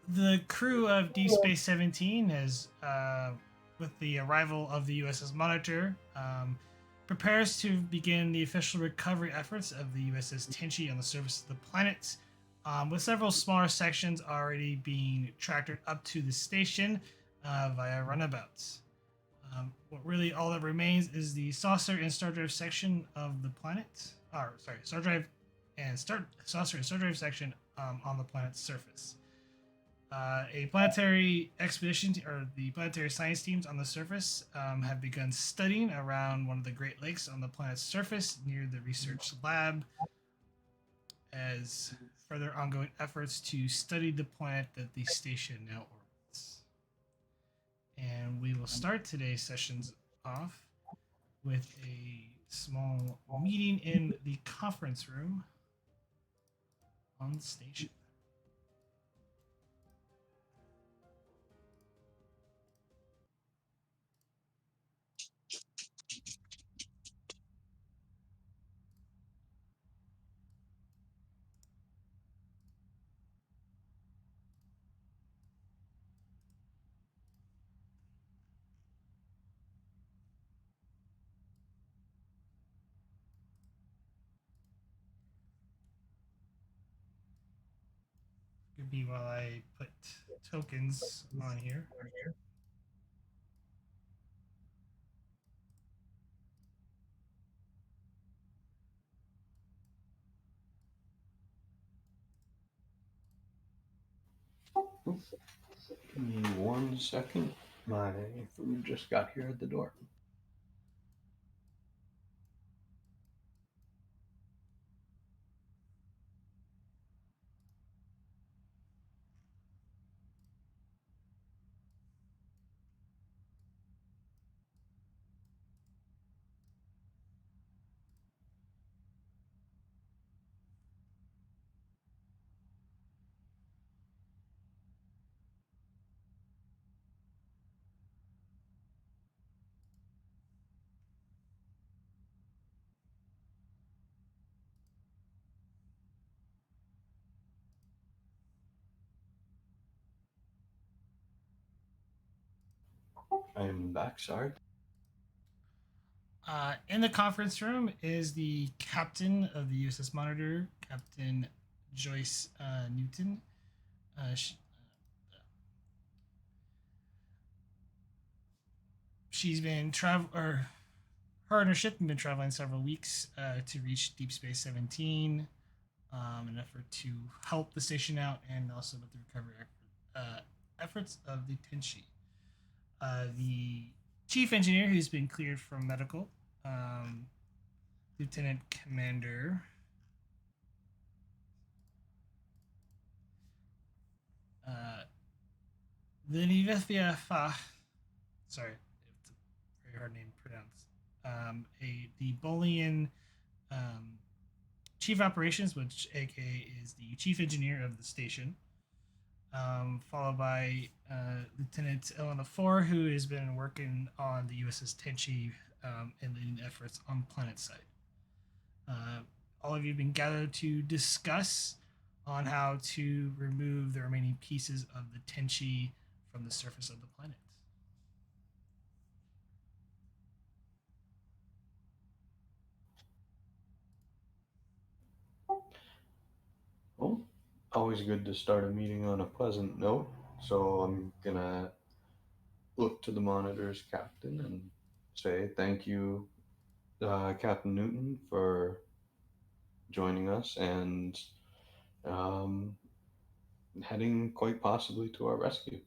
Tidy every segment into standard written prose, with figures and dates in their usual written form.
The crew of Deep Space 17 has, with the arrival of the USS Monitor, prepares to begin the official recovery efforts of the USS Tenshi on the surface of the planet, with several smaller sections already being tractored up to the station via runabouts. What really all that remains is the Saucer and Stardrive section of the planet. Or sorry, Stardrive and Saucer and Stardrive section on the planet's surface. A planetary expedition or the planetary science teams on the surface have begun studying around one of the Great Lakes on the planet's surface near the research lab as further ongoing efforts to study the planet that the station now orbits. And we will start today's sessions off with a small meeting in the conference room on the station. Could be while I put tokens on here. Give me 1 second. My food just got here at the door. I'm back, sorry. In the conference room is the captain of the USS Monitor, Captain Joyce Newton. She's been travel or her and her ship have been traveling several weeks to reach Deep Space 17 in an effort to help the station out and also with the recovery efforts of the Tenshi. The chief engineer, who's been cleared from medical, um, Lieutenant Commander uh, Lenivethia Fa. Sorry, it's a very hard name to pronounce. The Bolian chief operations, which aka is the chief engineer of the station, followed by Lieutenant Elena Four, who has been working on the USS Tenchi and leading efforts on planet side. All of you have been gathered to discuss on how to remove the remaining pieces of the Tenchi from the surface of the planet. Well, always good to start a meeting on a pleasant note, so I'm gonna look to the monitor's captain and say thank you, Captain Newton, for joining us and um, heading quite possibly to our rescue.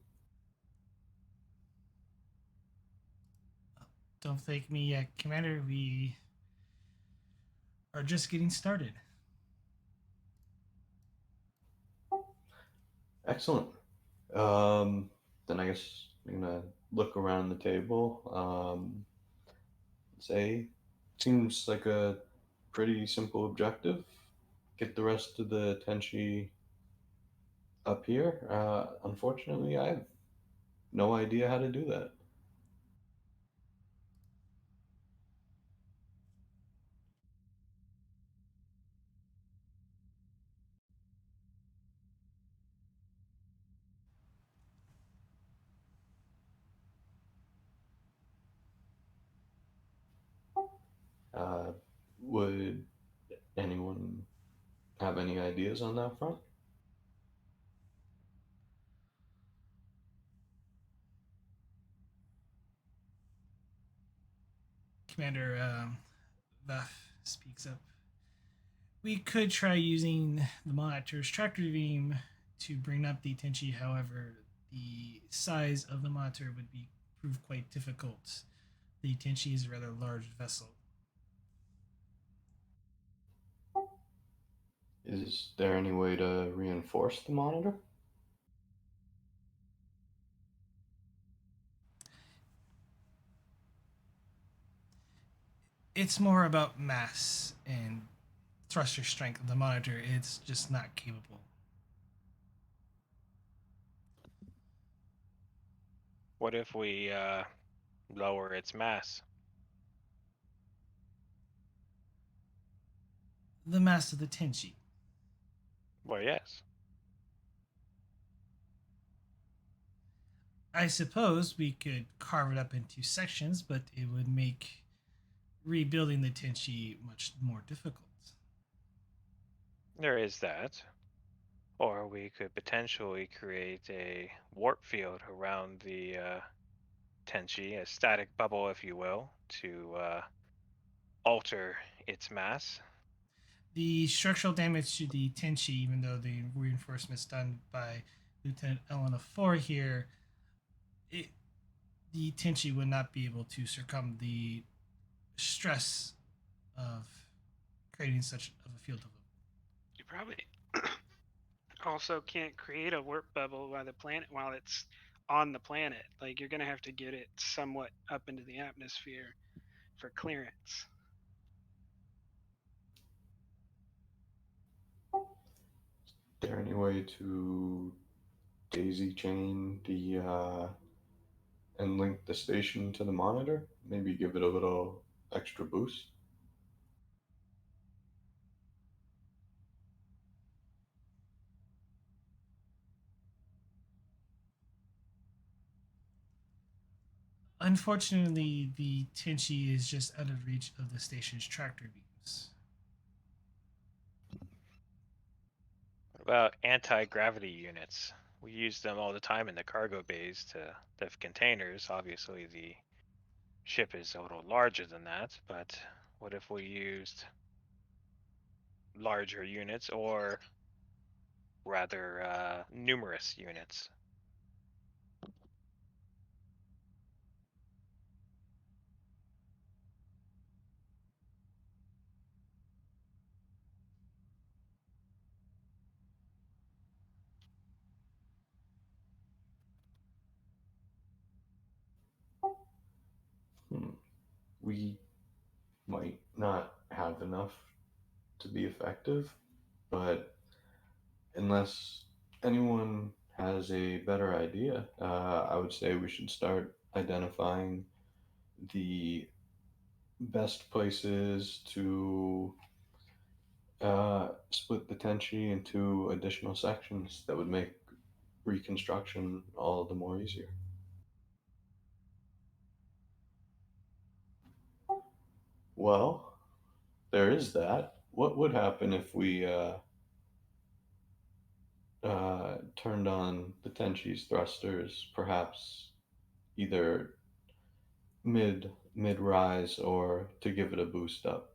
Don't thank me yet, Commander. We are just getting started. Excellent. Um, then I guess I'm gonna look around the table. Say, seems like a pretty simple objective. Get the rest of the Tenshi up here. Unfortunately, I have no idea how to do that. Uh, would anyone have any ideas on that front? Commander Vaff speaks up. We could try using the monitor's tractor beam to bring up the Tenshi. However, the size of the monitor would be prove quite difficult. The Tenshi is a rather large vessel. Is there any way to reinforce the monitor? It's more about mass and thruster strength of the monitor. It's just not capable. What if we lower its mass? The mass of the Tenshi. Well, yes. I suppose we could carve it up into sections, but it would make rebuilding the Tenshi much more difficult. There is that. Or we could potentially create a warp field around the Tenshi, a static bubble, if you will, to alter its mass. The structural damage to the Tenshi, even though the reinforcements done by Lieutenant Elena 4 here, it, the Tenshi would not be able to succumb the stress of creating such of a field of them. You probably also can't create a warp bubble while it's on the planet. Like you're gonna have to get it somewhat up into the atmosphere for clearance. Is there any way to daisy chain the and link the station to the monitor? Maybe give it a little extra boost? Unfortunately, the Tenshi is just out of reach of the station's tractor beams. What about anti-gravity units? We use them all the time in the cargo bays to lift containers. Obviously, the ship is a little larger than that, but what if we used larger units, or rather numerous units? Hmm. We might not have enough to be effective, but unless anyone has a better idea, I would say we should start identifying the best places to split the Tenchi into additional sections that would make reconstruction all the more easier. Well, there is that. What would happen if we turned on the Tenshi's thrusters, perhaps either mid rise or to give it a boost up?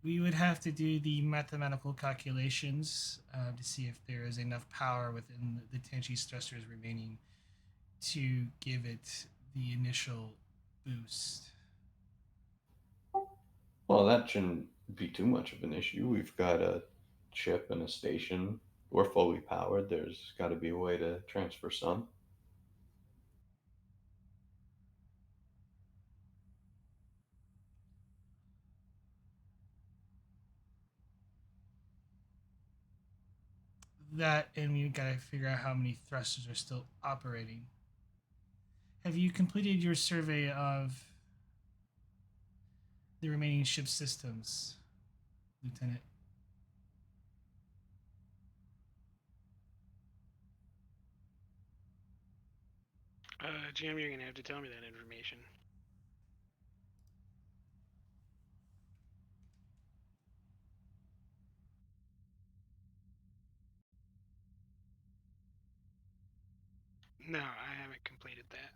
We would have to do the mathematical calculations to see if there is enough power within the Tenshi's thrusters remaining to give it the initial boost. Well, that shouldn't be too much of an issue. We've got a ship and a station. We're fully powered. There's got to be a way to transfer some. That, and we gotta figure out how many thrusters are still operating. Have you completed your survey of the remaining ship systems, Lieutenant? GM, you're gonna have to tell me that information. No, I haven't completed that.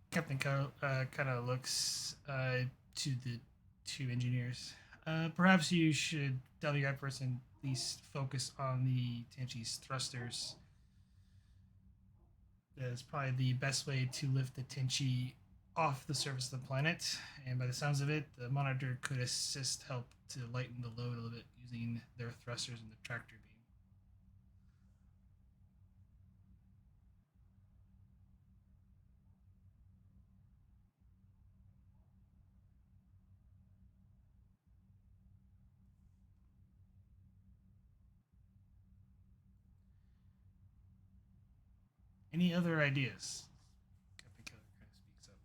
Captain kind of looks to the two engineers. Perhaps you should tell the right person at least focus on the Tenshi's thrusters. That is probably the best way to lift the Tenshi off the surface of the planet. And by the sounds of it, the monitor could help to lighten the load a little bit using their thrusters and the tractor beam. Any other ideas? Captain Keller kind of speaks up.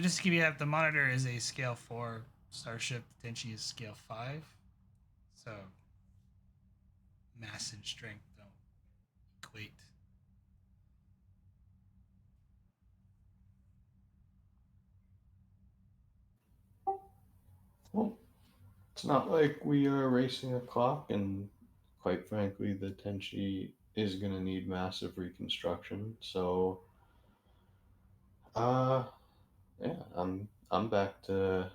Just to give you that, the monitor is a scale 4 starship. The Tenshi is scale 5. So mass and strength don't equate. Well, it's not like we are racing a clock, and quite frankly, the Tenshi is going to need massive reconstruction. So, uh, yeah, I'm back to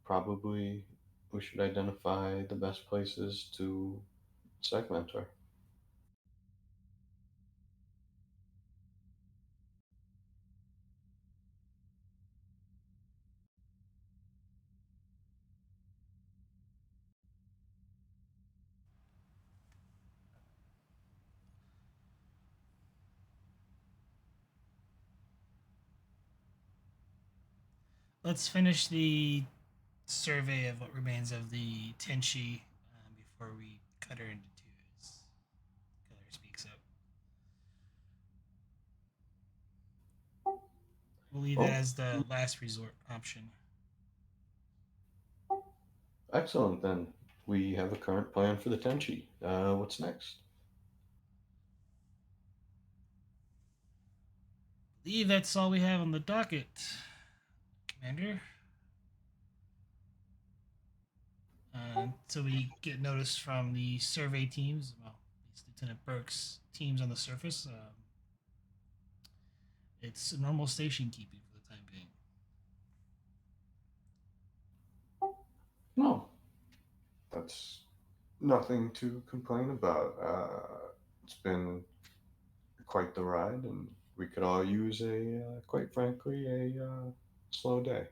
probably we should identify the best places to segment her. Let's finish the survey of what remains of the Tenshi before we cut her into two. As Keller speaks up. We'll leave that Oh, as the last resort option. excellent. Then we have a current plan for the Tenchi. What's next? I believe that's all we have on the docket, Commander. So we get notice from the survey teams, well, at least Lieutenant Burke's teams on the surface. It's normal station keeping for the time being. No, that's nothing to complain about. It's been quite the ride, and we could all use quite frankly, a slow day.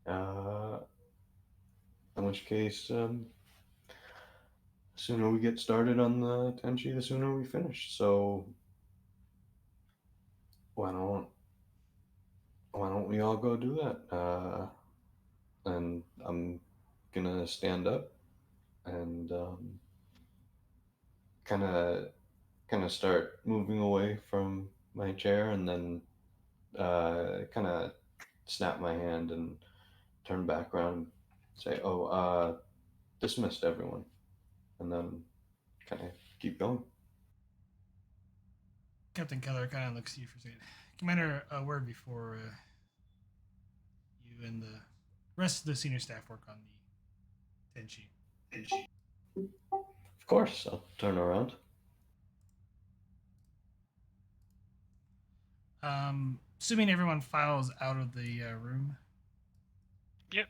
Uh, in which case, the sooner we get started on the Tenchi, the sooner we finish. So why don't why don't we all go do that? And I'm gonna stand up and kind of start moving away from my chair, and then kind of snap my hand and turn back around and say, "Oh, dismissed everyone," and then kind of keep going. Captain Keller kind of looks at you for a second. Commander, a word before you and the rest of the senior staff work on the Tenshi. Of course, I'll turn around. Assuming everyone files out of the room. Yep.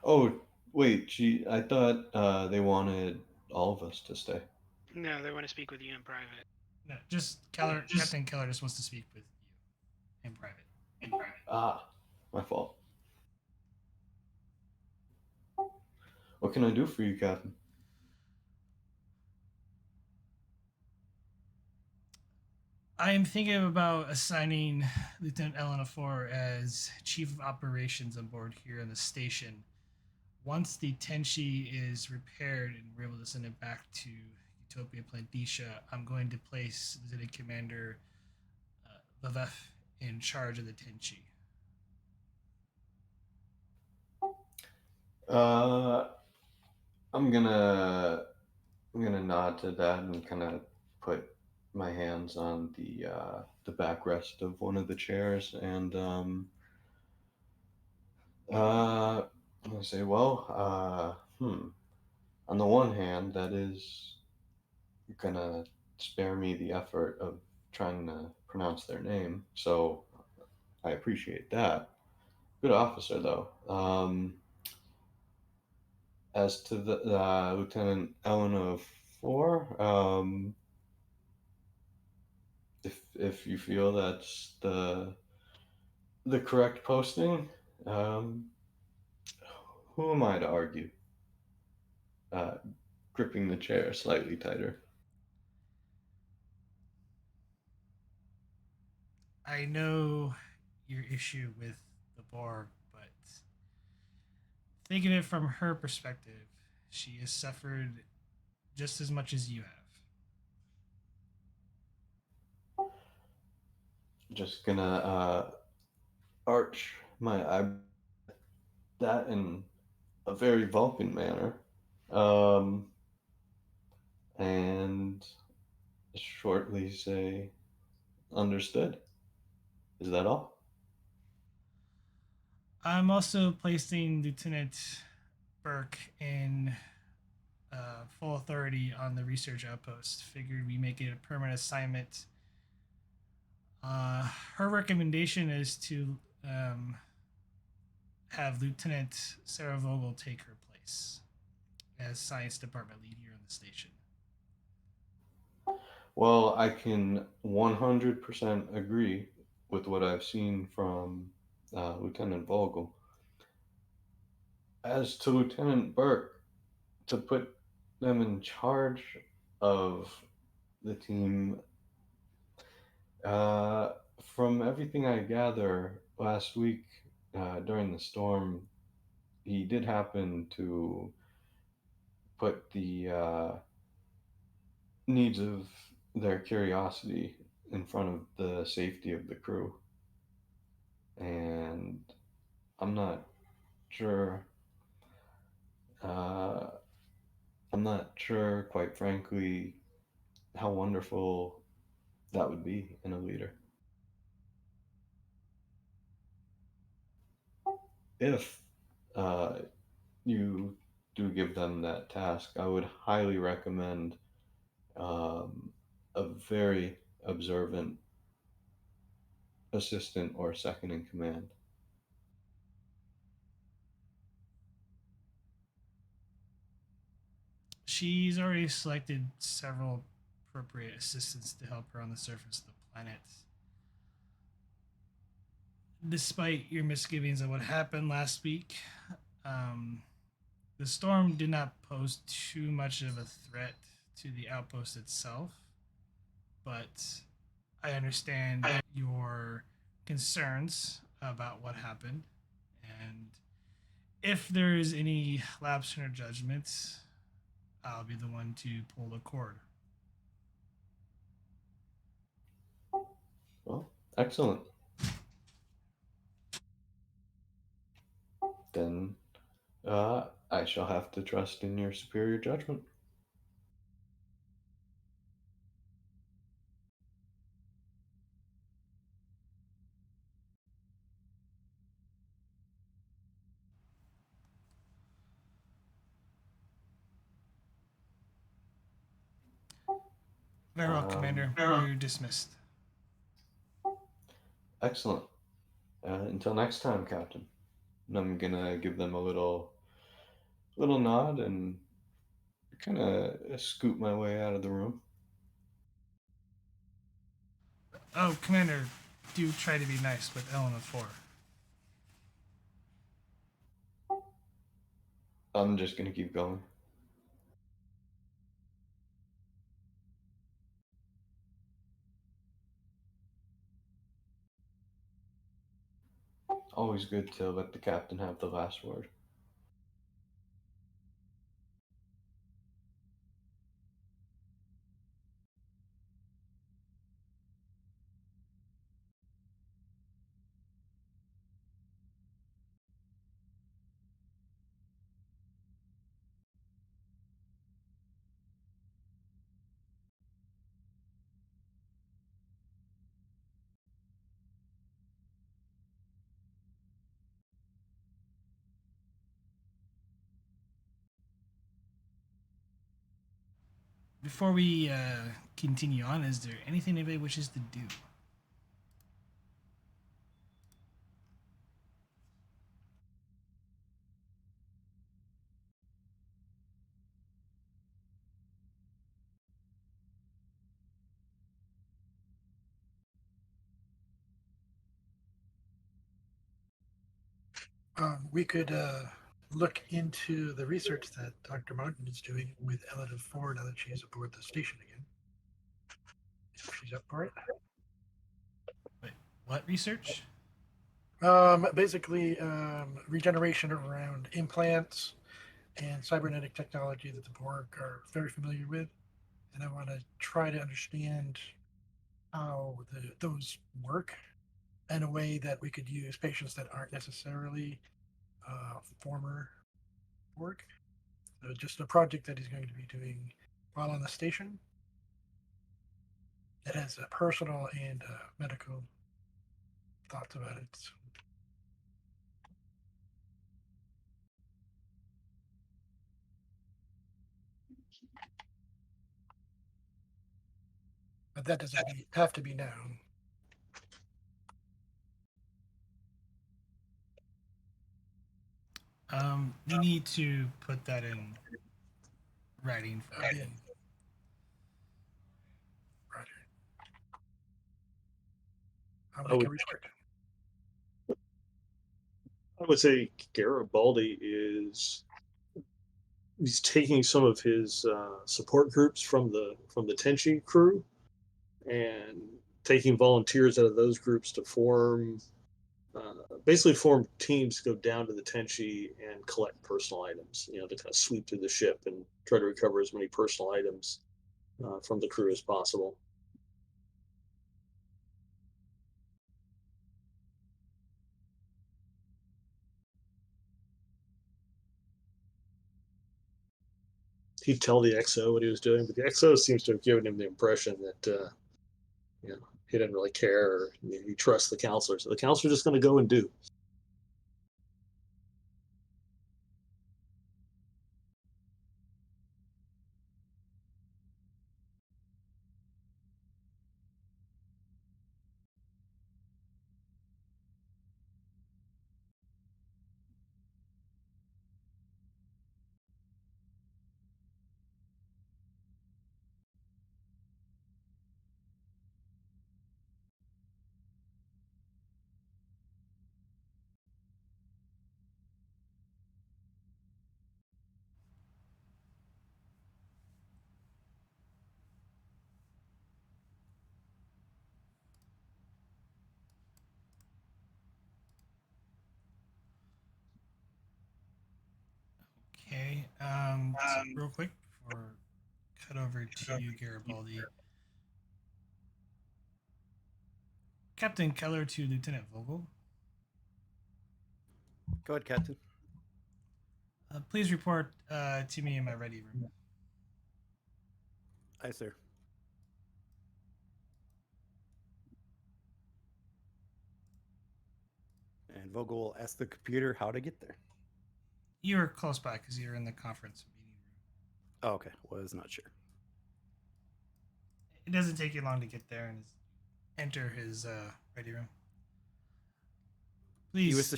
Oh, wait. I thought they wanted all of us to stay. No, they want to speak with you in private. No, just Keller. Captain Keller just wants to speak with you in private. Ah, my fault. What can I do for you, Captain? I am thinking about assigning Lieutenant Elena Four as Chief of Operations on board here in the station. Once the Tenshi is repaired and we're able to send it back to Utopia Plantisha, I'm going to place Lieutenant Commander Levef in charge of the Tenshi. Uh, I'm gonna nod to that and kind of put my hands on the backrest of one of the chairs and I say, well, on the one hand, that is gonna spare me the effort of trying to pronounce their name, so I appreciate that. Good officer, though. As to the Lieutenant Elena Four, if you feel that's the correct posting, um, who am I to argue? Uh, Gripping the chair slightly tighter. I know your issue with the Borg, but think of it from her perspective. She has suffered just as much as you have. Just gonna arch my eyebrow that in a very Vulcan manner, um, and shortly say, "Understood." Is that all? I'm also placing Lieutenant Burke in full authority on the research outpost. Figured we make it a permanent assignment. Her recommendation is to have Lieutenant Sarah Vogel take her place as science department lead here on the station. Well, I can 100% agree with what I've seen from Lieutenant Vogel. As to Lieutenant Burke, to put them in charge of the team, uh, from everything I gather last week during the storm, he did happen to put the needs of their curiosity in front of the safety of the crew. And I'm not sure. Uh, I'm not sure, quite frankly, how wonderful that would be in a leader. If uh, you do give them that task, I would highly recommend a very observant assistant or second in command. She's already selected several appropriate assistants to help her on the surface of the planet. Despite your misgivings of what happened last week, um, the storm did not pose too much of a threat to the outpost itself, but I understand your concerns about what happened. And if there is any lapse in her judgment, I'll be the one to pull the cord. Well, excellent. Then I shall have to trust in your superior judgment. Very well, Commander. You're dismissed. Excellent. Until next time, Captain. And I'm gonna give them a little nod and kind of scoot my way out of the room. Oh, Commander, do try to be nice with Element 4. I'm just gonna keep going. Always good to let the captain have the last word. Before we continue on, is there anything anybody wishes to do? We could look into the research that Dr. Martin is doing with Element 4 now that she's aboard the station again. If she's up for it. Wait, what research? Basically, regeneration around implants and cybernetic technology that the Borg are very familiar with. And I want to try to understand how those work in a way that we could use patients that aren't necessarily former Borg. So just a project that he's going to be doing while on the station. It has personal and medical thoughts about it. So. But that doesn't have to be now. You need to put that in writing for me. Roger. I'll make a report. I would say Garibaldi he's taking some of his support groups from the Tenshi crew and taking volunteers out of those groups to basically form teams to go down to the Tenshi and collect personal items, to kind of sweep through the ship and try to recover as many personal items from the crew as possible. He'd tell the XO what he was doing, but the XO seems to have given him the impression that he didn't really care, or he trusts the counselor. So the counselor's just going to go and do. Okay. So real quick before cut over to you, Garibaldi. Captain Keller to Lieutenant Vogel. Go ahead, Captain. Please report to me in my ready room. Aye, sir. And Vogel will ask the computer how to get there. You were close by because you were in the conference meeting room. Oh, okay. Was not sure. It doesn't take you long to get there and enter his ready room. Please.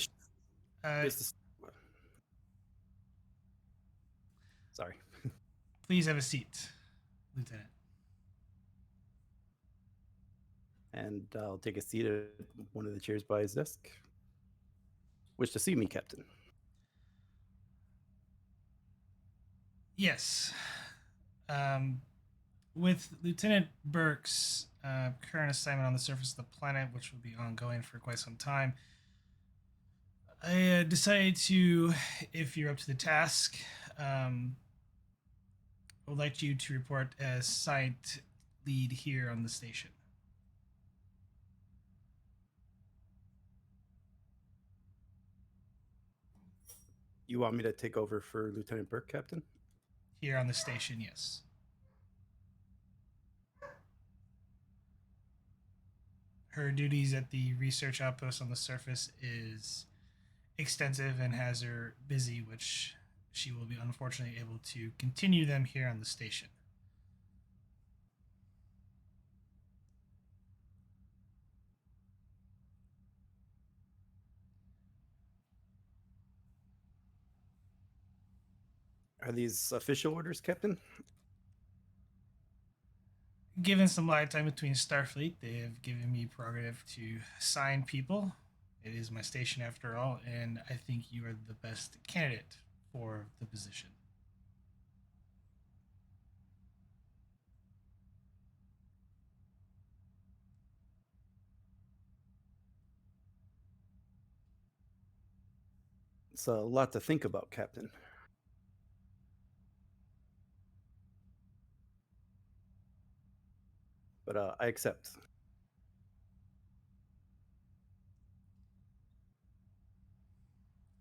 Sorry. Please have a seat, Lieutenant. And I'll take a seat at one of the chairs by his desk. Wish to see me, Captain. Yes. With Lieutenant Burke's current assignment on the surface of the planet, which will be ongoing for quite some time, I decided to, if you're up to the task, I would like you to report as site lead here on the station. You want me to take over for Lieutenant Burke, Captain? Here on the station, yes. Her duties at the research outpost on the surface is extensive and has her busy, which she will be unfortunately able to continue them here on the station. Are these official orders, Captain? Given some lag time between Starfleet, they have given me prerogative to assign people. It is my station after all, and I think you are the best candidate for the position. It's a lot to think about, Captain. But I accept.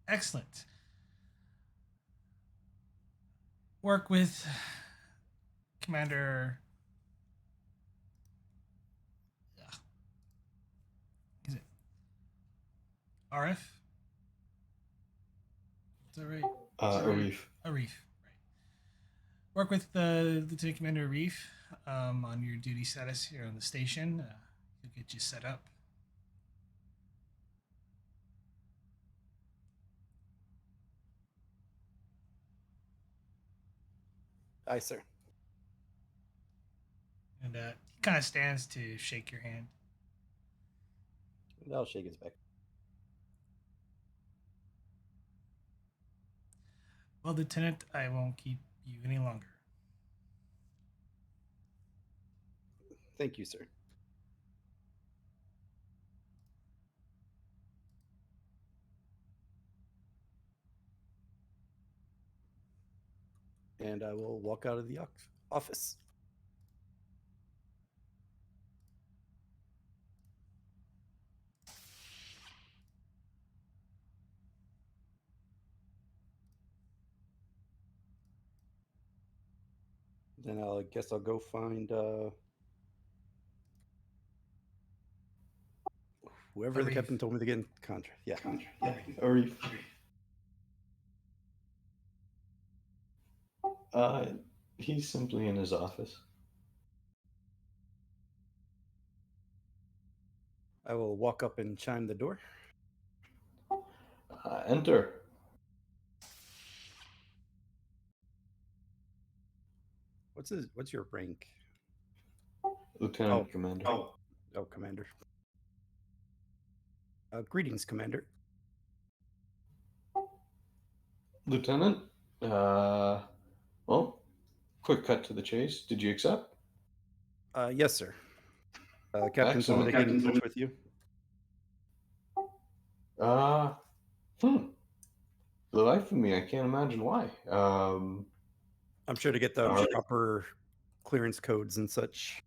Excellent. Work with Commander. Is it RF? Is that right? Arif. Arif, right. Work with the Lieutenant Commander Arif on your duty status here on the station. He'll get you set up. Aye, sir. And he kind of stands to shake your hand. I'll shake his back. Well, Lieutenant, I won't keep you any longer. Thank you, sir. And I will walk out of the office. Then I guess I'll go find whoever the Arif. captain told me to get in contract. Yeah. Arif. He's simply in his office. I will walk up and chime the door. Enter. What's your rank? Lieutenant Commander. Oh, Commander. Greetings, Commander. Lieutenant? Well, quick cut to the chase. Did you accept? Yes, sir. Captain told me to get in touch with you. For the life of me, I can't imagine why. I'm sure to get the proper clearance codes and such.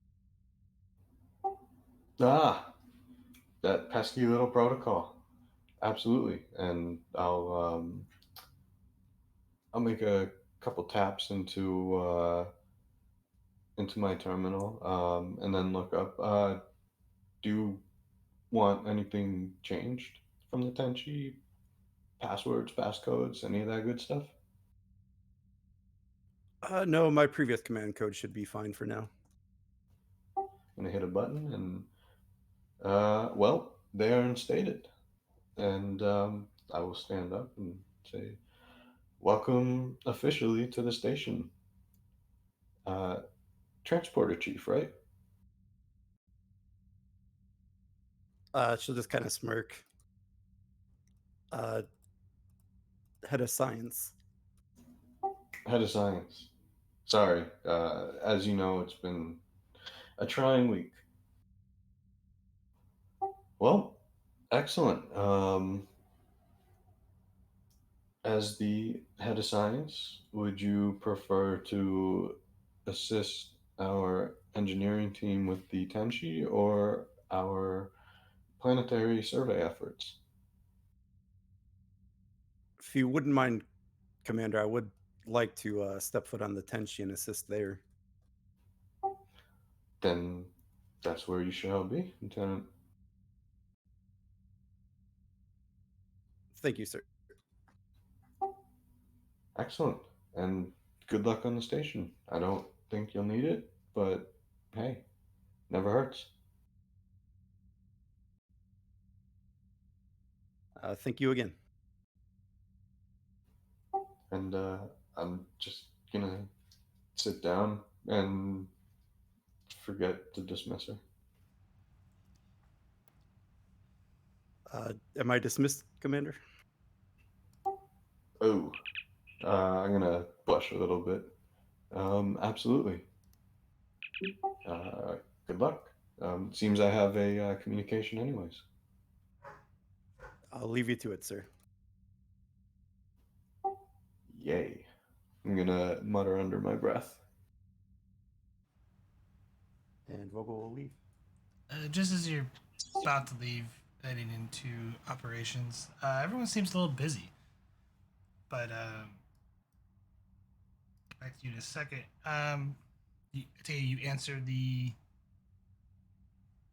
That pesky little protocol. Absolutely. And I'll make a couple taps into my terminal, and then look up. Do you want anything changed from the Tenshi? Passwords, passcodes, any of that good stuff? No, my previous command code should be fine for now. gonna hit a button, and well, they are instated, and I will stand up and say, "Welcome officially to the station, uh, transporter chief, right?" She'll just kind of smirk. Head of science. Head of science. Sorry, as you know, it's been a trying week. Well, excellent. As the head of science, would you prefer to assist our engineering team with the Tenshi or our planetary survey efforts? If you wouldn't mind, Commander, I would like to step foot on the Tenshi and assist there. Then that's where you shall be, Lieutenant. Thank you, sir. Excellent. And good luck on the station. I don't think you'll need it, but hey, never hurts. Thank you again. And I'm just gonna sit down and forget to dismiss her. Am I dismissed, Commander? Oh, I'm gonna blush a little bit. Absolutely. Uh, Good luck. Seems I have a communication, anyways. I'll leave you to it, sir. Yay. I'm gonna mutter under my breath. And Vogel will leave. Just as you're about to leave, heading into operations, everyone seems a little busy. But back to you in a second. I take it you answered the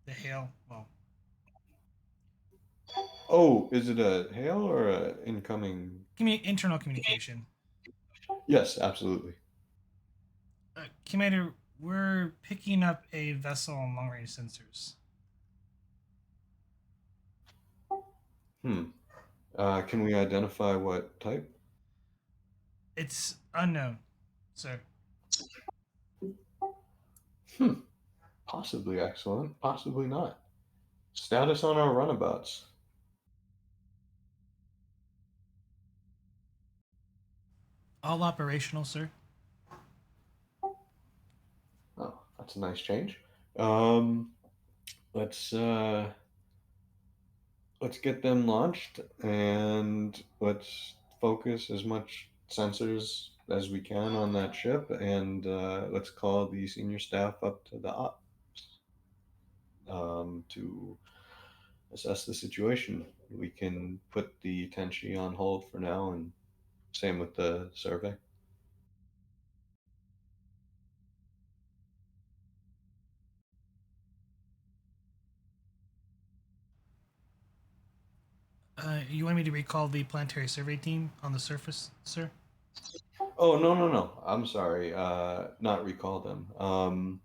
hail. Well, Oh, is it a hail or a incoming? internal communication. Yes, absolutely. Commander, we're picking up a vessel on long range sensors. Can we identify what type? It's unknown, sir. Hmm. Possibly excellent, possibly not. Status on our runabouts. All operational, sir. Oh, that's a nice change. Um, let's uh, let's get them launched and let's focus as much sensors as we can on that ship, and let's call the senior staff up to the ops to assess the situation. We can put the Tenshi on hold for now, and same with the survey. You want me to recall the planetary survey team on the surface, sir? Oh, no, no, no. I'm sorry. Not recall them.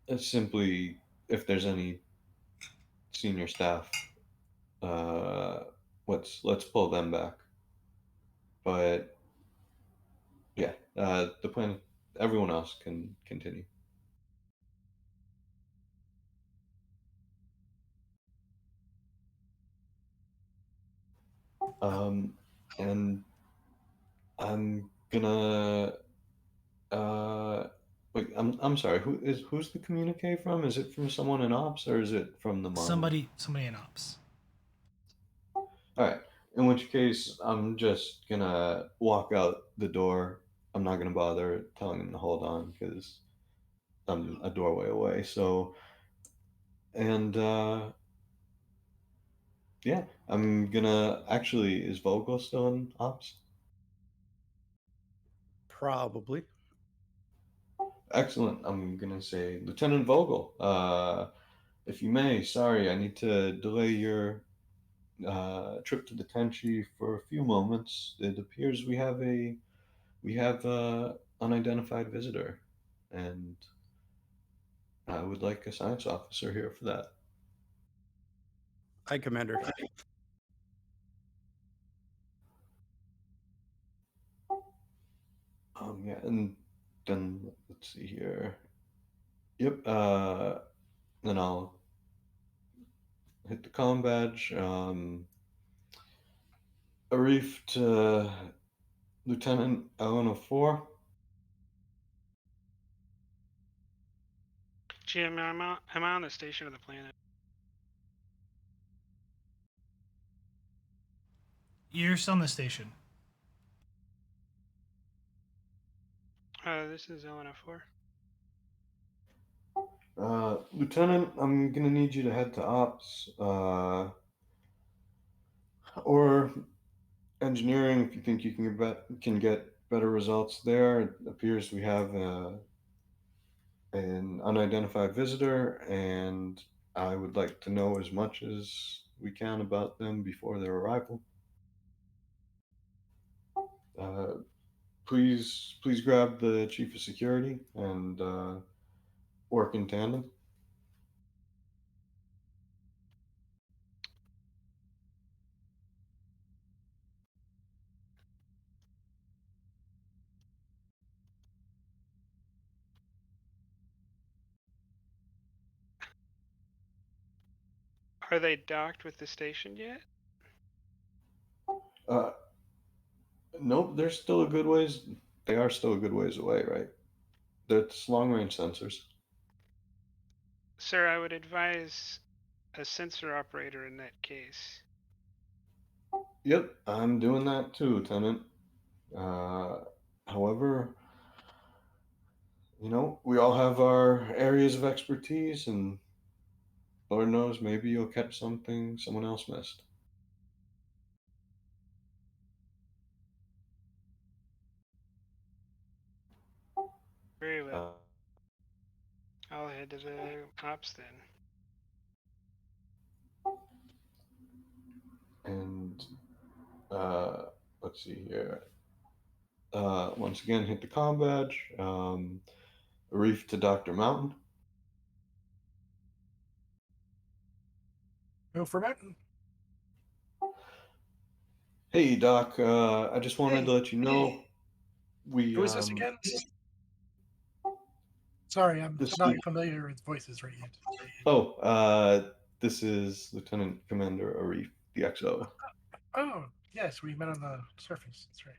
It's simply if there's any senior staff, uh, let's pull them back. But yeah, the plan. Everyone else can continue. Um, and I'm gonna. Uh, Wait, I'm sorry. Who's the communique from? Is it from someone in ops or is it from the monitor? Somebody in ops. All right. In which case, I'm just gonna walk out the door. I'm not gonna bother telling him to hold on because I'm a doorway away. So, and yeah, I'm gonna actually. Is Vogel still in ops? Probably. Excellent. I'm gonna say, Lieutenant Vogel. If you may, sorry, I need to delay your trip to the Tenshi for a few moments. It appears we have a unidentified visitor, and I would like a science officer here for that. Aye, Commander. Yeah, and then let's see here. Yep. Then I'll hit the comm badge. Arif to Lieutenant Eleanor 4. Jim, I'm on the station of the planet. You're still on the station. This is LNF4. Lieutenant, I'm gonna need you to head to ops, or engineering if you think you can get better results there. It appears we have an unidentified visitor, and I would like to know as much as we can about them before their arrival. Uh, please grab the chief of security and work in tandem. Are they docked with the station yet? Uh, nope, they're still a good ways. They are still a good ways away, right? That's long range sensors. Sir, I would advise a sensor operator in that case. Yep, I'm doing that too, Lieutenant. However, we all have our areas of expertise, and Lord knows maybe you'll catch something someone else missed. Very well. I'll head to the ops then. And let's see here. Once again, hit the comm badge. Reef to Dr. Mountain. Go for Mountain. Hey, Doc. I just wanted Hey. to let you know we. Who is this again? Sorry, I'm This not is- familiar with voices right yet. Oh, this is Lieutenant Commander Arif, the XO. Oh, yes, we met on the surface. That's right.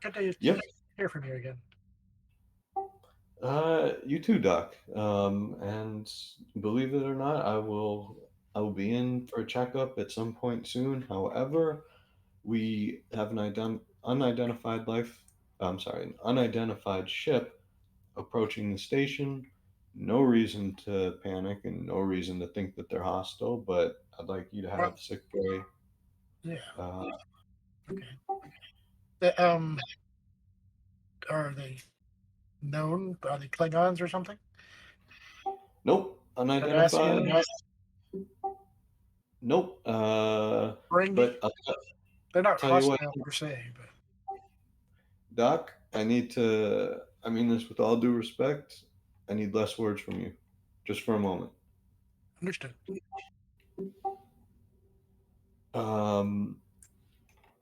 Good to Yep. hear from you again. You too, Doc. And believe it or not, I will be in for a checkup at some point soon. However, we have an unidentified an unidentified ship approaching the station. No reason to panic and no reason to think that they're hostile, but I'd like you to have Well, sick bay. yeah. Uh, Okay. Are they known? Are they Klingons or something? nope, unidentified. Cardassian? Nope. Ferengi? But They're not tell you what, hostile per se, but Doc, I mean this with all due respect, I need less words from you, just for a moment. understood.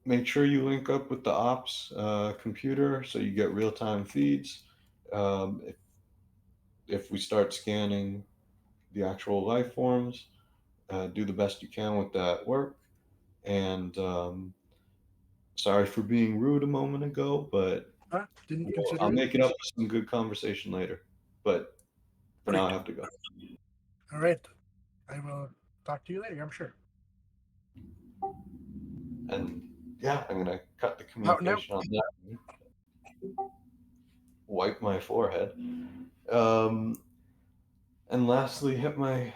Make sure you link up with the ops computer so you get real-time feeds. If we start scanning the actual life forms, do the best you can with that work. And sorry for being rude a moment ago, but Didn't consider I'll it. make it up with some good conversation later. But for now, I have to go. All right. I will talk to you later, I'm sure. And yeah, I'm gonna cut the Oh, no. communication on that. Wipe my forehead. And lastly, hit my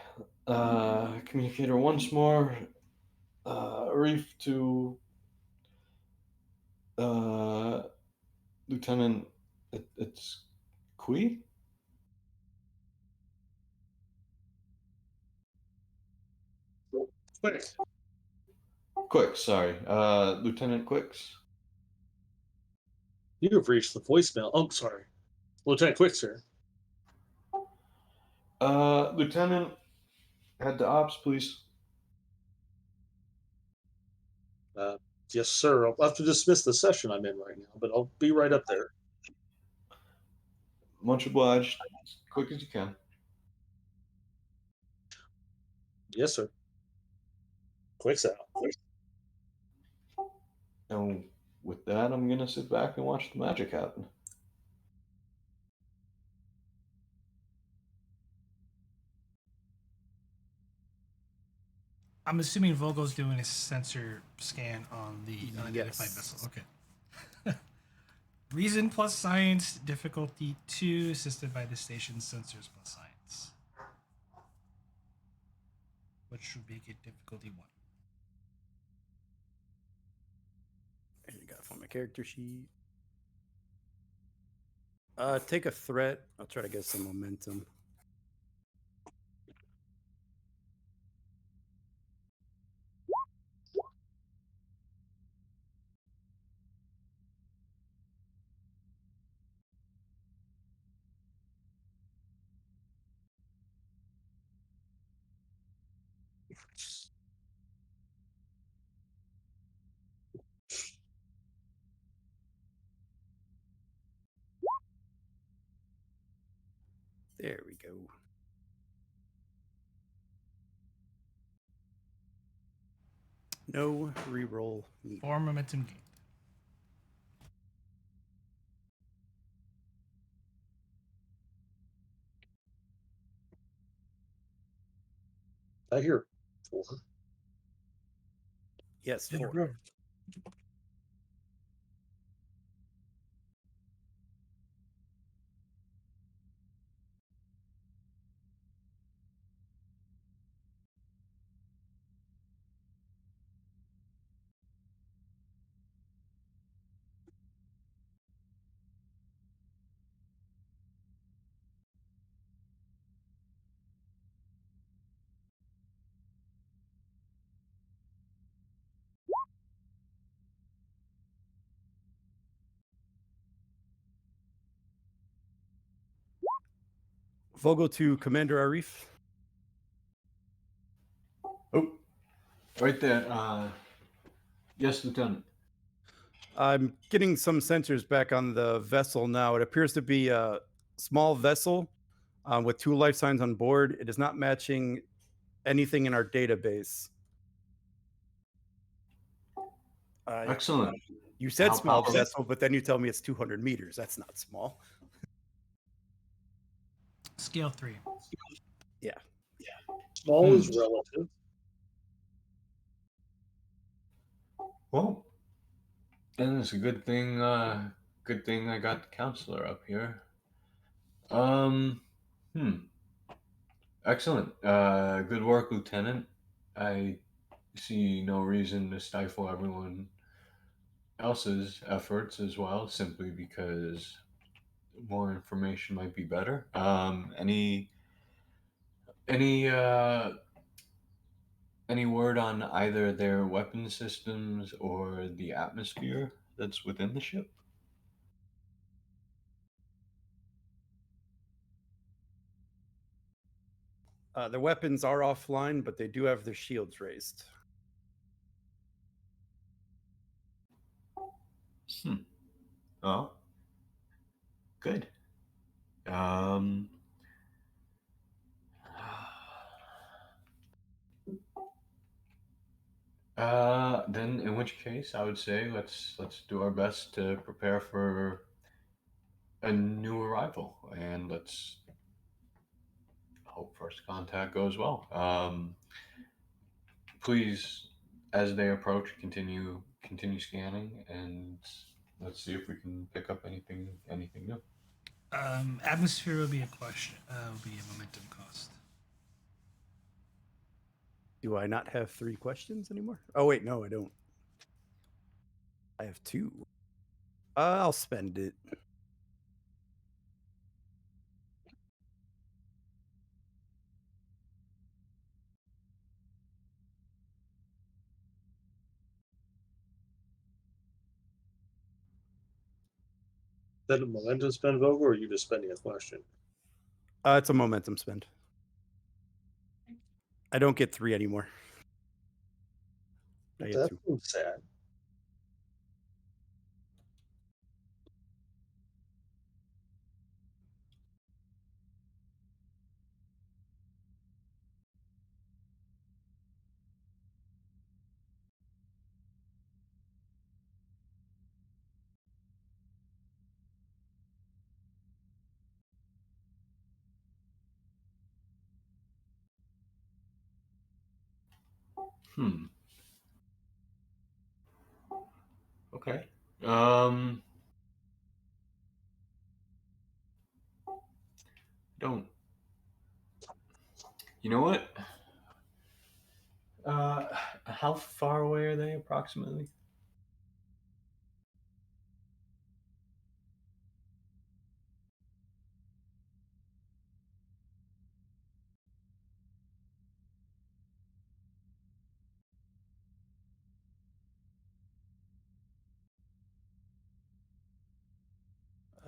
communicator once more. Reef to Lieutenant. It's Kui. Quick. Quicks, sorry. Lieutenant Quicks. You have reached the voicemail. Oh, sorry. Lieutenant Quick, sir. Lieutenant, head to ops, please. Yes, sir. I'll have to dismiss the session I'm in right now, but I'll be right up there. Much obliged. As quick as you can. Yes, sir. Quick's out. And with that, I'm gonna sit back and watch the magic happen. I'm assuming Vogel's doing a sensor scan on the unidentified Yes. vessel. Okay. Reason plus science, difficulty 2, assisted by the station's sensors plus science. Which should make it difficulty 1. And you got to find my character sheet. Take a threat. I'll try to get some momentum. There we go. No reroll needed. 4 momentum gain. I hear 4. Yes, In a 4. row. Vogel to Commander Arif. Oh, right there. Yes, Lieutenant. I'm getting some sensors back on the vessel now. It appears to be a small vessel with 2 life signs on board. It is not matching anything in our database. Excellent. You said How small powerful? vessel, but then you tell me it's 200 meters. That's not small. Scale 3. Yeah. Small is relative. Well, then it's a good thing. Good thing I got the counselor up here. Hmm. Excellent. Good work, Lieutenant. I see no reason to stifle everyone else's efforts as well, simply because more information might be better. Any any word on either their weapon systems or the atmosphere that's within the ship? Their weapons are offline, but they do have their shields raised. Oh, good. Um, then in which case I would say let's do our best to prepare for a new arrival, and let's hope first contact goes well. Please, as they approach, continue scanning, and let's see if we can pick up anything new. Atmosphere will be a question. Will be a momentum cost. Do I not have 3 questions anymore? Oh, wait, no, I don't. I have 2. I'll spend it. Is that a momentum spend, Vogel, or are you just spending a question? It's a momentum spend. I don't get 3 anymore. I get That 2. seems sad. Okay. Don't. You know what? How far away are they approximately?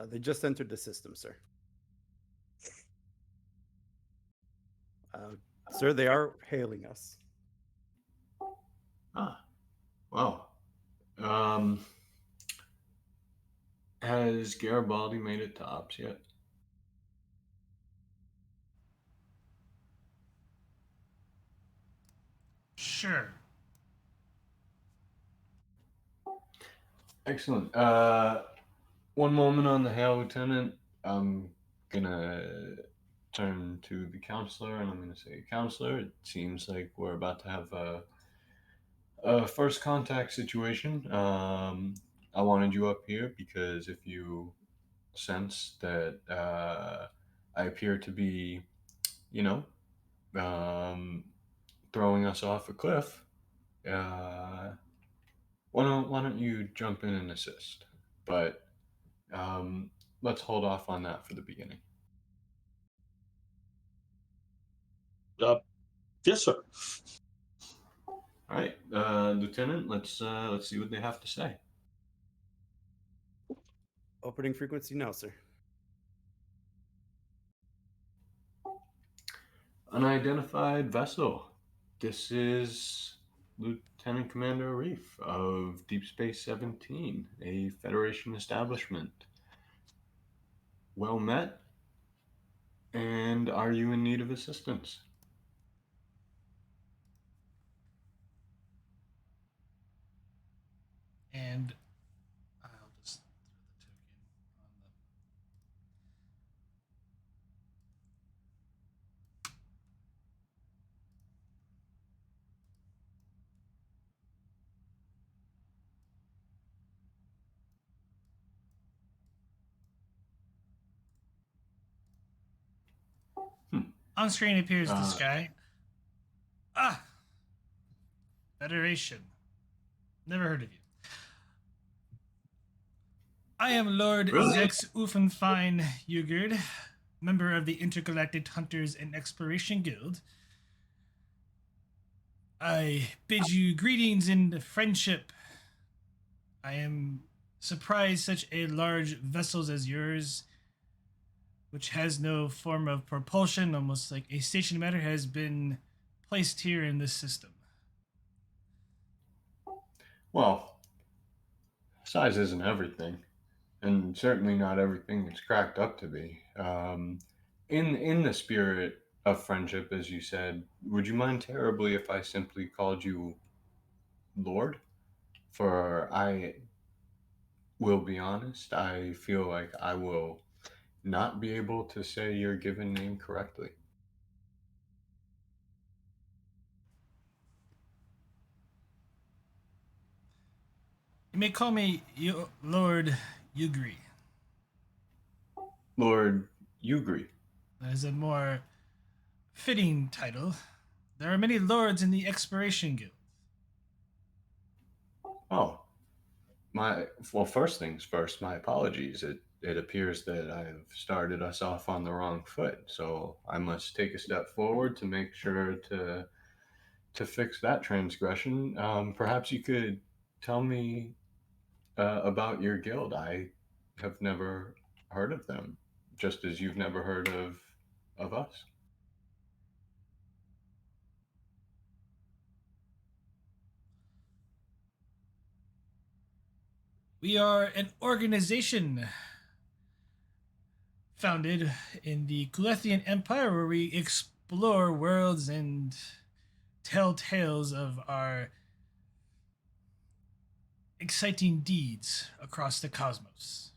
They just entered the system, sir. Sir, they are hailing us. Ah, wow. Has Garibaldi made it to ops yet? Sure. Excellent. One moment on the hail, Lieutenant. I'm gonna turn to the counselor and I'm gonna say, Counselor, it seems like we're about to have a first contact situation. I wanted you up here because if you sense that I appear to be, you know, throwing us off a cliff, why don't you jump in and assist? But um, let's hold off on that for the beginning. Yes, sir. All right, Lieutenant. Let's see what they have to say. Opening frequency now, sir. Unidentified vessel. This is Lieutenant Commander Reef of Deep Space 17, a Federation establishment. Well met. And are you in need of assistance? And I'll just throw the token on the. On screen appears this guy. Ah! Federation. Never heard of you. I am Lord Really? Zex Uffenfein Ugerd, member of the Intergalactic Hunters and Exploration Guild. I bid you greetings and friendship. I am surprised such a large vessel as yours, which has no form of propulsion, almost like a station matter, has been placed here in this system. Well, size isn't everything, and certainly not everything it's cracked up to be. In the spirit of friendship, as you said, would you mind terribly if I simply called you Lord? For I will be honest, I feel like I will not be able to say your given name correctly. You may call me Lord Ugri. Lord Ugri. That is a more fitting title. There are many lords in the Exploration Guild. Oh, first things first, my apologies. It appears that I've started us off on the wrong foot, so I must take a step forward to make sure to fix that transgression. Perhaps you could tell me about your guild. I have never heard of them, just as you've never heard of us. We are an organization founded in the Kulethian Empire where we explore worlds and tell tales of our exciting deeds across the cosmos.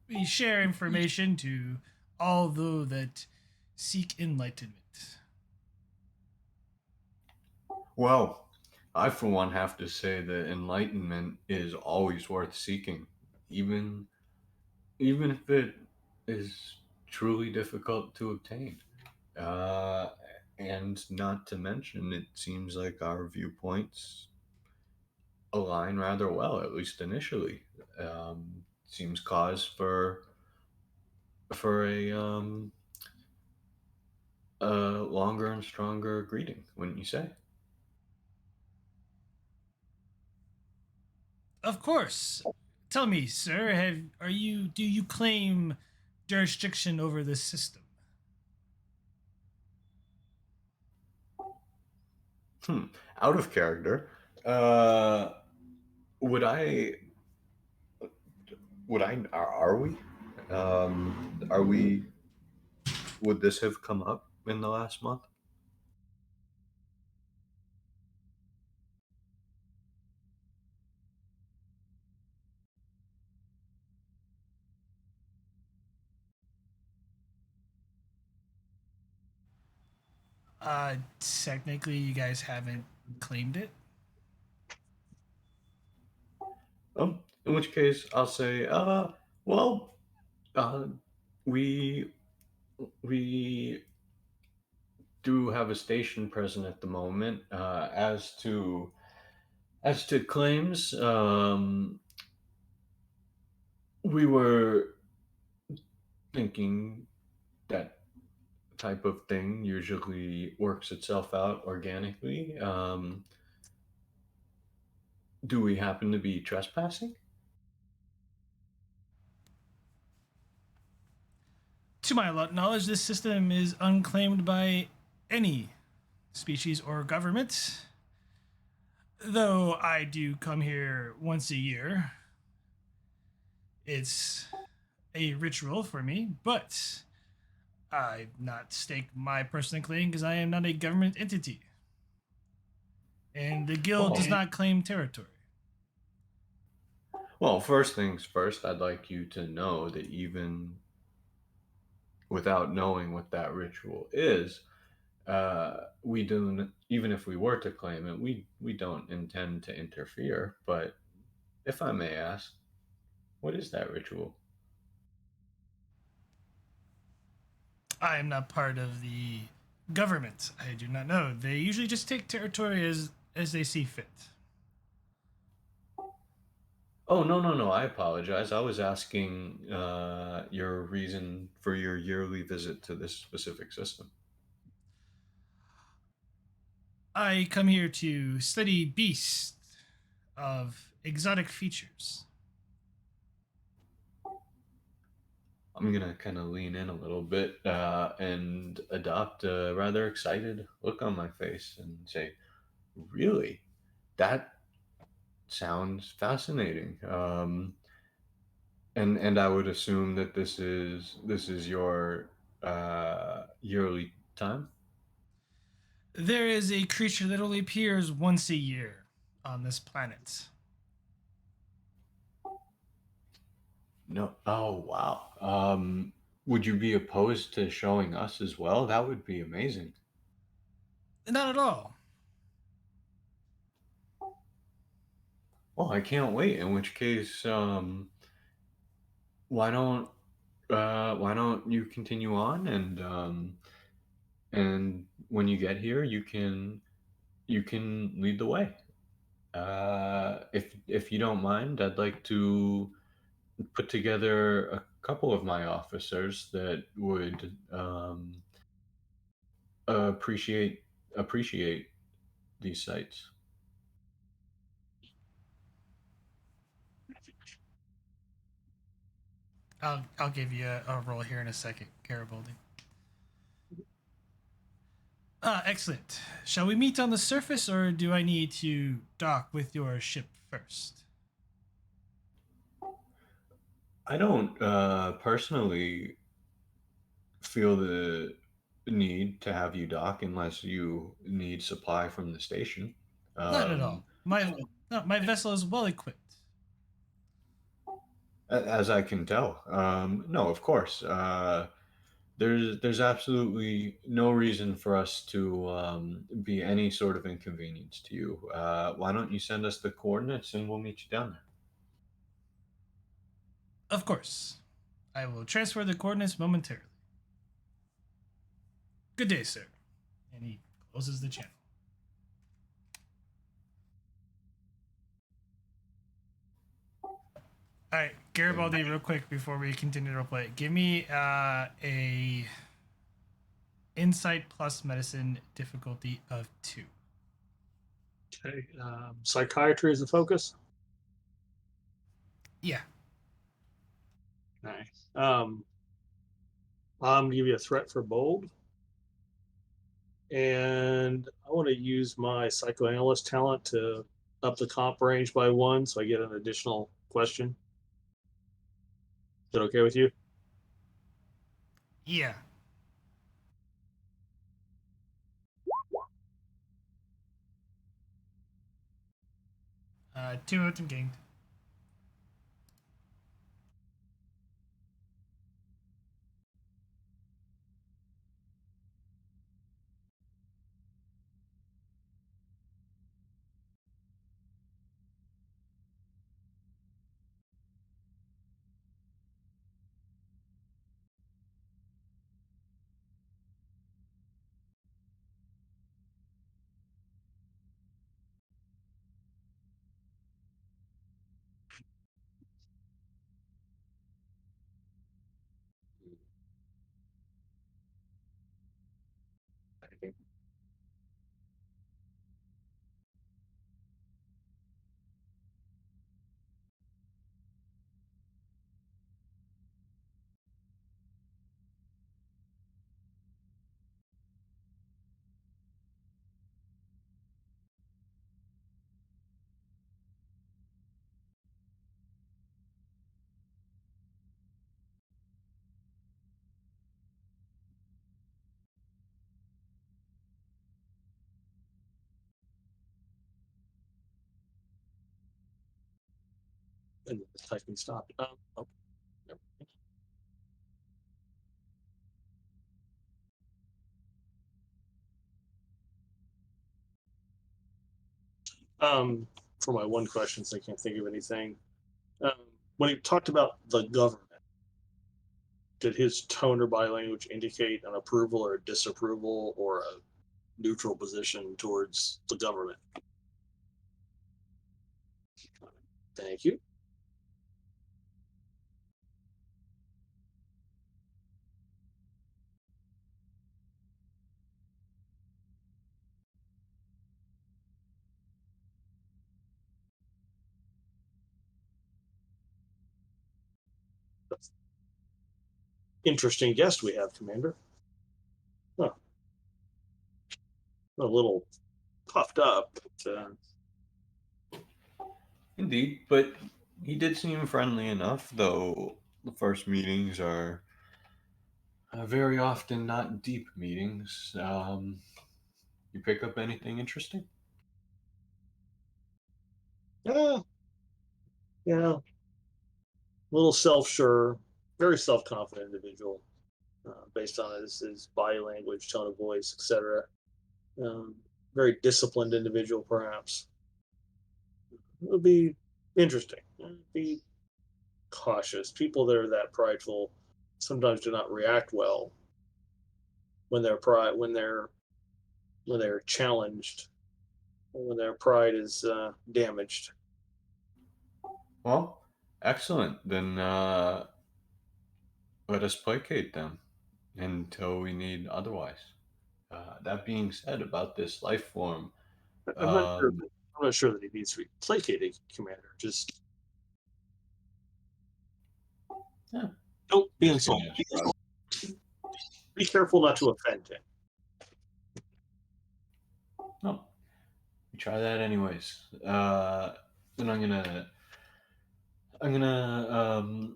We share information to all those that seek enlightenment. Well, I for one have to say that enlightenment is always worth seeking, even even if it is truly difficult to obtain. Uh, and not to mention, it seems like our viewpoints align rather well, at least initially. Seems cause for a longer and stronger greeting, wouldn't you say? Of course. Tell me, sir, do you claim jurisdiction over this system? Hmm. Out of character. Uh, would I? Would I? Are we? Are we? Would this have come up in the last month? Technically, you guys haven't claimed it. In which case, I'll say, well, uh, we we do have a station present at the moment. As to claims, we were thinking that type of thing usually works itself out organically. Do we happen to be trespassing? To my knowledge, this system is unclaimed by any species or government. Though I do come here once a year, it's a ritual for me, but I not stake my personal claim because I am not a government entity. And the guild does Well, not claim territory. well, first things first, I'd like you to know that even without knowing what that ritual is, we don't. Even if we were to claim it, we don't intend to interfere. But if I may ask, what is that ritual? I am not part of the government. I do not know. They usually just take territory as they see fit. Oh, no, no, no. I apologize. I was asking your reason for your yearly visit to this specific system. I come here to study beasts of exotic features. I'm gonna kind of lean in a little bit and adopt a rather excited look on my face and say, "Really? That sounds fascinating." And I would assume that this is your yearly time. There is a creature that only appears once a year on this planet. No. Oh, wow. Would you be opposed to showing us as well? That would be amazing. Not at all. Well, I can't wait. In which case, why don't why don't you continue on and when you get here, you can lead the way. If you don't mind, I'd like to put together a couple of my officers that would appreciate appreciate these sites. I'll give you a roll here in a second, Garibaldi. Excellent. Shall we meet on the surface, or do I need to dock with your ship first? I don't personally feel the need to have you dock unless you need supply from the station. Not at all. Um, My vessel is well equipped. as I can tell. No, of course. There's absolutely no reason for us to be any sort of inconvenience to you. Why don't you send us the coordinates and we'll meet you down there? Of course. I will transfer the coordinates momentarily. Good day, sir. And he closes the channel. All right, Garibaldi, real quick before we continue to play, give me a insight plus medicine difficulty of 2. Okay. Psychiatry is the focus. Yeah. Okay. I'm gonna give you a threat for bold, and I want to use my psychoanalyst talent to up the comp range by 1, so I get an additional question. Is that okay with you? Yeah. Two momentum gained. And the typing stopped. Oh, never mind. For my one question, since I can't think of anything. When he talked about the government, did his tone or body language indicate an approval or a disapproval or a neutral position towards the government? Thank you. Interesting guest we have, Commander. Huh. A little puffed up. But, Indeed, but he did seem friendly enough, though the first meetings are very often not deep meetings. You pick up anything interesting? yeah, yeah. A little self-sure, very self-confident individual, based on his body language, tone of voice, etc. Very disciplined individual, perhaps. It would be interesting. Be cautious. People that are that prideful sometimes do not react well when their pride when they're challenged, when their pride is damaged. Well, excellent. Then let us placate them until we need otherwise. That being said, about this life form, I'm not sure. um, I'm not sure that he needs to be placated, Commander. Just yeah, don't be just gonna insulted. Be careful not to offend him. try that anyways. Then I'm gonna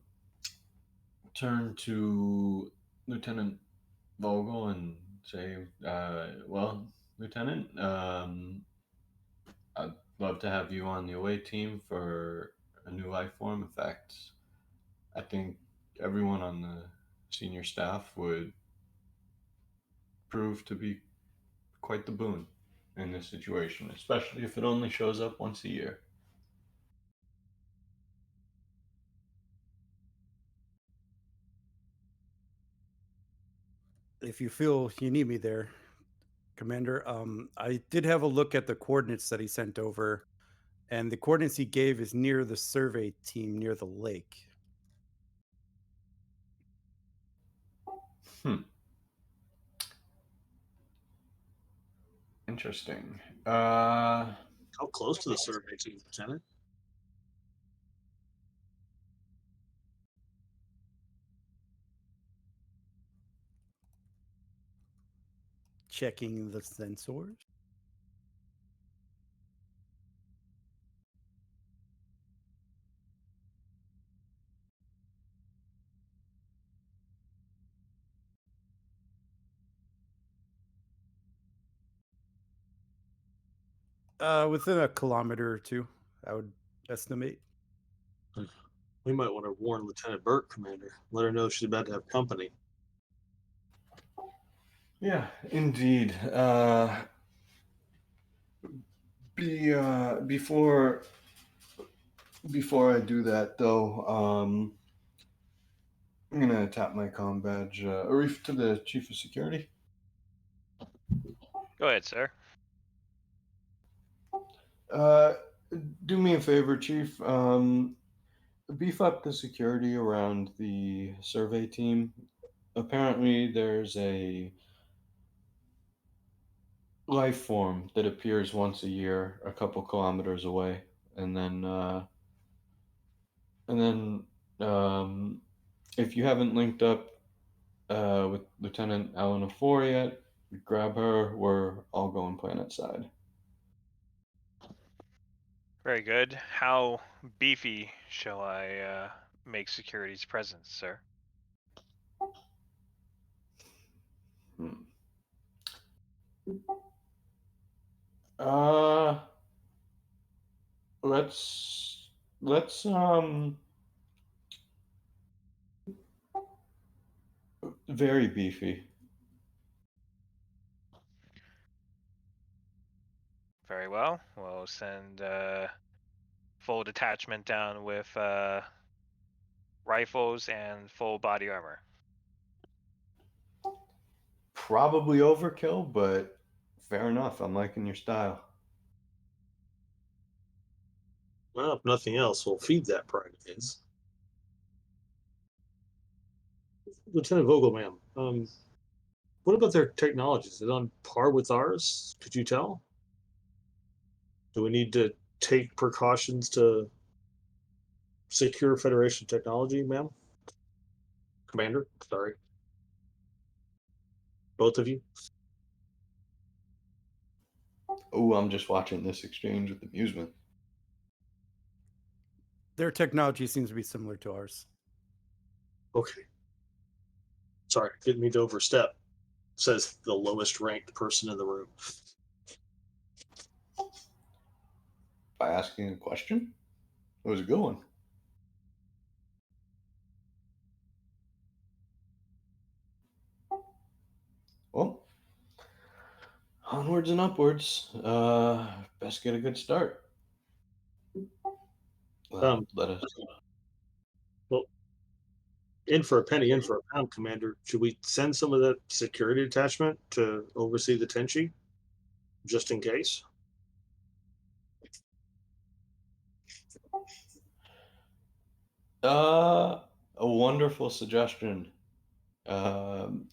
turn to Lieutenant Vogel and say, well, Lieutenant, I'd love to have you on the away team for a new life form. In fact, I think everyone on the senior staff would prove to be quite the boon in this situation, especially if it only shows up once a year. If you feel you need me there, Commander, I did have a look at the coordinates that he sent over, and the coordinates he gave is near the survey team near the lake. Hmm. Interesting. How close to the survey team, Lieutenant? Checking the sensors. Within a kilometer or two, I would estimate. We might want to warn Lieutenant Burke, Commander. Let her know she's about to have company. Yeah, indeed. Before I do that, though, I'm gonna tap my comm badge. Arif to the Chief of Security. Go ahead, sir. Uh, do me a favor, Chief. Beef up the security around the survey team. Apparently, there's a life form that appears once a year, a couple kilometers away, and then if you haven't linked up with Lieutenant Eleanor Four yet, grab her. We're all going planet side. Very good. How beefy shall I make security's presence, sir? Hmm. Uh, let's very beefy. Very well. We'll send full detachment down with rifles and full body armor. Probably overkill, but fair enough. I'm liking your style. Well, if nothing else, we'll feed that pride of his. Lieutenant Vogel, ma'am, what about their technology? Is it on par with ours? Could you tell? Do we need to take precautions to secure Federation technology, ma'am? Commander, sorry. Both of you? Oh, I'm just watching this exchange with amusement. Their technology seems to be similar to ours. Okay. Sorry, didn't mean to overstep, says the lowest ranked person in the room. By asking a question? It was a good one. Well, onwards and upwards. Best get a good start. Let us. Well, in for a penny, in for a pound, Commander. Should we send some of that security detachment to oversee the Tenshi, just in case? A wonderful suggestion. Um,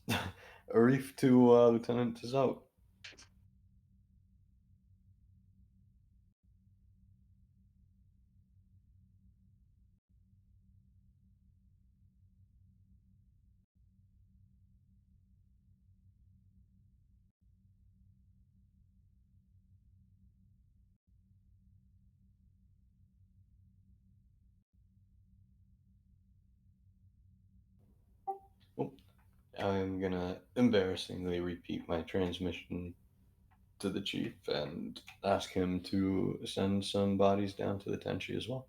Arif to Lieutenant Tizot. I'm gonna embarrassingly repeat my transmission to the chief and ask him to send some bodies down to the Tenshi as well.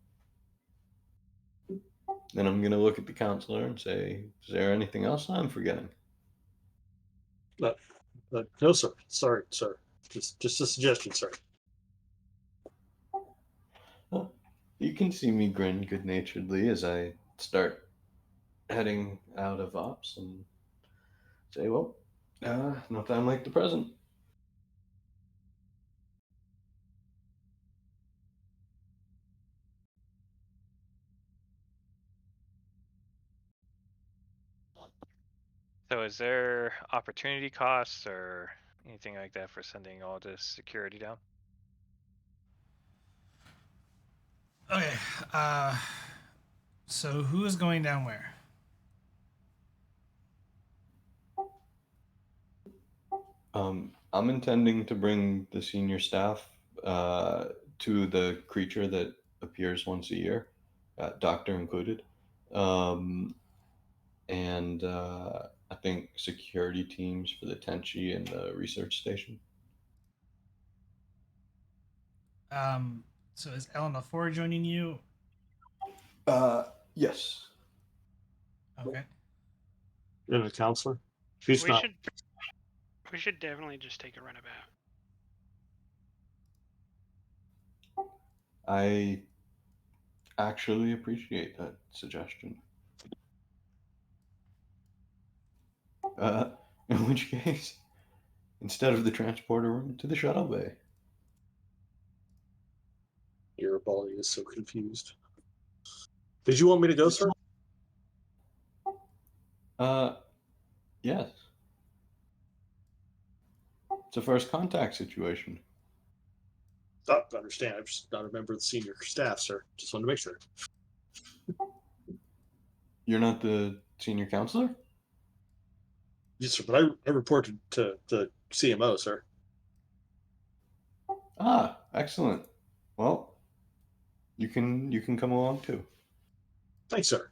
Then I'm gonna look at the counselor and say, "Is there anything else I'm forgetting?" No, sir. Sorry, sir. Just a suggestion, sir. Well, you can see me grin good-naturedly as I start heading out of ops and say, "Well, no time like the present." So is there opportunity costs or anything like that for sending all this security down? Okay. So who is going down where? I'm intending to bring the senior staff to the creature that appears once a year, doctor included. Um, and I think security teams for the Tenchi and the research station. So is Elena 4 joining you? Yes. Okay. And the counselor? She's We not. should definitely just take a runabout. I actually appreciate that suggestion. In which case, instead of the transporter room, to the shuttle bay. Your body is so confused. Did you want me to go, sir? Yes. It's a first contact situation. I understand. I'm just not a member of the senior staff, sir. Just wanted to make sure. You're not the senior counselor? Yes, sir. But I reported to the CMO, sir. Ah, excellent. Well, you can come along too. Thanks, sir.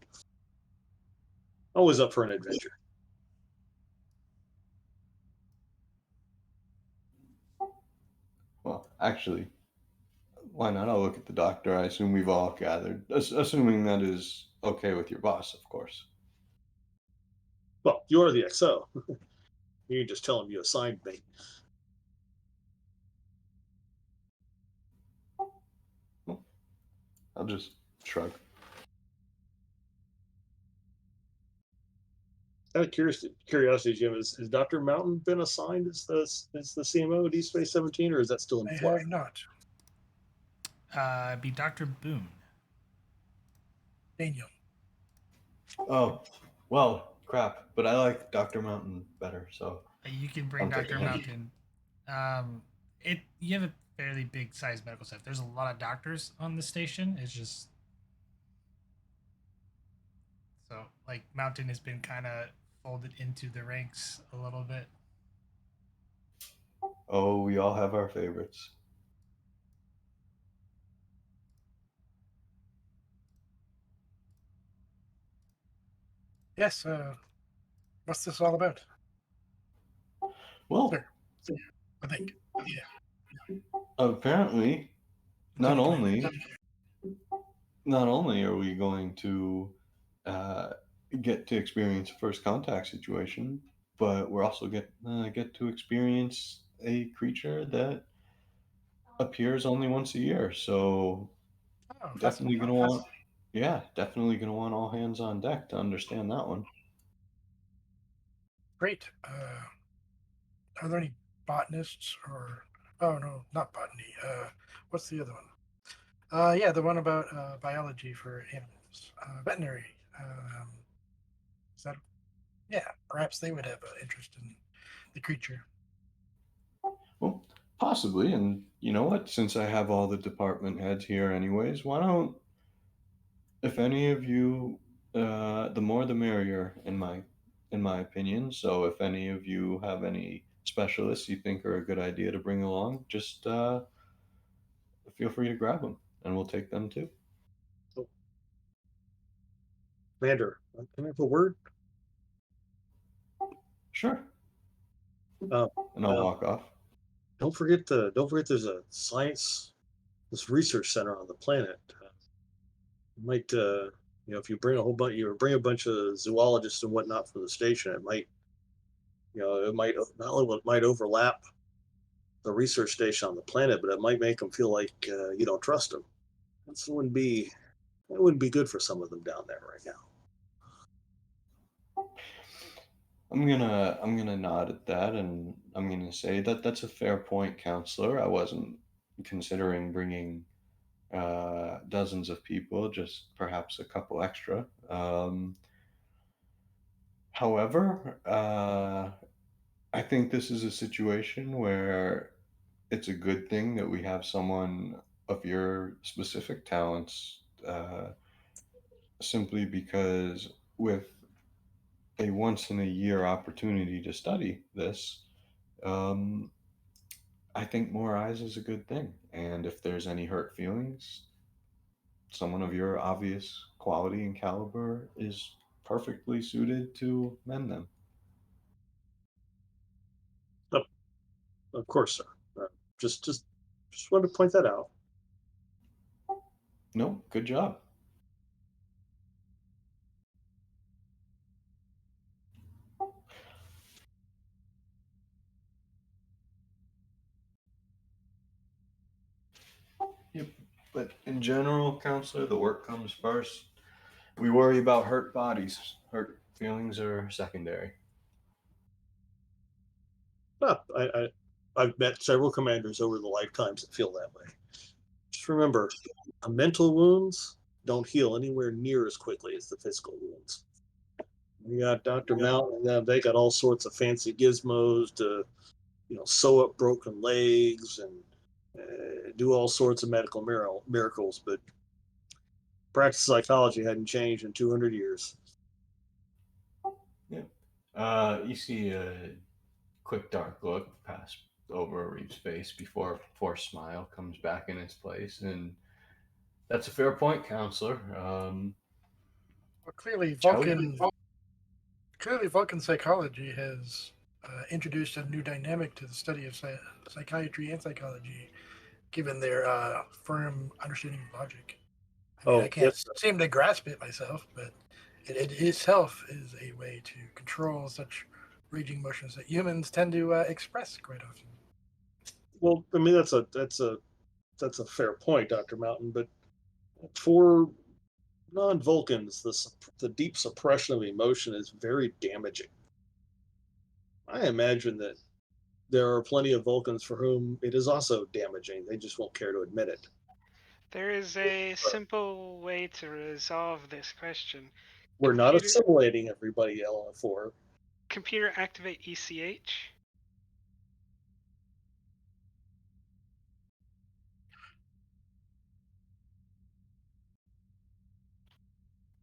Always up for an adventure. Well, actually, why not? I'll look at the doctor. I assume we've all gathered, assuming that is okay with your boss, of course. Well, you're the XO. You can just tell him you assigned me. Well, I'll just shrug. Out of curiosity, Jim, has Dr. Mountain been assigned as the CMO of D Space 17, or is that still in I flux? have not. It'd be Dr. Boone. Daniel. Oh, well, crap. But I like Dr. Mountain better, so You can bring I'm taking Dr. him. Mountain. You have a fairly big sized medical staff. There's a lot of doctors on the station. It's just so like Mountain has been kind of folded into the ranks a little bit. Oh, we all have our favorites. Yes. What's this all about? Well, Sir, I think. Yeah. apparently, not Clinical. only are we going to uh, get to experience a first contact situation, but we're also get to experience a creature that appears only once a year. So Oh, definitely gonna want, yeah, definitely gonna want all hands on deck to understand that one. great. Are there any botanists or? Oh no, not botany. What's the other one? Yeah, the one about biology for animals, veterinary. Is that? Yeah, perhaps they would have an interest in the creature. Well, possibly, and you know what? Since I have all the department heads here, anyways, why don't, if any of you, the more the merrier, in my opinion. So if any of you have any specialists you think are a good idea to bring along, just feel free to grab them, and we'll take them too. Commander, can I have a word? Sure. Uh, And I'll uh, walk off. don't forget there's a this research center on the planet. You might if you bring a bunch of zoologists and whatnot from the station, it might it might not only it might overlap the research station on the planet, but it might make them feel like you don't trust them. That wouldn't be good for some of them down there right now. I'm gonna nod at that, and I'm gonna say that that's a fair point, counselor. I wasn't considering bringing dozens of people, just perhaps a couple extra. However, I think this is a situation where it's a good thing that we have someone of your specific talents, simply because with a once in a year opportunity to study this, um, I think more eyes is a good thing. And if there's any hurt feelings, someone of your obvious quality and caliber is perfectly suited to mend them. Of course, sir. Just just just wanted to point that out. No, good job. Yep. But in general, counselor, the work comes first. We worry about hurt bodies. Hurt feelings are secondary. Ah, I've met several commanders over the lifetimes that feel that way. Just remember, mental wounds don't heal anywhere near as quickly as the physical wounds. We got Dr. Mountain, they got all sorts of fancy gizmos to, sew up broken legs and do all sorts of medical miracles, but practice psychology hadn't changed in 200 years. Yeah. You see a quick dark look pass over Reeves' face before a forced smile comes back in its place, and that's a fair point, counselor. Well, clearly, Shall we? Vulcan psychology has introduced a new dynamic to the study of psychiatry and psychology, given their firm understanding of logic. I mean, I Oh, can't yes, sir. seem to grasp it myself, but it itself is a way to control such raging motions that humans tend to express quite often. Well, I mean that's a fair point, Dr. Mountain, but for non-Vulcans, the deep suppression of emotion is very damaging. I imagine that there are plenty of Vulcans for whom it is also damaging. They just won't care to admit it. There is a simple way to resolve this question. We're not Computer- assimilating everybody, LF4. Computer activate ECH.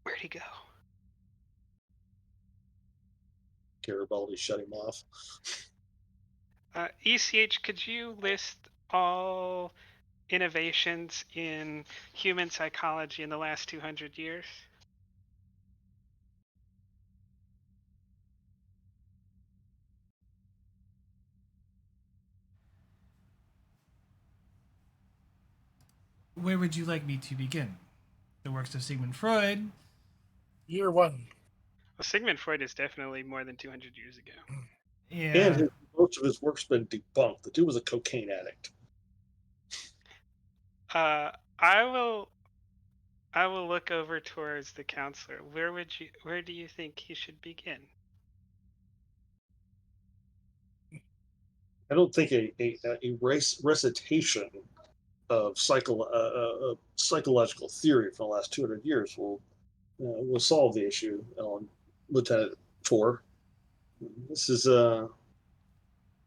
Where'd he go? Garibaldi shut him off. ECH, could you list all innovations in human psychology in the last 200 years? Where would you like me to begin? The works of Sigmund Freud. Year one. Well, Sigmund Freud is definitely more than 200 years ago. Yeah. And most of his work's been debunked. The dude was a cocaine addict. I will look over towards the counselor. Where do you think he should begin? I don't think a recitation of psychological theory from the last 200 years will solve the issue, Lieutenant 4. This is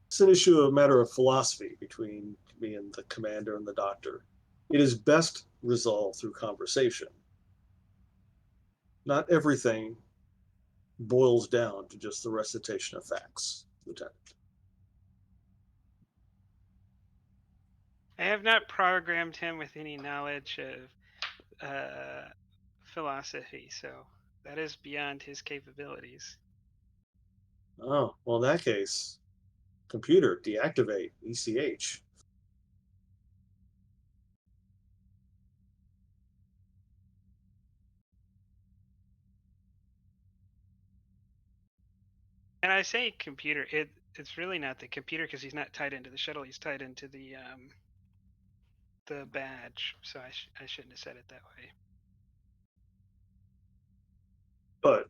it's an issue, a matter of philosophy between me and the commander and the doctor. It is best resolved through conversation. Not everything boils down to just the recitation of facts, Lieutenant. I have not programmed him with any knowledge of philosophy, so that is beyond his capabilities. Oh, well, in that case, computer, deactivate, ECH. And I say computer, it's really not the computer because he's not tied into the shuttle. He's tied into the badge. So I shouldn't have said it that way. But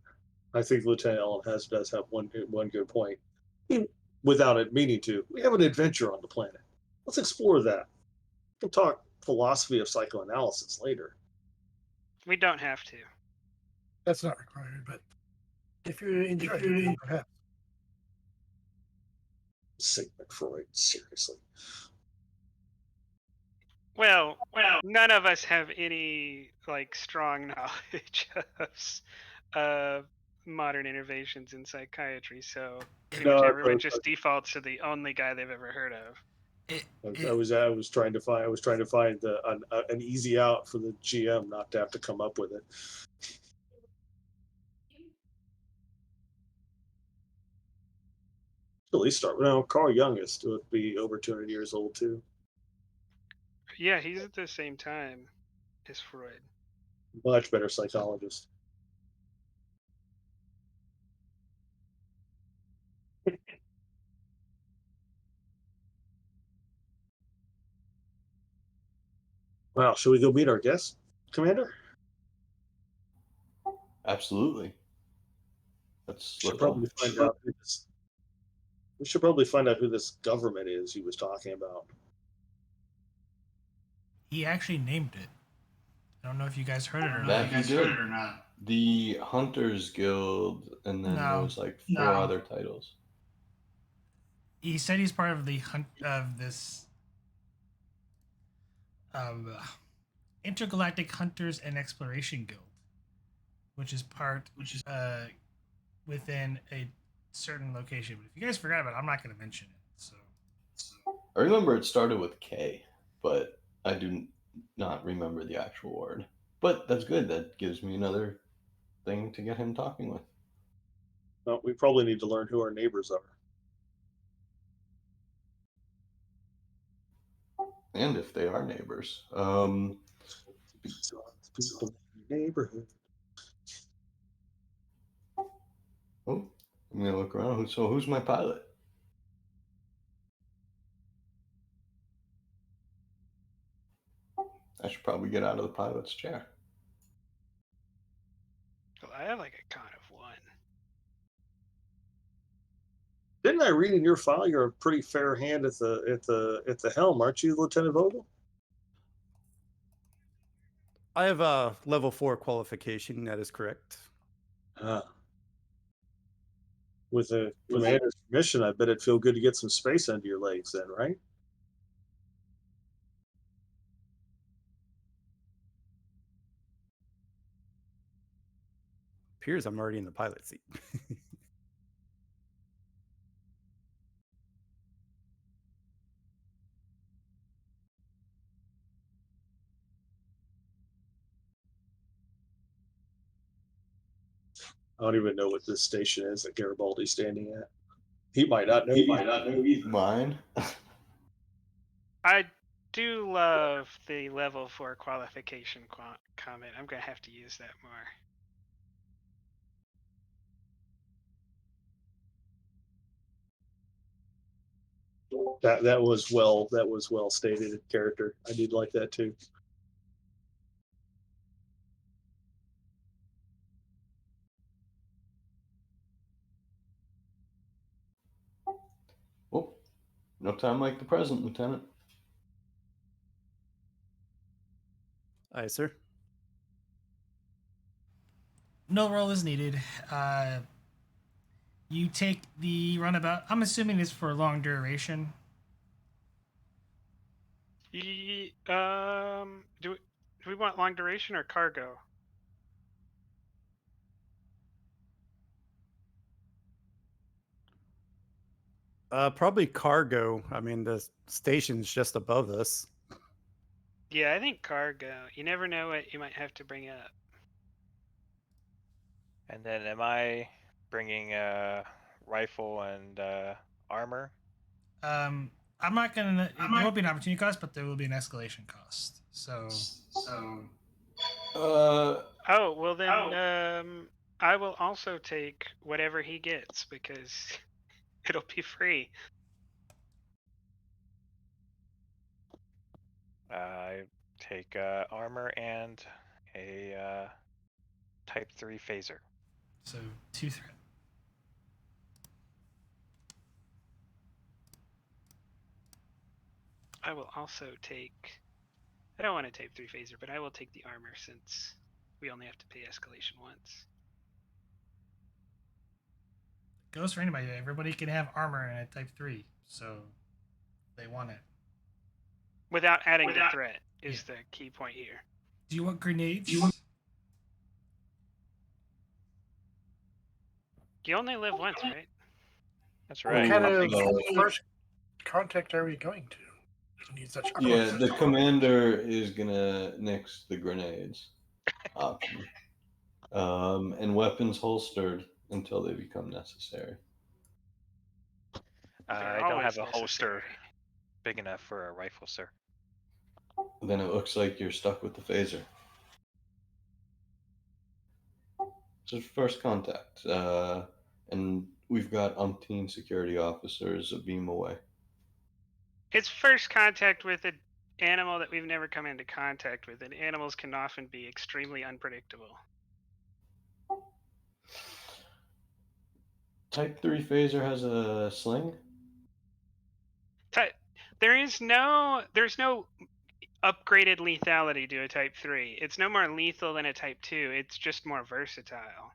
I think Lieutenant Allen does have one good point. Without it meaning to, we have an adventure on the planet. Let's explore that. We can talk philosophy of psychoanalysis later. We don't have to. That's not required, but if you're interested, then perhaps. Sigmund Freud, seriously. Well, none of us have any like strong knowledge of modern innovations in psychiatry, so pretty much everyone just defaults to the only guy they've ever heard of. I was trying to find an easy out for the GM not to have to come up with it. At least start. No, Carl Jung would be over 200 years old too. Yeah, he's at the same time as Freud. Much better psychologist. Wow, should we go meet our guest, Commander? Absolutely. We should probably find out who this government is he was talking about. He actually named it. I don't know if you guys heard it or That not. he did. The Hunters Guild, and then there was like four other titles. He said he's part of the this Intergalactic Hunters and Exploration Guild, which is within a certain location. But if you guys forgot about it, I'm not going to mention it. So I remember it started with K, but I do not remember the actual word. But that's good. That gives me another thing to get him talking with. Well, we probably need to learn who our neighbors are. And if they are neighbors. Neighborhood. Oh, I'm going to look around. So who's my pilot? I should probably get out of the pilot's chair. Well, I have like a con of 1. Didn't I read in your file you're a pretty fair hand at the helm, aren't you, Lieutenant Vogel? I have a level 4 qualification. That is correct. With a commander's permission, I bet it'd feel good to get some space under your legs then, right? Appears I'm already in the pilot seat. I don't even know what this station is that Garibaldi's standing at. He might not know. Either. Mine? I do love the level 4 qualification comment. I'm going to have to use that more. That was well stated in character. I did like that too. Oh, no time like the present, Lieutenant. Aye, sir. no roll is needed. You take the runabout. I'm assuming it's for a long duration. Do we want long duration or cargo? Probably cargo. I mean, the station's just above us. Yeah, I think cargo. You never know what you might have to bring up. And then am I bringing rifle and armor? I'm not gonna. There won't be an opportunity cost, but there will be an escalation cost. So Oh, well then, I will also take whatever he gets because it'll be free. I take armor and a Type 3 phaser. So 2 threat. I will also take. I don't want to Type 3 phaser, but I will take the armor since we only have to pay escalation once. Goes for anybody. Everybody can have armor and a type 3, so they want it. Without adding the threat is the key point here. Do you want grenades? You only live once, right? That's What right. kind of No. first contact are we going to? We need such Yeah, close. the commander is gonna nix the grenades option. And weapons holstered until they become necessary. I don't have a holster big enough for a rifle, sir. Then it looks like you're stuck with the phaser. So first contact, and we've got umpteen security officers a beam away. It's first contact with an animal that we've never come into contact with, and animals can often be extremely unpredictable. Type 3 phaser has a sling? There's no upgraded lethality to a Type 3. It's no more lethal than a Type 2. It's just more versatile.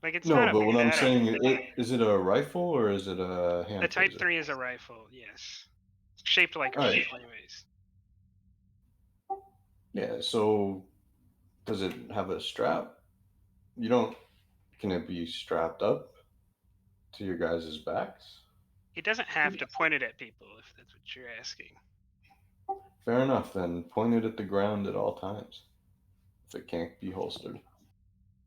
Like, it's not No, a but what I'm bad saying, idea. is it a rifle or is it a hand The Type phaser? 3 is a rifle, yes. It's shaped like a Alright. rifle anyways. Yeah, so does it have a strap? Can it be strapped up to your guys' backs? He doesn't have to point it at people, if that's what you're asking. Fair enough, then point it at the ground at all times. If it can't be holstered.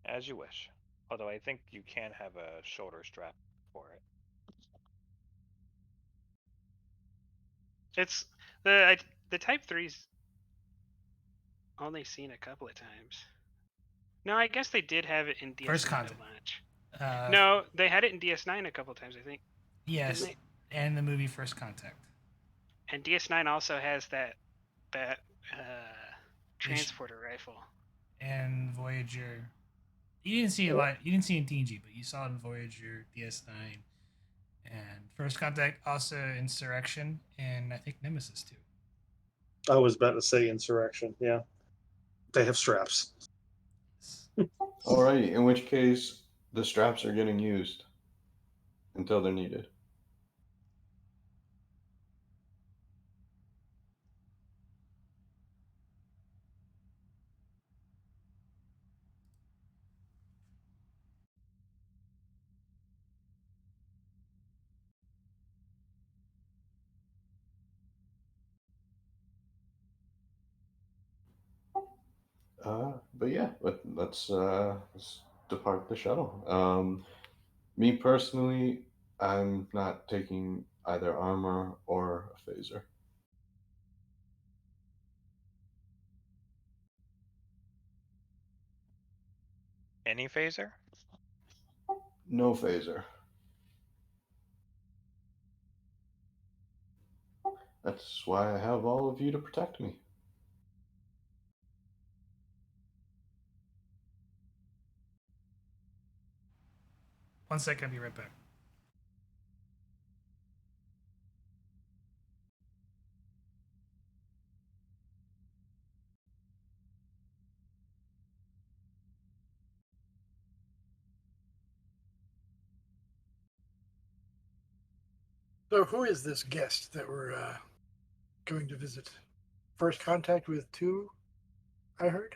As you wish. Although I think you can have a shoulder strap for it. It's the Type 3's only seen a couple of times. No, I guess they did have it in DS9 First a contact. bunch. No, they had it in DS9 a couple of times, I think. Yes, Didn't and the movie First Contact. And DS9 also has that transporter rifle. And Voyager. You didn't see a lot. You didn't see it in TNG, but you saw it in Voyager, DS9, and First Contact, also Insurrection, and I think Nemesis too. I was about to say Insurrection. Yeah, they have straps. Alrighty, in which case the straps are getting used until they're needed. But yeah, let's depart the shuttle. Me personally, I'm not taking either armor or a phaser. Any phaser? No phaser. That's why I have all of you to protect me. One second, I'll be right back. So, who is this guest that we're going to visit? First contact with 2, I heard.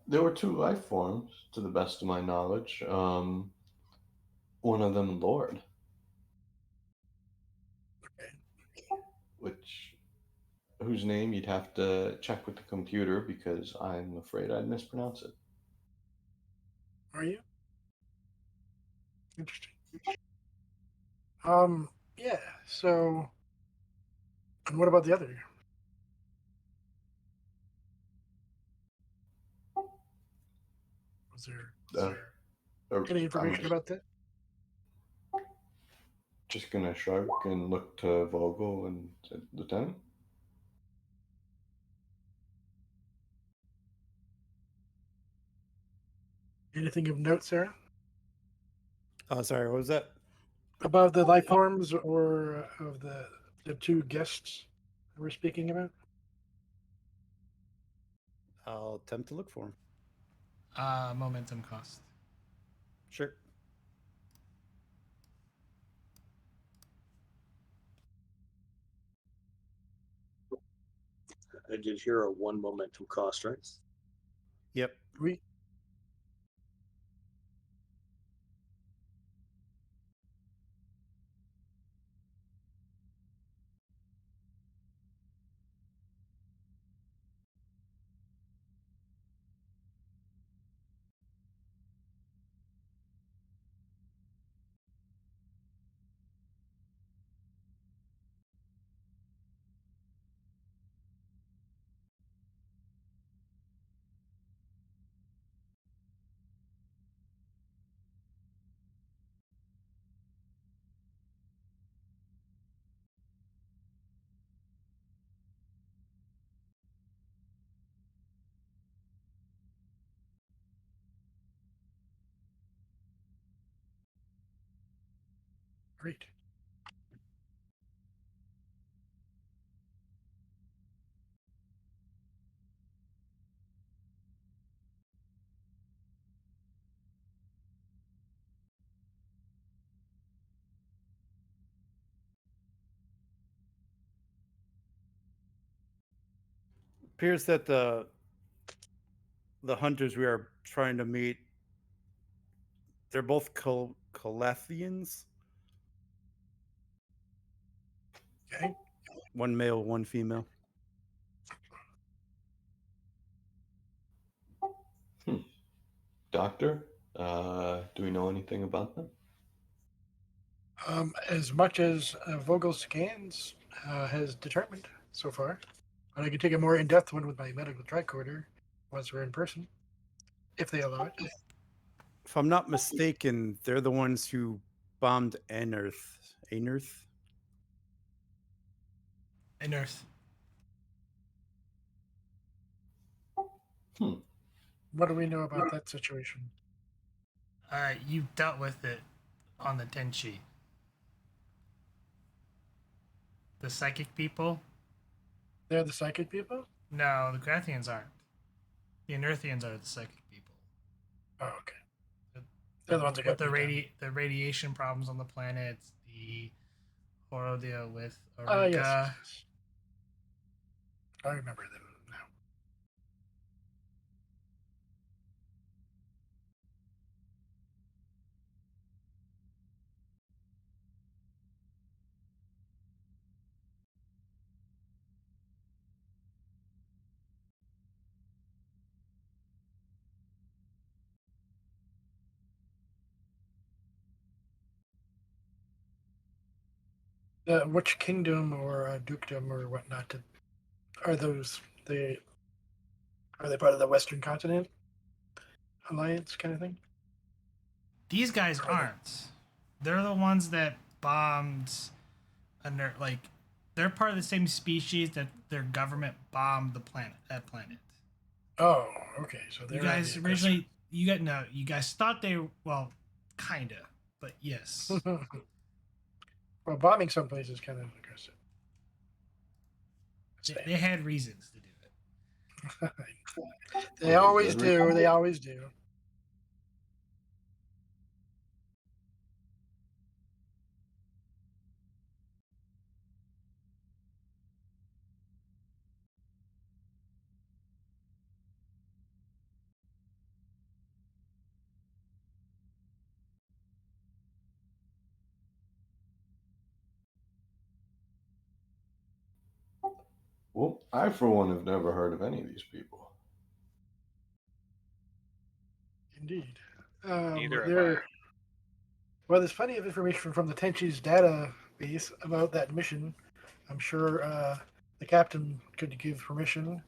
There were 2 life forms, to the best of my knowledge. One of them Lord. Okay. Whose name you'd have to check with the computer because I'm afraid I'd mispronounce it. Are you? Interesting. Yeah. So, and what about the other? Was there any information I'm about that? just gonna shrug and look to Vogel and say, Lieutenant. Anything of note, Sarah? Oh, sorry, what was that? About the life forms or of the two guests we're speaking about? I'll attempt to look for him. Momentum cost. Sure. I did hear a 1 momentum cost, right? Yep. We great. Appears that the hunters we are trying to meet, they're both Calathians. Okay. One male, one female. Doctor, do we know anything about them? As much as Vogel's scans has determined so far, but I can take a more in-depth one with my medical tricorder once we're in person, if they allow it. If I'm not mistaken, they're the ones who bombed Anerth. Anerth? And Earth. What do we know about that situation? You dealt with it on the Tenshi. The psychic people? They're the psychic people? No, the Grathians aren't. The Inerthians are the psychic people. Oh, okay. They're the ones that With got the radiation problems on the planet, the horror deal with Oh, Aruka. yes. I remember them now. Which kingdom or dukedom or whatnot are those? Are they part of the Western Continent Alliance kind of thing? These guys aren't. They're the ones that bombed under they're part of the same species that their government bombed that planet. Oh, okay. So they're You guys originally you guys thought they kinda, but yes. Well, bombing someplace is kind of aggressive. They had reasons to do it. They always do. They always do. Well, I, for one, have never heard of any of these people. Indeed. Neither have they're I. Well, there's plenty of information from the Tenshi's database about that mission. I'm sure the captain could give permission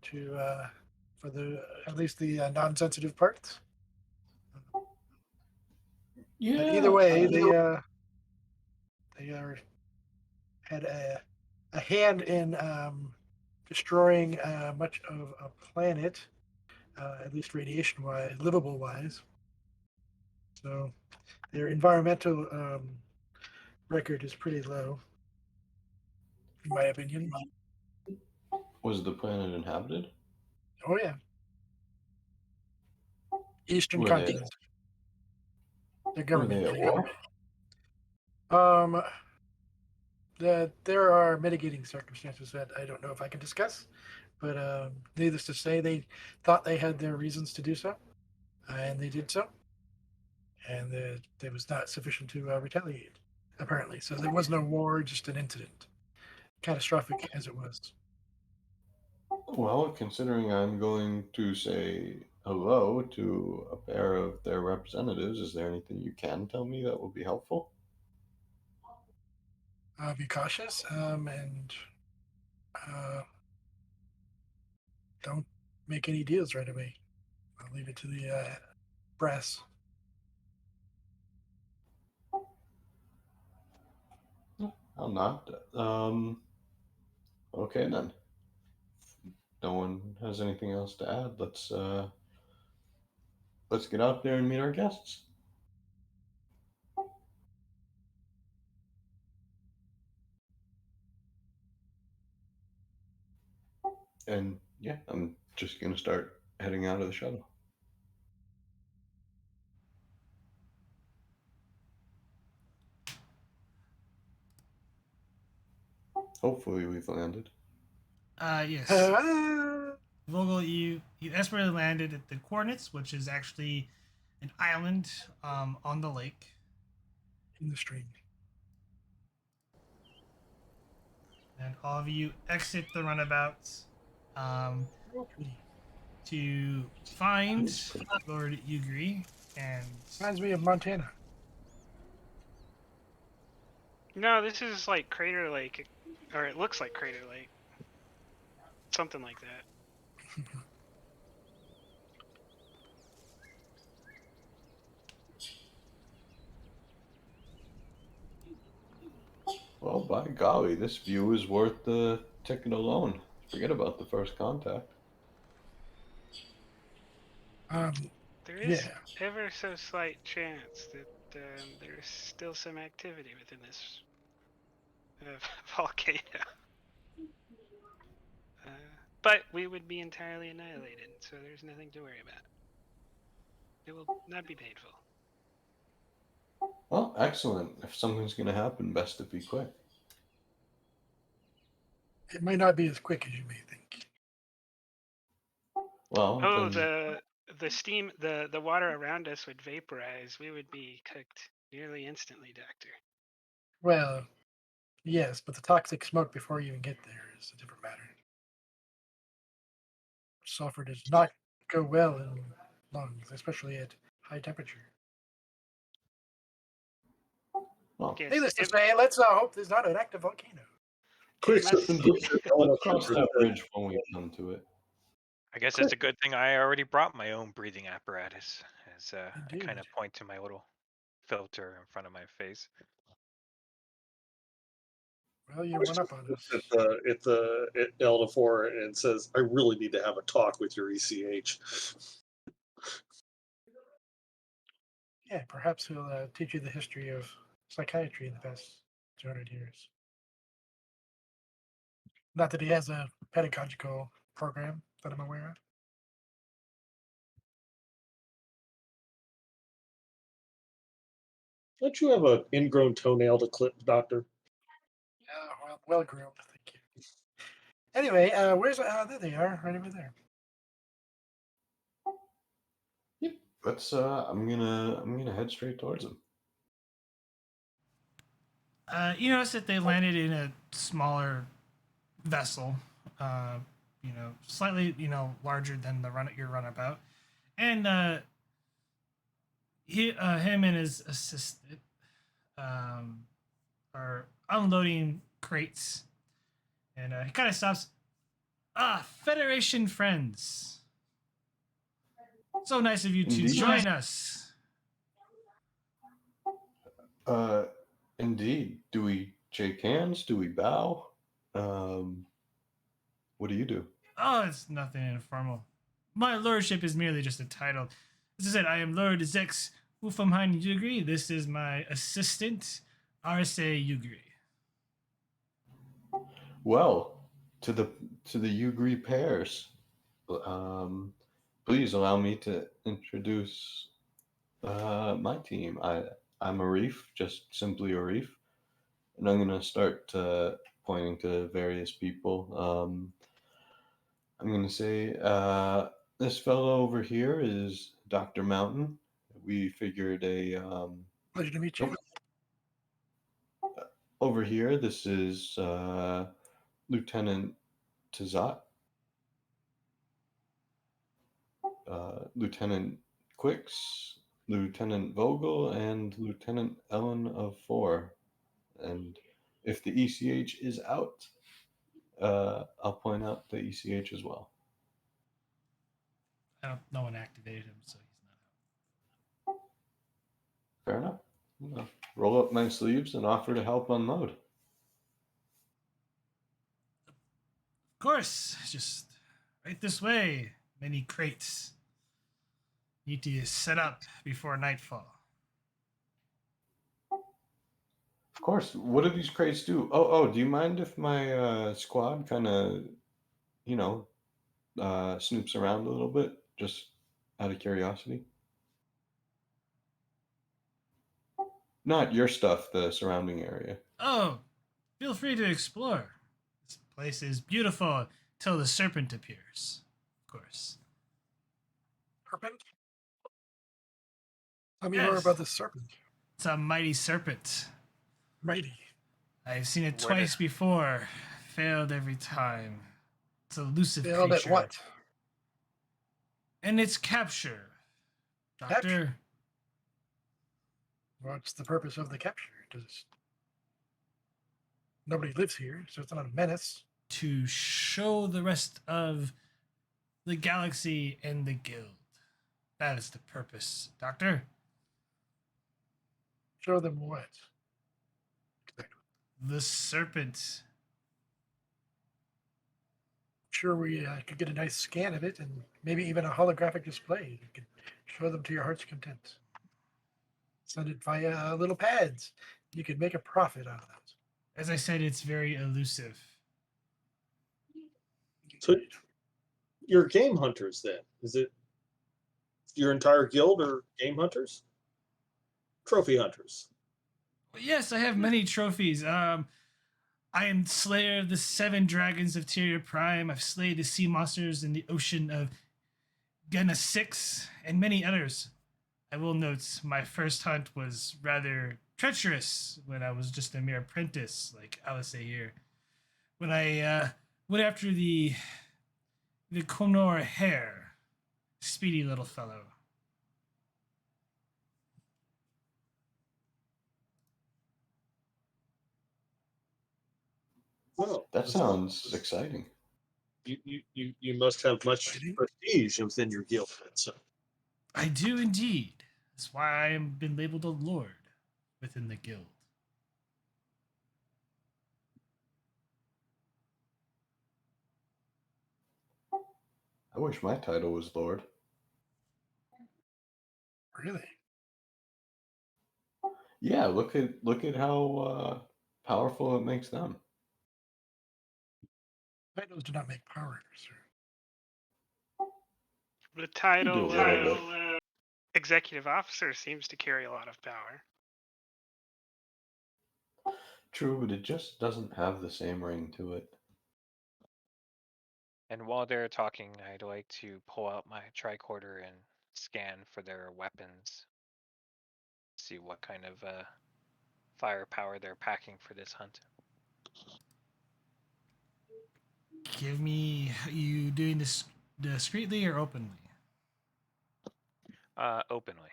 to for the at least the non-sensitive parts. Yeah. But either way, they had a hand in destroying much of a planet, at least radiation-wise, livable-wise. So their environmental record is pretty low, in my opinion. Was the planet inhabited? Oh yeah, Eastern Were they- continent. The Were government. they at war? There are mitigating circumstances that I don't know if I can discuss, but needless to say, they thought they had their reasons to do so, and they did so, and there was not sufficient to retaliate, apparently. So there was no war, just an incident, catastrophic as it was. Well, considering I'm going to say hello to a pair of their representatives, is there anything you can tell me that will be helpful? Be cautious and don't make any deals right away. I'll leave it to the brass. I'll not. Okay then. No one has anything else to add. Let's get out there and meet our guests. And yeah, I'm just gonna start heading out of the shuttle. Hopefully we've landed. Yes. Vogel, you expertly landed at the coordinates, which is actually an island on the lake. In the stream. And all of you exit the runabout to find Lord Ugri. And Reminds me of Montana. No, this is like Crater Lake, or it looks like Crater Lake. Something like that. Well, by golly, this view is worth the ticket alone. Forget about the first contact. There is Yeah. ever so slight chance that there's still some activity within this volcano. But we would be entirely annihilated, so there's nothing to worry about. It will not be painful. Well, excellent. If something's gonna happen, best to be quick. It may not be as quick as you may think. Well, Oh, then, the steam, the water around us would vaporize. We would be cooked nearly instantly, Doctor. Well, yes, but the toxic smoke before you even get there is a different matter. Sulfur does not go well in lungs, especially at high temperature. well, Yes, Needless to it- say, let's hope there's not an active volcano. Quick, must- we'll cross that bridge when we come to it. I guess it's a good thing I already brought my own breathing apparatus, as I Indeed. kind of point to my little filter in front of my face. Well, you're one up on us. At Elda 4 and says, I really need to have a talk with your ECH. Yeah, perhaps he'll teach you the history of psychiatry in the past 200 years. Not that he has a pedagogical program that I'm aware of. Don't you have an ingrown toenail to clip, Doctor? Yeah, well groomed, thank you. Anyway, where's there they are, right over there. Yep. Let's. I'm gonna head straight towards them. You notice that they landed in a smaller vessel, slightly, larger than your runabout. And him and his assistant are unloading crates, and he kind of stops. Federation friends. So nice of you to Indeed. join us. Indeed. Do we shake hands? Do we bow? What do you do? Oh, it's nothing informal. My lordship is merely just a title. As I said, I am Lord Zex Ufamhain Yugri. This is my assistant, Arse Yugri. Well, to the Ugri pairs. Please allow me to introduce my team. I'm Arif, just simply Arif, and I'm going to start pointing to various people. I'm going to say this fellow over here is Dr. Mountain. We figured Pleasure to meet you. over here. This is Lieutenant Tazat. Lieutenant Quicks, Lieutenant Vogel, and Lieutenant Ellen of 4. And if the ECH is out, I'll point out the ECH as well. No one activated him, so he's not out. Fair enough. Roll up my sleeves and offer to help unload. Of course, just right this way. Many crates need to set up before nightfall. Of course. What do these crates do? Oh, do you mind if my squad kind of, snoops around a little bit, just out of curiosity? Not your stuff, the surrounding area. Oh, feel free to explore. This place is beautiful till the serpent appears. Of course. Serpent? Tell me more Yes. about the serpent. It's a mighty serpent. Mighty. I've seen it Where twice before. Failed every time. It's an elusive Failed creature. at what? And its capture. Doctor, Capture? What's the purpose of the capture? Nobody lives here, so it's not a menace. to show the rest of the galaxy and the guild. That is the purpose, Doctor. Show them what? Exactly. The serpent. Sure, we could get a nice scan of it and maybe even a holographic display. You could show them to your heart's content. Send it via little pads. You could make a profit out of that. As I said, it's very elusive. So you're game hunters then? Is it your entire guild are game hunters? Trophy hunters? Well, yes, I have many trophies. I am Slayer of the 7 Dragons of Tyria Prime. I've slayed the sea monsters in the ocean of Genna 6 and many others. I will note my first hunt was rather treacherous when I was just a mere apprentice, like Alice here. When I went after the Conor hare, speedy little fellow. Well, That sounds exciting. You must have much prestige within your guild. So I do indeed. That's why I have been labeled a lord within the guild. I wish my title was Lord. Really? Yeah, look at how powerful it makes them. Titles do not make power, sir. The You title do a little bit. executive officer seems to carry a lot of power. True, but it just doesn't have the same ring to it. And while they're talking, I'd like to pull out my tricorder and scan for their weapons. See what kind of firepower they're packing for this hunt. Give me, you doing this discreetly or openly? Openly.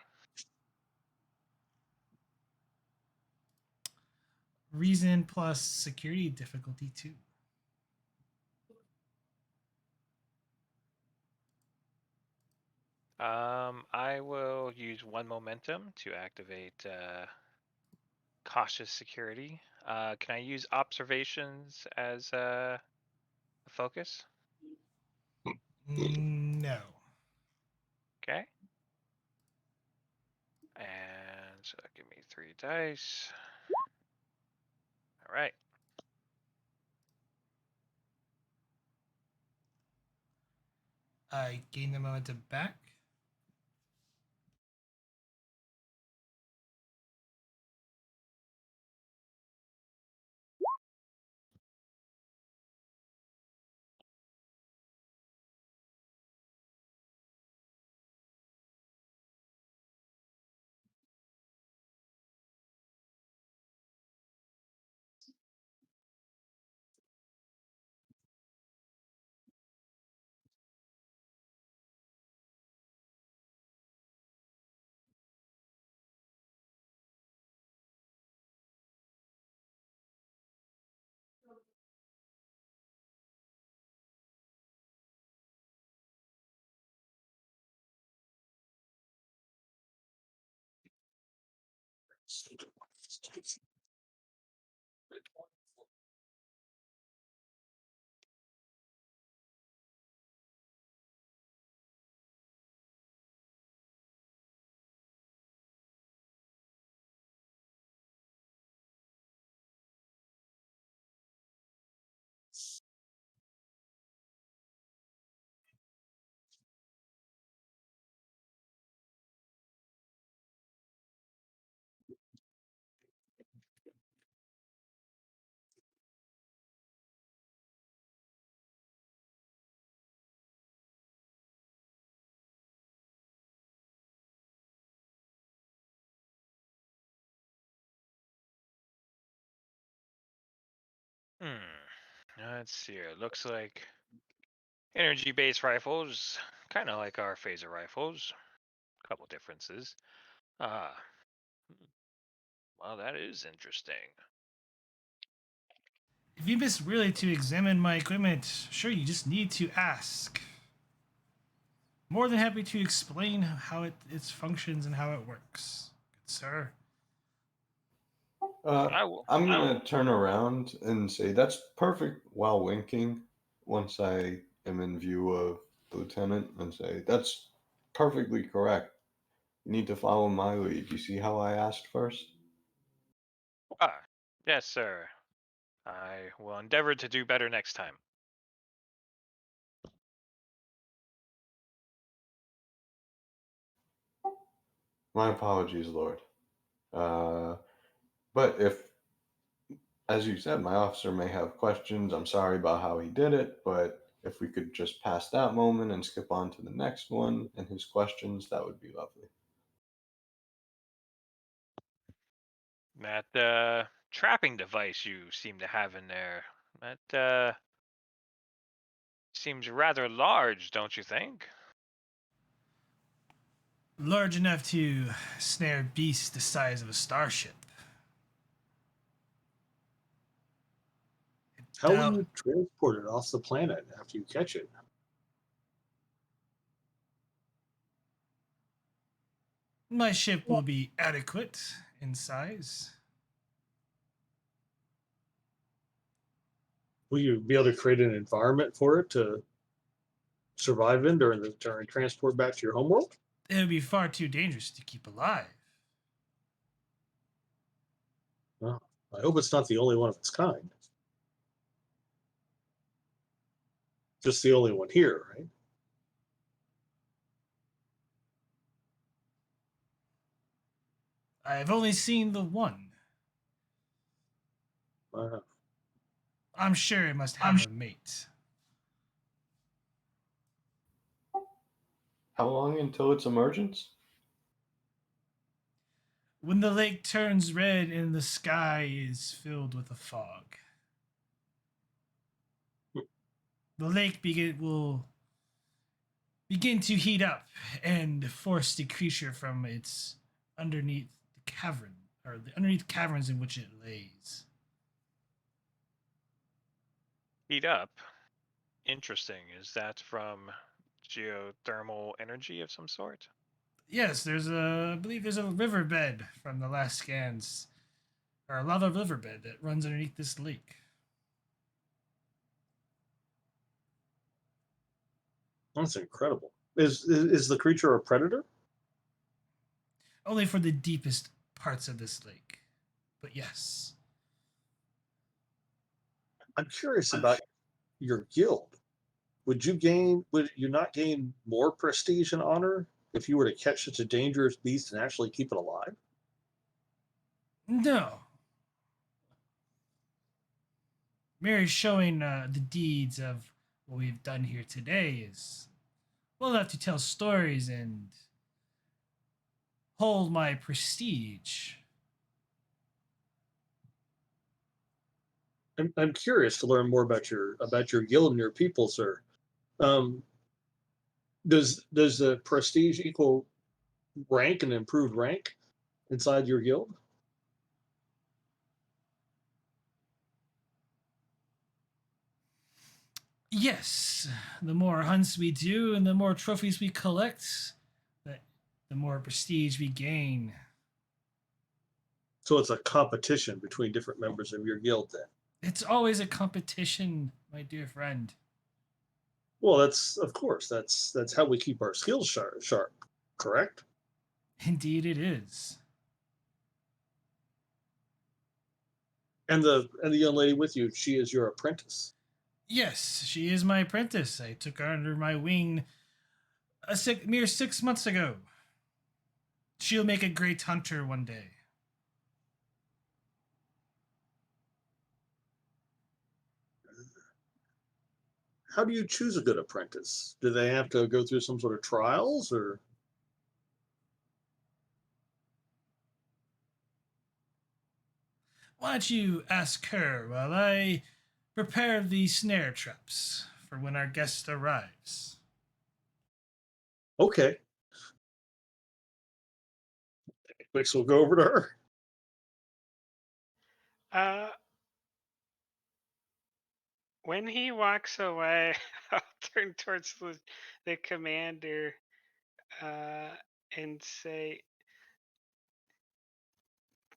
reason plus security difficulty 2. I will use 1 momentum to activate cautious security. Can I use observations as a focus? No. Okay. And so give me 3 dice. All right. I gain the momentum back. Let's see here. Looks like energy-based rifles, kind of like our phaser rifles. Couple differences. Ah, well, that is interesting. If you miss really to examine my equipment, sure, you just need to ask. More than happy to explain how its functions and how it works. Good sir. I'm gonna turn around and say that's perfect while winking once I am in view of the lieutenant and say that's perfectly correct. You need to follow my lead. You see how I asked first? Ah, yes, sir. I will endeavor to do better next time. My apologies, Lord. But if, as you said, my officer may have questions, I'm sorry about how he did it, but if we could just pass that moment and skip on to the next one and his questions, that would be lovely. That trapping device you seem to have in there, that seems rather large, don't you think? Large enough to snare beasts the size of a starship. How will you transport it off the planet after you catch it? My ship will be adequate in size. Will you be able to create an environment for it to survive in during transport back to your homeworld? It would be far too dangerous to keep alive. Well, I hope it's not the only one of its kind. Just the only one here, right? I have only seen the one. Uh, I'm sure it must have a mate. How long until its emergence? When the lake turns red and the sky is filled with a fog, the lake will begin to heat up and force the creature from its underneath the cavern or the underneath caverns in which it lays. Heat up. Interesting. Is that from geothermal energy of some sort? Yes, I believe there's a riverbed from the last scans, or a lava riverbed that runs underneath this lake. That's incredible. Is the creature a predator? Only for the deepest parts of this lake. But yes. I'm curious about your guild. Would you not gain more prestige and honor if you were to catch such a dangerous beast and actually keep it alive? No. Merely showing the deeds of what we've done here today is well enough to tell stories and hold my prestige. I'm curious to learn more about your guild and your people, sir. Um, does the prestige equal rank and improved rank inside your guild? Yes, the more hunts we do and the more trophies we collect, the more prestige we gain. So it's a competition between different members of your guild then. It's always a competition, my dear friend. Well, that's of course that's how we keep our skills sharp, correct? Indeed, it is. And the young lady with you, she is your apprentice. Yes, she is my apprentice. I took her under my wing mere 6 months ago. She'll make a great hunter one day. How do you choose a good apprentice? Do they have to go through some sort of trials or? Why don't you ask her while I prepare the snare traps for when our guest arrives? Okay. Next, we'll go over to her. When he walks away, I'll turn towards the commander and say,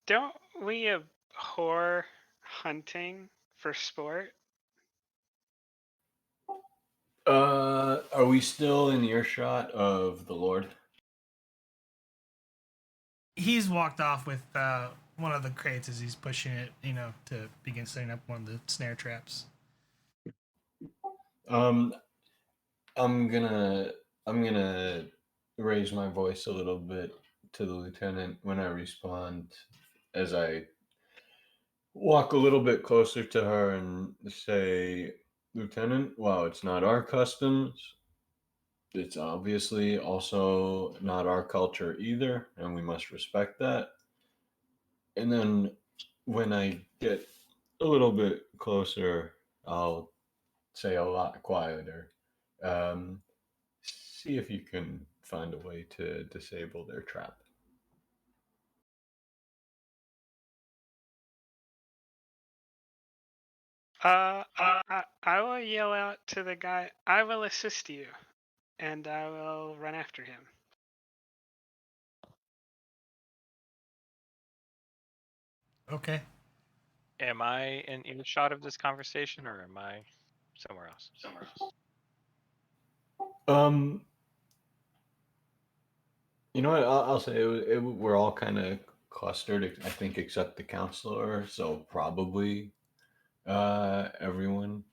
"Don't we abhor hunting for sport?" Are we still in earshot of the Lord? He's walked off with one of the crates as he's pushing it, to begin setting up one of the snare traps. I'm gonna raise my voice a little bit to the lieutenant when I respond, as I walk a little bit closer to her and say, Lieutenant, while it's not our customs, it's obviously also not our culture either, and we must respect that. And then when I get a little bit closer, I'll say a lot quieter. See if you can find a way to disable their trap. I will yell out to the guy, "I will assist you," and I will run after him. Okay. Am I in earshot of this conversation, or am I somewhere else? You know what? I'll say we're all kind of clustered, I think, except the counselor. So probably everyone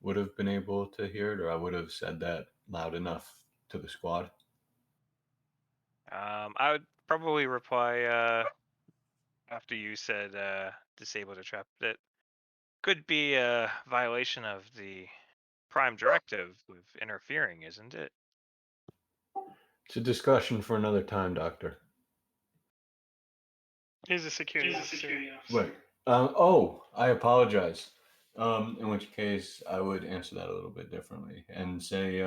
would have been able to hear it, or I would have said that loud enough to the squad. I would probably reply after you said disable the trap. That could be a violation of the prime directive of interfering, isn't it? It's a discussion for another time, Doctor. He's a security officer. Wait. I apologize. In which case, I would answer that a little bit differently and say,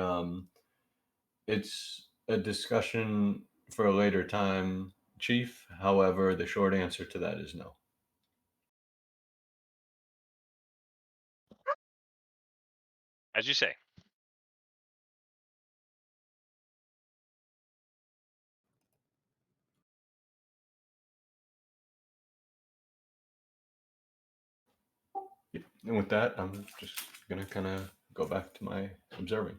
it's a discussion for a later time, Chief. However, the short answer to that is no. As you say. Yep. And with that, I'm just gonna kind of go back to my observing.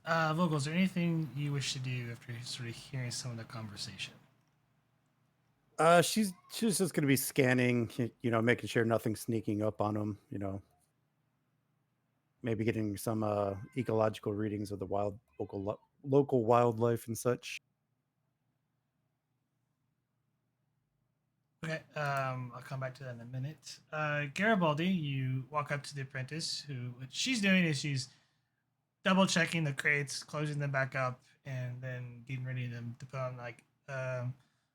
Vogel, is there anything you wish to do after sort of hearing some of the conversation? She's just gonna be scanning, making sure nothing's sneaking up on them. Maybe getting some ecological readings of the local wildlife and such. Okay, I'll come back to that in a minute. Garibaldi, you walk up to the apprentice, who what she's doing is she's double checking the crates, closing them back up, and then getting ready to put on like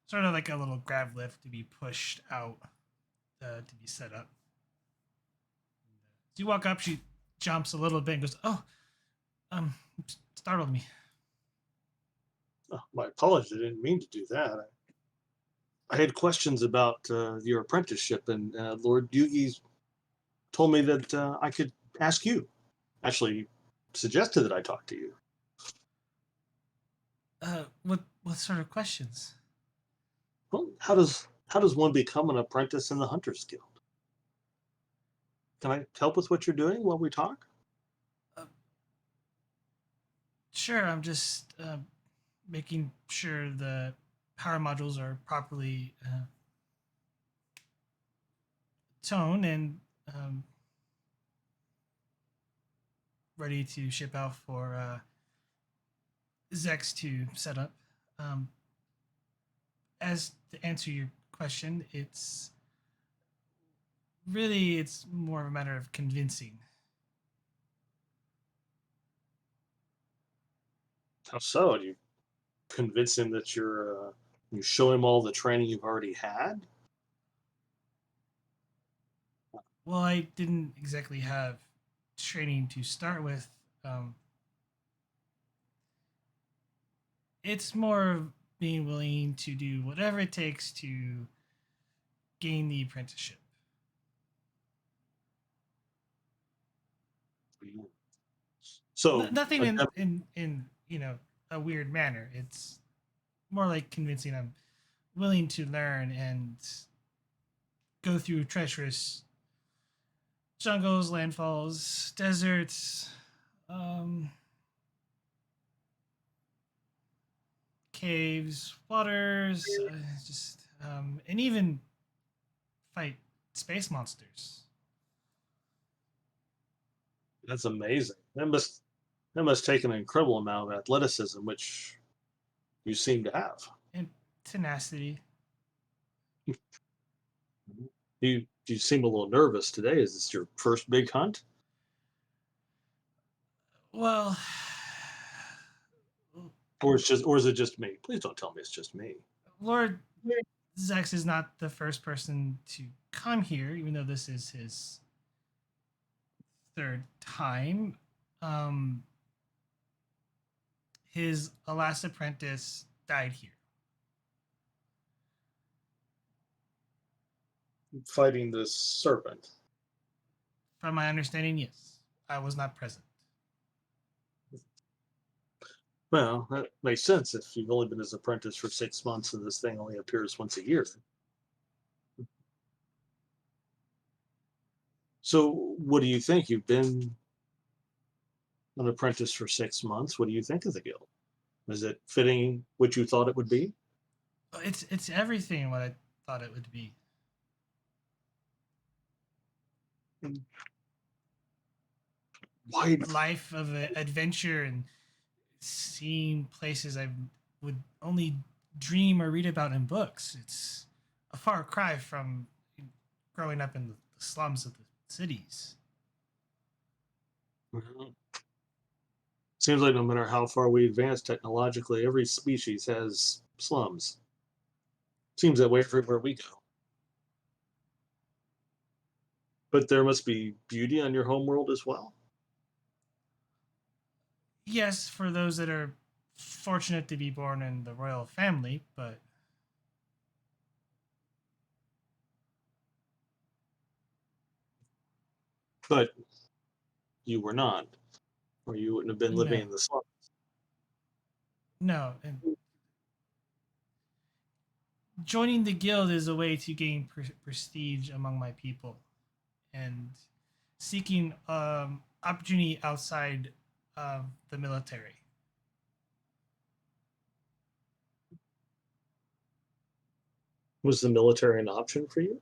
sort of like a little grab lift to be pushed out to be set up. As you walk up, she jumps a little bit and goes, "Oh, um, startled me." Oh, my apologies. I didn't mean to do that. I had questions about your apprenticeship, and Lord Yugi's told me that I could ask you. Actually, suggested that I talk to you. What sort of questions? Well, how does one become an apprentice in the Hunters Guild? Can I help with what you're doing while we talk? Uh, sure, I'm just making sure the power modules are properly toned and ready to ship out for Zex to set up. Um, as to answer your question, it's more of a matter of convincing. How so? Do you convince him that you show him all the training you've already had? Well, I didn't exactly have training to start with. Um, it's more of being willing to do whatever it takes to gain the apprenticeship. So, Nothing in a weird manner. It's more like convincing I'm willing to learn and go through treacherous jungles, landfalls, deserts, um, caves, waters, and even fight space monsters. that's amazing. That must take an incredible amount of athleticism, which you seem to have. And tenacity. You seem a little nervous today. Is this your first big hunt? Well, Or is it just me? Please don't tell me it's just me. Lord Zex is not the first person to come here, even though this is his third time. Um, his last apprentice died here. Fighting this serpent. From my understanding, yes. I was not present. Well, that makes sense if you've only been his apprentice for 6 months and this thing only appears once a year. So, what do you think? You've been an apprentice for 6 months. What do you think of the guild? Is it fitting what you thought it would be? It's everything what I thought it would be. Why? Life of adventure and seeing places I would only dream or read about in books. It's a far cry from growing up in the slums of the cities. Mhm. Seems like no matter how far we advance technologically, every species has slums. Seems that way everywhere we go. But there must be beauty on your homeworld as well. Yes, for those that are fortunate to be born in the royal family, but But you were not, or you wouldn't have been living no, in the slums. no. And joining the guild is a way to gain prestige among my people, and seeking opportunity outside of the military. Was the military an option for you?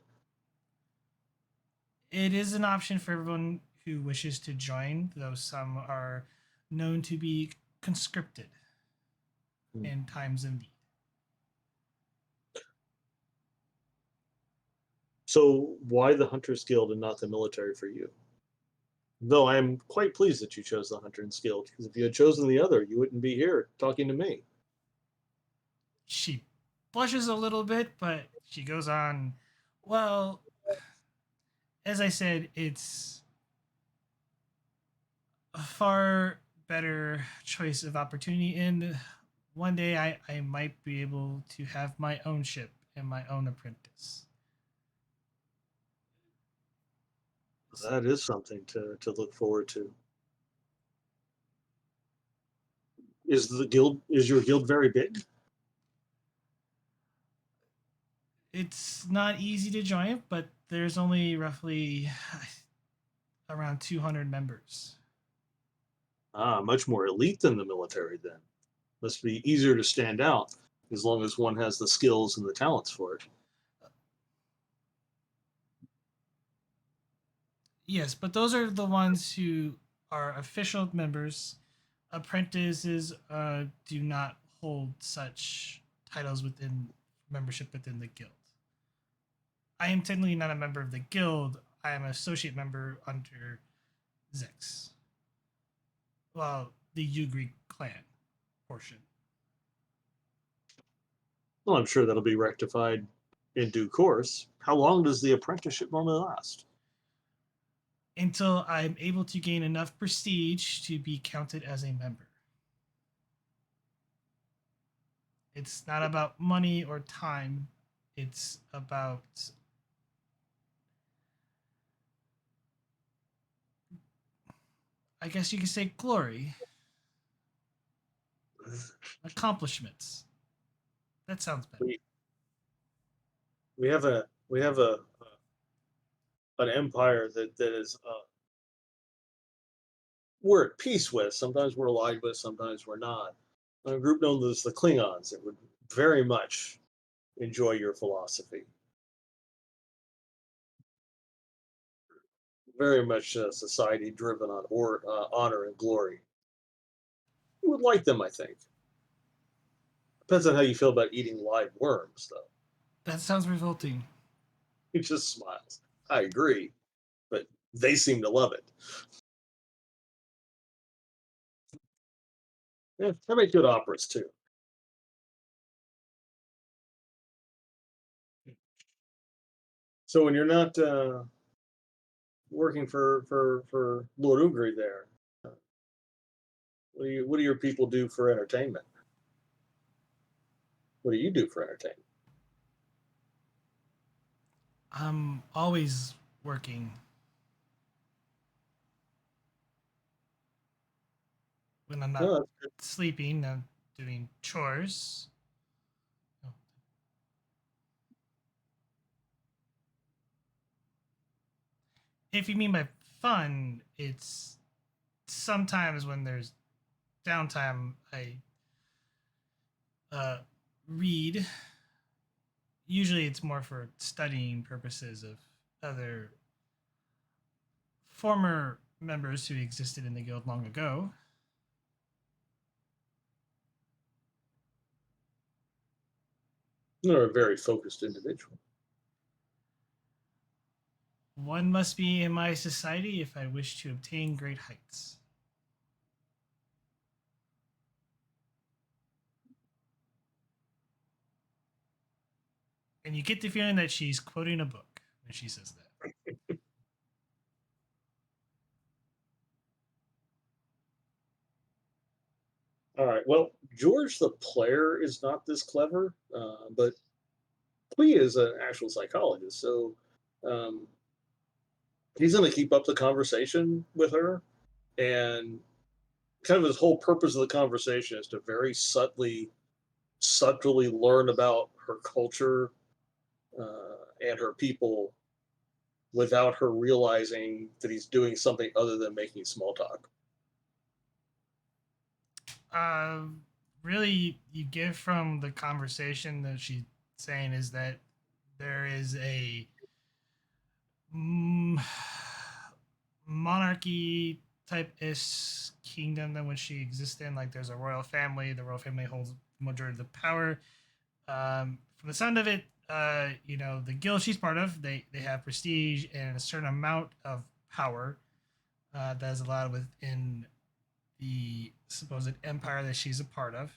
It is an option for everyone who wishes to join, though some are known to be conscripted in times of need. So why the Hunters Guild and not the military for you? Though I am quite pleased that you chose the Hunters Guild, because if you had chosen the other, you wouldn't be here talking to me. She blushes a little bit, but she goes on, well, as I said, it's a far better choice of opportunity. And one day I might be able to have my own ship and my own apprentice. That is something to look forward to. Is your guild very big? It's not easy to join, but there's only roughly around 200 members. Ah, much more elite than the military then. Must be easier to stand out as long as one has the skills and the talents for it. Yes, but those are the ones who are official members. Apprentices do not hold such titles within membership within the guild. I am technically not a member of the guild. I am an associate member under Zex. Well, the Ugri clan portion. Well, I'm sure that'll be rectified in due course. How long does the apprenticeship normally last? Until I'm able to gain enough prestige to be counted as a member. It's not about money or time. It's about I guess you could say glory. Accomplishments. That sounds better. We have an empire that is we're at peace with. Sometimes we're allied with, sometimes we're not. A group known as the Klingons that would very much enjoy your philosophy. Very much a society driven on honor and glory. You would like them, I think. Depends on how you feel about eating live worms, though. That sounds revolting. He just smiles. I agree, but they seem to love it. Yeah, they make good operas too. So when you're not working for Lord Ugri there, what do your people do for entertainment? What do you do for entertainment? I'm always working. When I'm not No, that's good. sleeping, I'm doing chores. If you mean by fun, it's sometimes when there's downtime, I read. Usually, it's more for studying purposes of other former members who existed in the guild long ago. You're a very focused individual. One must be in my society if I wish to obtain great heights. And you get the feeling that she's quoting a book when she says that. All right. Well, George the player is not this clever, but Clea is an actual psychologist, so um, he's going to keep up the conversation with her, and kind of his whole purpose of the conversation is to very subtly learn about her culture and her people without her realizing that he's doing something other than making small talk. Really, you get from the conversation that she's saying is that there is a monarchy type ish kingdom in which she exists in. Like there's a royal family. The royal family holds majority of the power. From the sound of it, the guild she's part of, they have prestige and a certain amount of power that is allowed within the supposed empire that she's a part of.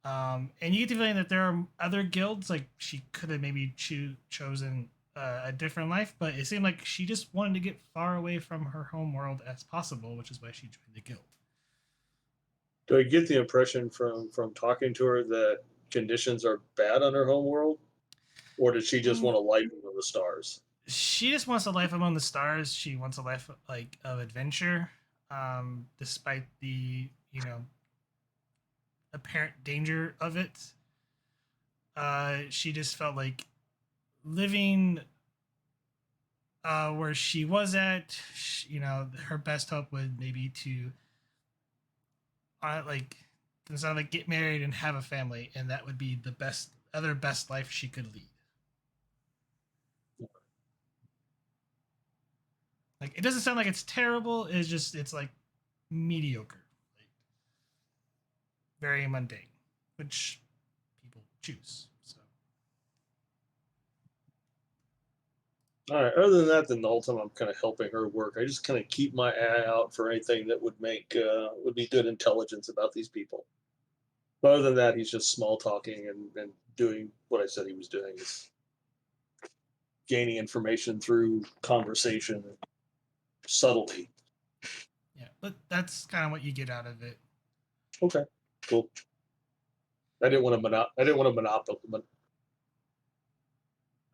And you get the feeling that there are other guilds, like she could have maybe chosen a different life, but it seemed like she just wanted to get far away from her home world as possible, which is why she joined the guild. Do I get the impression from talking to her that conditions are bad on her home world, or did she just want a life among the stars? She just wants a life among the stars. She wants a life like of adventure, despite the apparent danger of it. She just felt like living where she was at. Her best hope would maybe to get married and have a family, and that would be the best life she could lead. Like it doesn't sound like it's terrible. It's like mediocre, like very mundane, which people choose. So All right. Other than that, then the whole time I'm kind of helping her work. I just kind of keep my eye out for anything that would would be good intelligence about these people. But other than that, he's just small talking and doing what I said he was doing, is gaining information through conversation and subtlety. yeah, but that's kind of what you get out of it. Okay, cool. I didn't want to monopolize.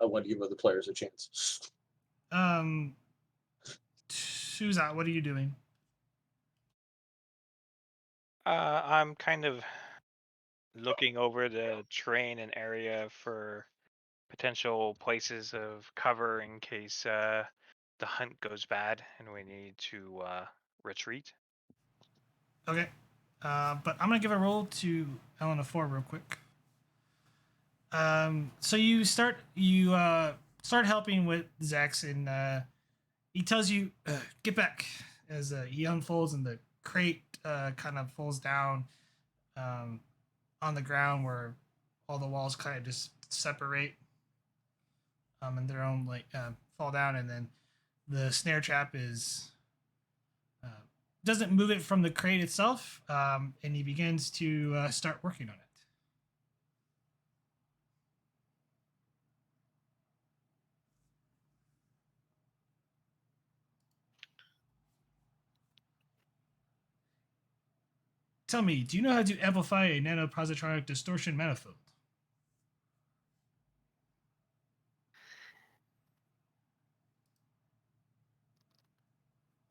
I wanted to give other players a chance. Suzat, what are you doing? I'm kind of looking over the terrain and area for potential places of cover in case the hunt goes bad and we need to retreat. Okay, but I'm gonna give a roll to Elena 4 real quick. So you start helping with Zax, and he tells you get back as he unfolds and the crate kind of falls down on the ground where all the walls kind of just separate and their own fall down, and then the snare trap is doesn't move it from the crate itself, and he begins to start working on it. Tell me, do you know how to amplify a nanopositronic distortion manifold?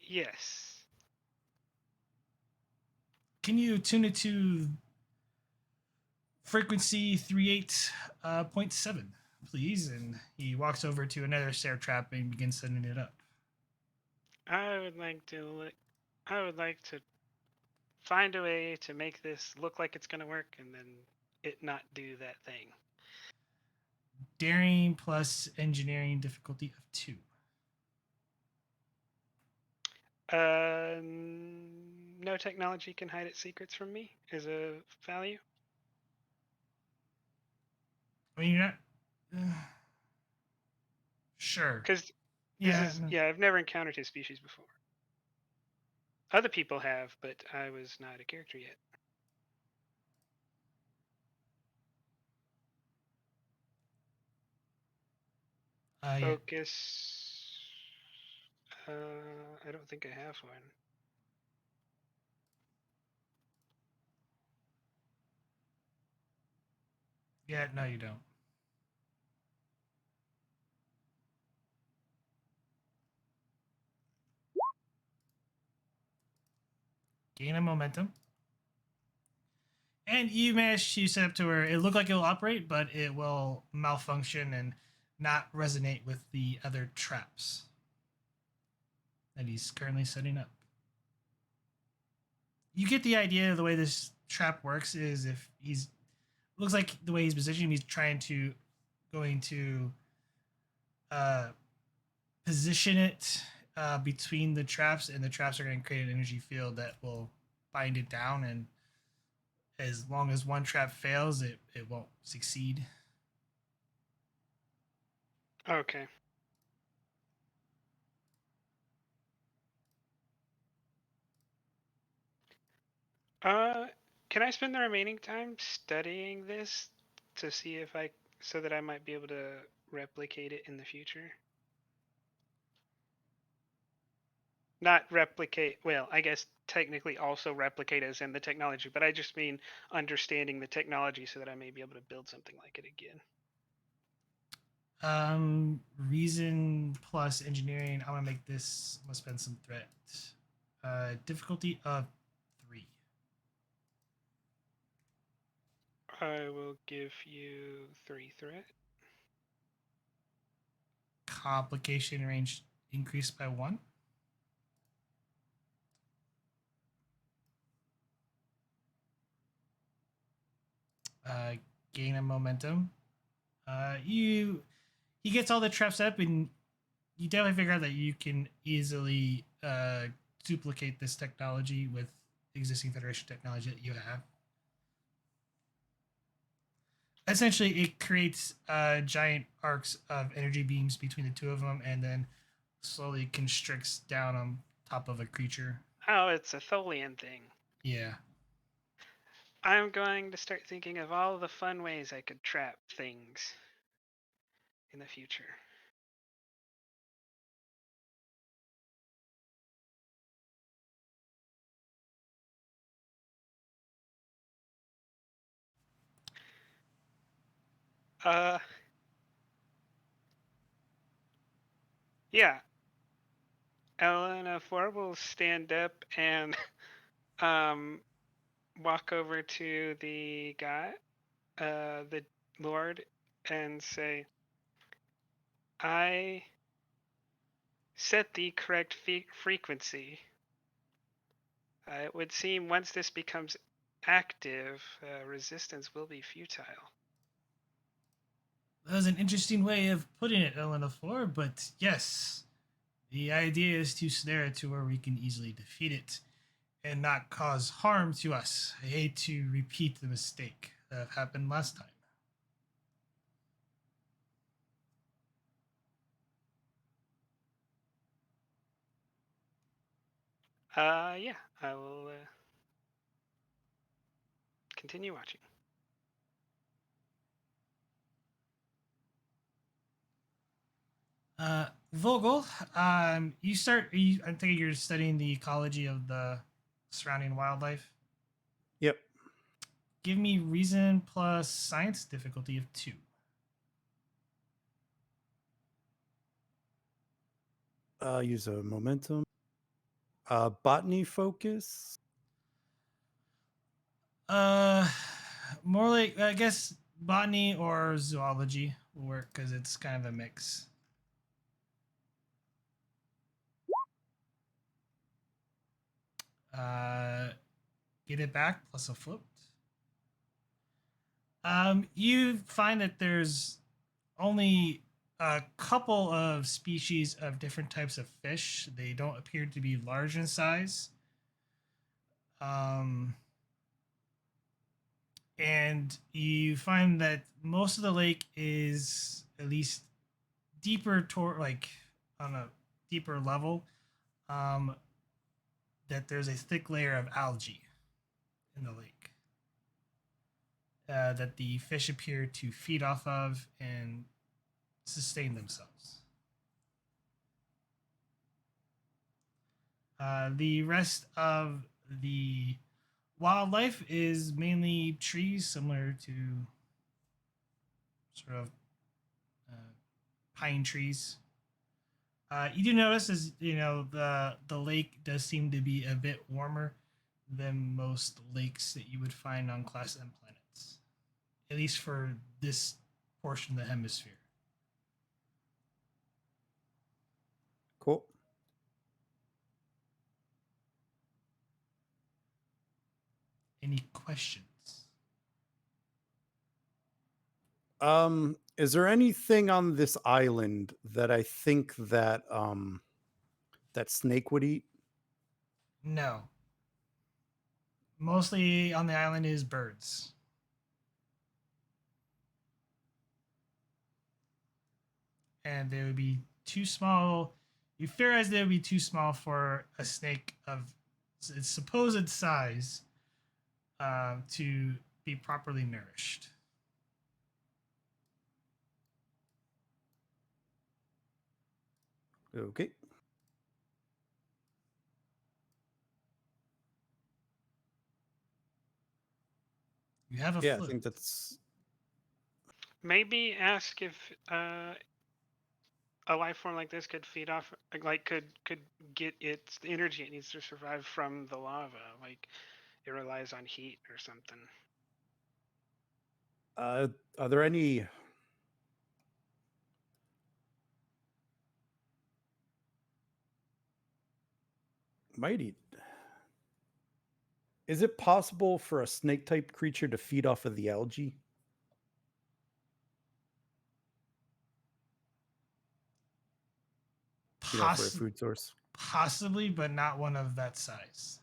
Yes. Can you tune it to frequency 38.7, please? And he walks over to another snare trap and begins setting it up. I would like to find a way to make this look like it's going to work and then it not do that thing. Daring plus engineering difficulty of 2. No technology can hide its secrets from me is a value. I mean, you're not. Sure. Because Yeah. I've never encountered his species before. Other people have, but I was not a character yet. Yeah. Focus. I don't think I have one. Yeah, no, you don't. Gain a momentum. And you managed to set up to where it looked like it will operate, but it will malfunction and not resonate with the other traps that he's currently setting up. You get the idea of the way this trap works is if he's looks like the way he's positioning, he's going to position it between the traps, and the traps are going to create an energy field that will bind it down, and as long as one trap fails, it won't succeed. Okay. Can I spend the remaining time studying this to see if so that I might be able to replicate it in the future? Not replicate, well, I guess technically also replicate as in the technology, but I just mean understanding the technology so that I may be able to build something like it again. Reason plus engineering. I'm gonna make this. I'm gonna spend some threat. Difficulty of 3. I will give you 3 threat. Complication range increased by 1. Gain a momentum. He gets all the traps up, and you definitely figure out that you can easily duplicate this technology with existing Federation technology that you have. Essentially, it creates giant arcs of energy beams between the two of them, and then slowly constricts down on top of a creature. Oh, it's a Tholian thing. Yeah. I'm going to start thinking of all the fun ways I could trap things in the future. Yeah. Elena 4 will stand up and walk over to the guy, the Lord, and say, I set the correct frequency. It would seem once this becomes active, resistance will be futile. That was an interesting way of putting it, Elena 4, but yes, the idea is to snare it to where we can easily defeat it and not cause harm to us. I hate to repeat the mistake that happened last time. Yeah, I will continue watching. Vogel, I think you're studying the ecology of the surrounding wildlife. Yep. Give me reason plus science difficulty of 2. Use a momentum. Botany focus. More like, I guess, botany or zoology will work because it's kind of a mix. Get it back plus a flipped. You find that there's only a couple of species of different types of fish. They don't appear to be large in size. And you find that most of the lake is at least deeper toward, like, on a deeper level. That there's a thick layer of algae in the lake that the fish appear to feed off of, and sustain themselves. The rest of the wildlife is mainly trees, similar to sort of uh, pine trees. You do notice, as the lake does seem to be a bit warmer than most lakes that you would find on Class M planets, at least for this portion of the hemisphere. Cool. Any questions? Is there anything on this island that I think that that snake would eat? No. Mostly on the island is birds. And they would be too small. You theorize they would be too small for a snake of its supposed size to be properly nourished. Okay. You have a Yeah, flute. I think that's Maybe ask if a life form like this could feed off, like could get its the energy it needs to survive from the lava. Like it relies on heat or something. are there any might eat? Is it possible for a snake type creature to feed off of the algae? For a food source. Possibly, but not one of that size.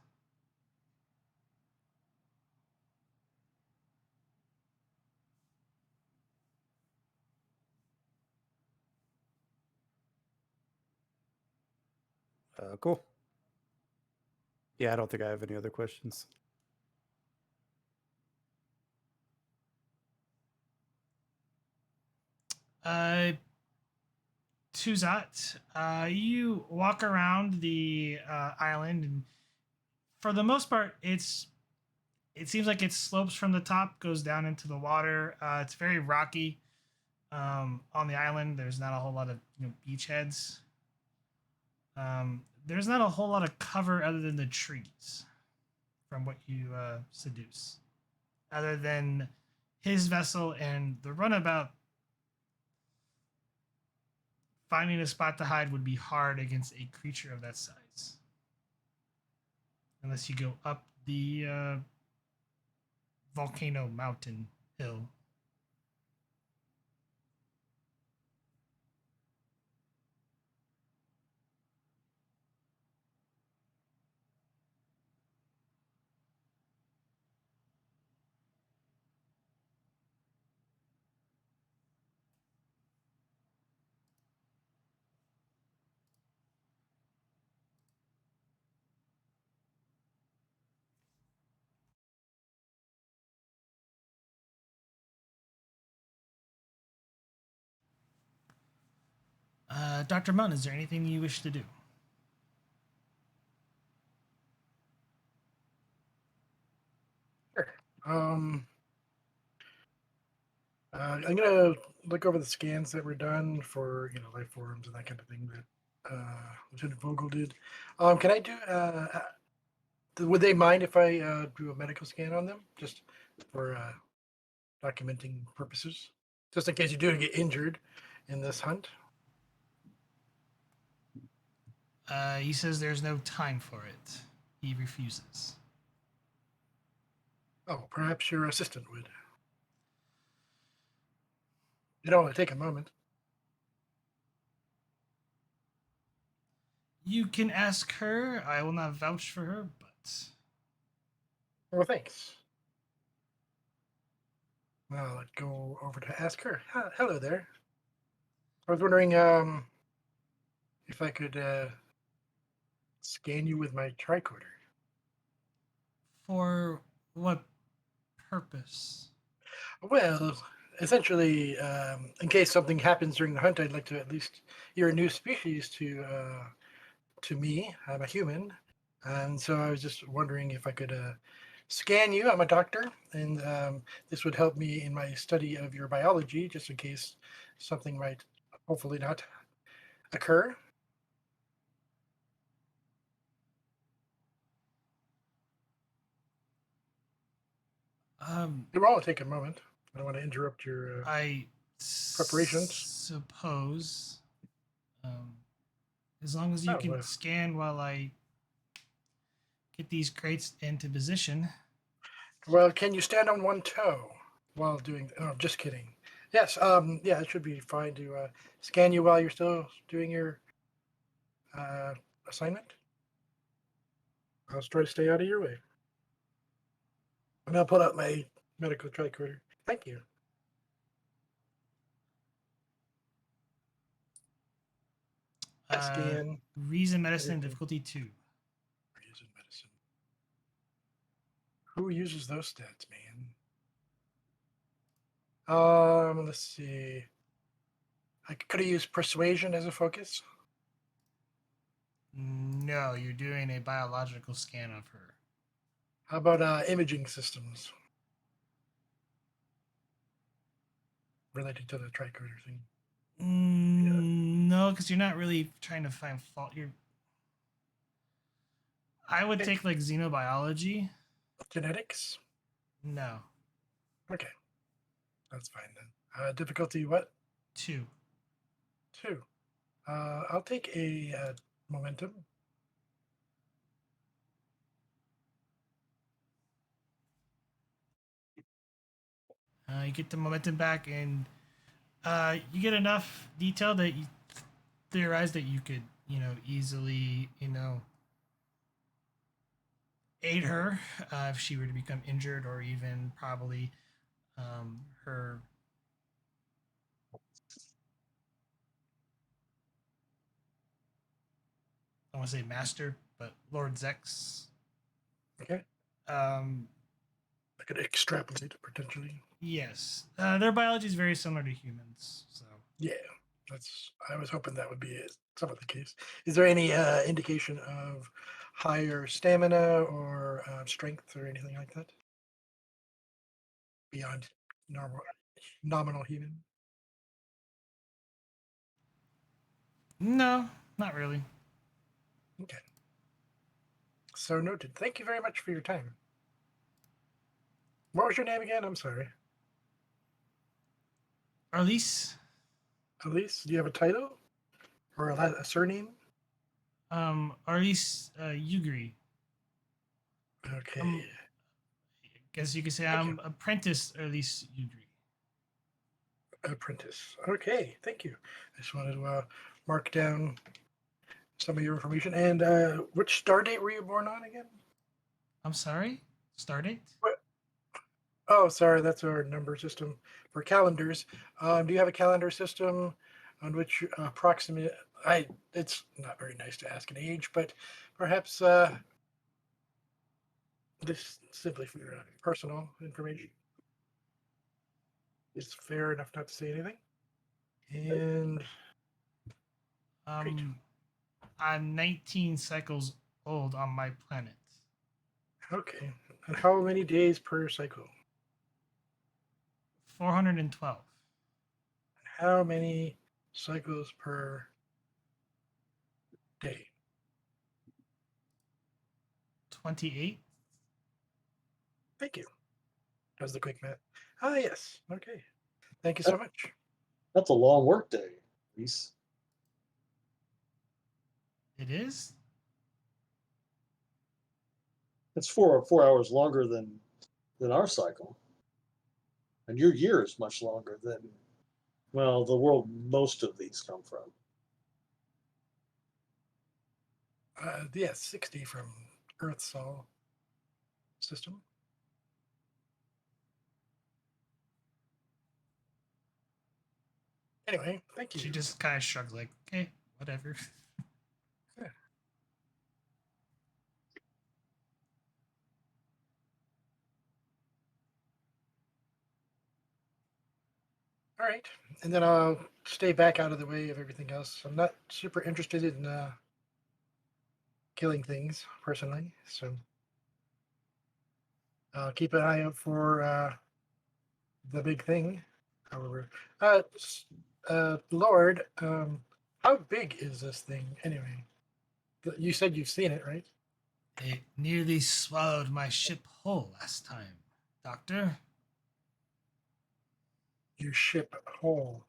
Cool. Yeah, I don't think I have any other questions. Tuzat, you walk around the island, and for the most part, it seems like it slopes from the top, goes down into the water. It's very rocky. On the island, there's not a whole lot of beachheads. There's not a whole lot of cover other than the trees, from what you seduce. Other than his vessel and the runabout, finding a spot to hide would be hard against a creature of that size. Unless you go up the volcano mountain hill. Dr. Munn, is there anything you wish to do? Sure. I'm gonna look over the scans that were done for life forms and that kind of thing that Lieutenant Vogel did. Can I do? Would they mind if I do a medical scan on them, just for documenting purposes, just in case you do get injured in this hunt? He says there's no time for it. He refuses. Oh, perhaps your assistant would. It only take a moment. You can ask her. I will not vouch for her, but Well, thanks. Well, I'd go over to ask her. Hello there. I was wondering if I could scan you with my tricorder. for what purpose? Well, essentially, in case something happens during the hunt, I'd like to at least you're a new species to me. I'm a human, and so I was just wondering if I could scan you. I'm a doctor, and this would help me in my study of your biology, just in case something might hopefully not occur. It will all take a moment. I don't want to interrupt your I preparations. suppose, as long as you Oh, can scan while I get these crates into position. well, can you stand on one toe while doing? Oh, just kidding. Yes. Yeah, it should be fine to scan you while you're still doing your assignment. I'll try to stay out of your way. And I'll pull out my medical tricorder. Thank you. Scan. Reason medicine everything. difficulty 2. Reason medicine. Who uses those stats, man? Let's see. I could have used persuasion as a focus. No, you're doing a biological scan of her. How about imaging systems related to the tricorder thing? No, because you're not really trying to find fault. I would take like xenobiology. Genetics? No. Okay. That's fine then. Difficulty what? 2. 2. I'll take a momentum. You get the momentum back, and you get enough detail that you theorize that you could, easily, aid her if she were to become injured, or even probably her. I want to say master, but Lord Zex. Okay. I could extrapolate potentially. Yes, their biology is very similar to humans. So yeah, I was hoping that would be some of the case. Is there any indication of higher stamina or strength or anything like that beyond nominal human? No, not really. Okay. So noted. Thank you very much for your time. What was your name again? I'm sorry. Arlise. Elise, do you have a title or a surname? Arlise Ugri. Okay. Guess you could say Thank I'm apprentice Arlise Ugri. Apprentice. Okay, thank you. I just wanted to mark down some of your information. And which star date were you born on again? I'm sorry? Stardate? What? Oh, sorry, that's our number system for calendars. Do you have a calendar system on which approximate? It's not very nice to ask an age, but perhaps this simply for your personal information. It's fair enough not to say anything. And I'm 19 cycles old on my planet. okay. And how many days per cycle? 412. How many cycles per day? 28. Thank you. Does the quick math? Ah, yes. Okay. Thank you so much. That's a long work day, Reese. It is? It's 4 hours longer than our cycle. And your year is much longer than, well, the world most of these come from. Yeah, 60 from Earth's Sol system. Anyway, thank you. She just kind of shrugged, like, okay, whatever. Yeah. All right, and then I'll stay back out of the way of everything else. I'm not super interested in killing things personally, so I'll keep an eye out for the big thing. However, Lord, how big is this thing anyway? You said you've seen it, right? It nearly swallowed my ship whole last time, Doctor. Your ship whole,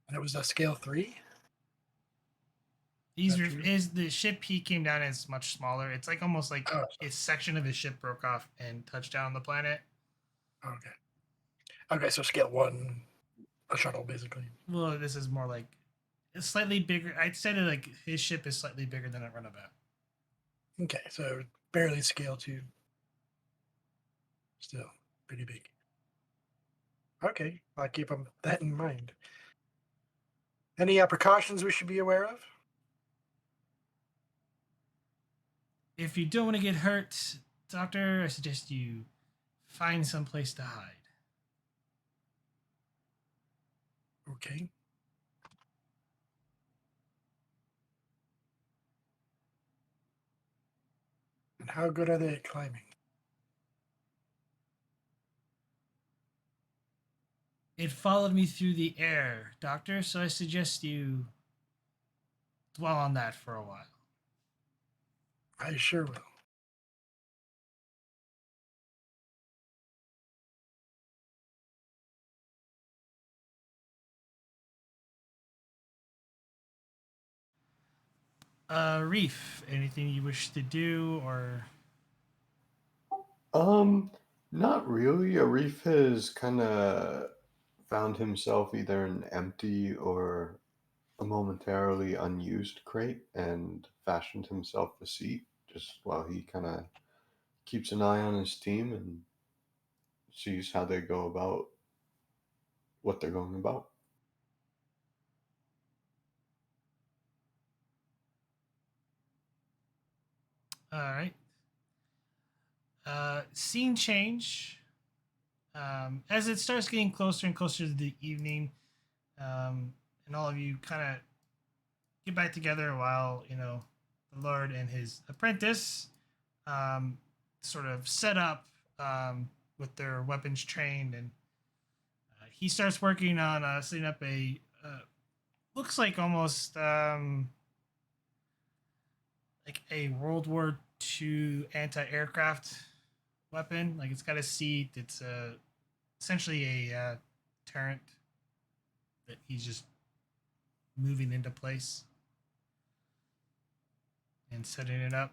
and it was a scale 3. He's that true? is the ship he came down is much smaller. It's like almost like Oh, a section of his ship broke off and touched down on the planet. okay. Okay, so scale 1, a shuttle basically. Well, this is more like it's slightly bigger. I'd say that like his ship is slightly bigger than a Runabout. Okay, so barely scale 2. Still pretty big. Okay, I'll keep that in mind. Any precautions we should be aware of? If you don't want to get hurt, Doctor, I suggest you find some place to hide. Okay. And how good are they at climbing? It followed me through the air, Doctor, so I suggest you dwell on that for a while. I sure will. Reef, anything you wish to do or Not really. Arif has kind of found himself either an empty or a momentarily unused crate and fashioned himself a seat just while he kind of keeps an eye on his team and sees how they go about what they're going about. all right. Scene change. As it starts getting closer and closer to the evening, and all of you kind of get back together while the Lord and his apprentice um, sort of set up with their weapons trained, and he starts working on setting up a looks like almost like a World War II anti-aircraft weapon. Like it's got a seat. It's essentially a turret that he's just moving into place and setting it up.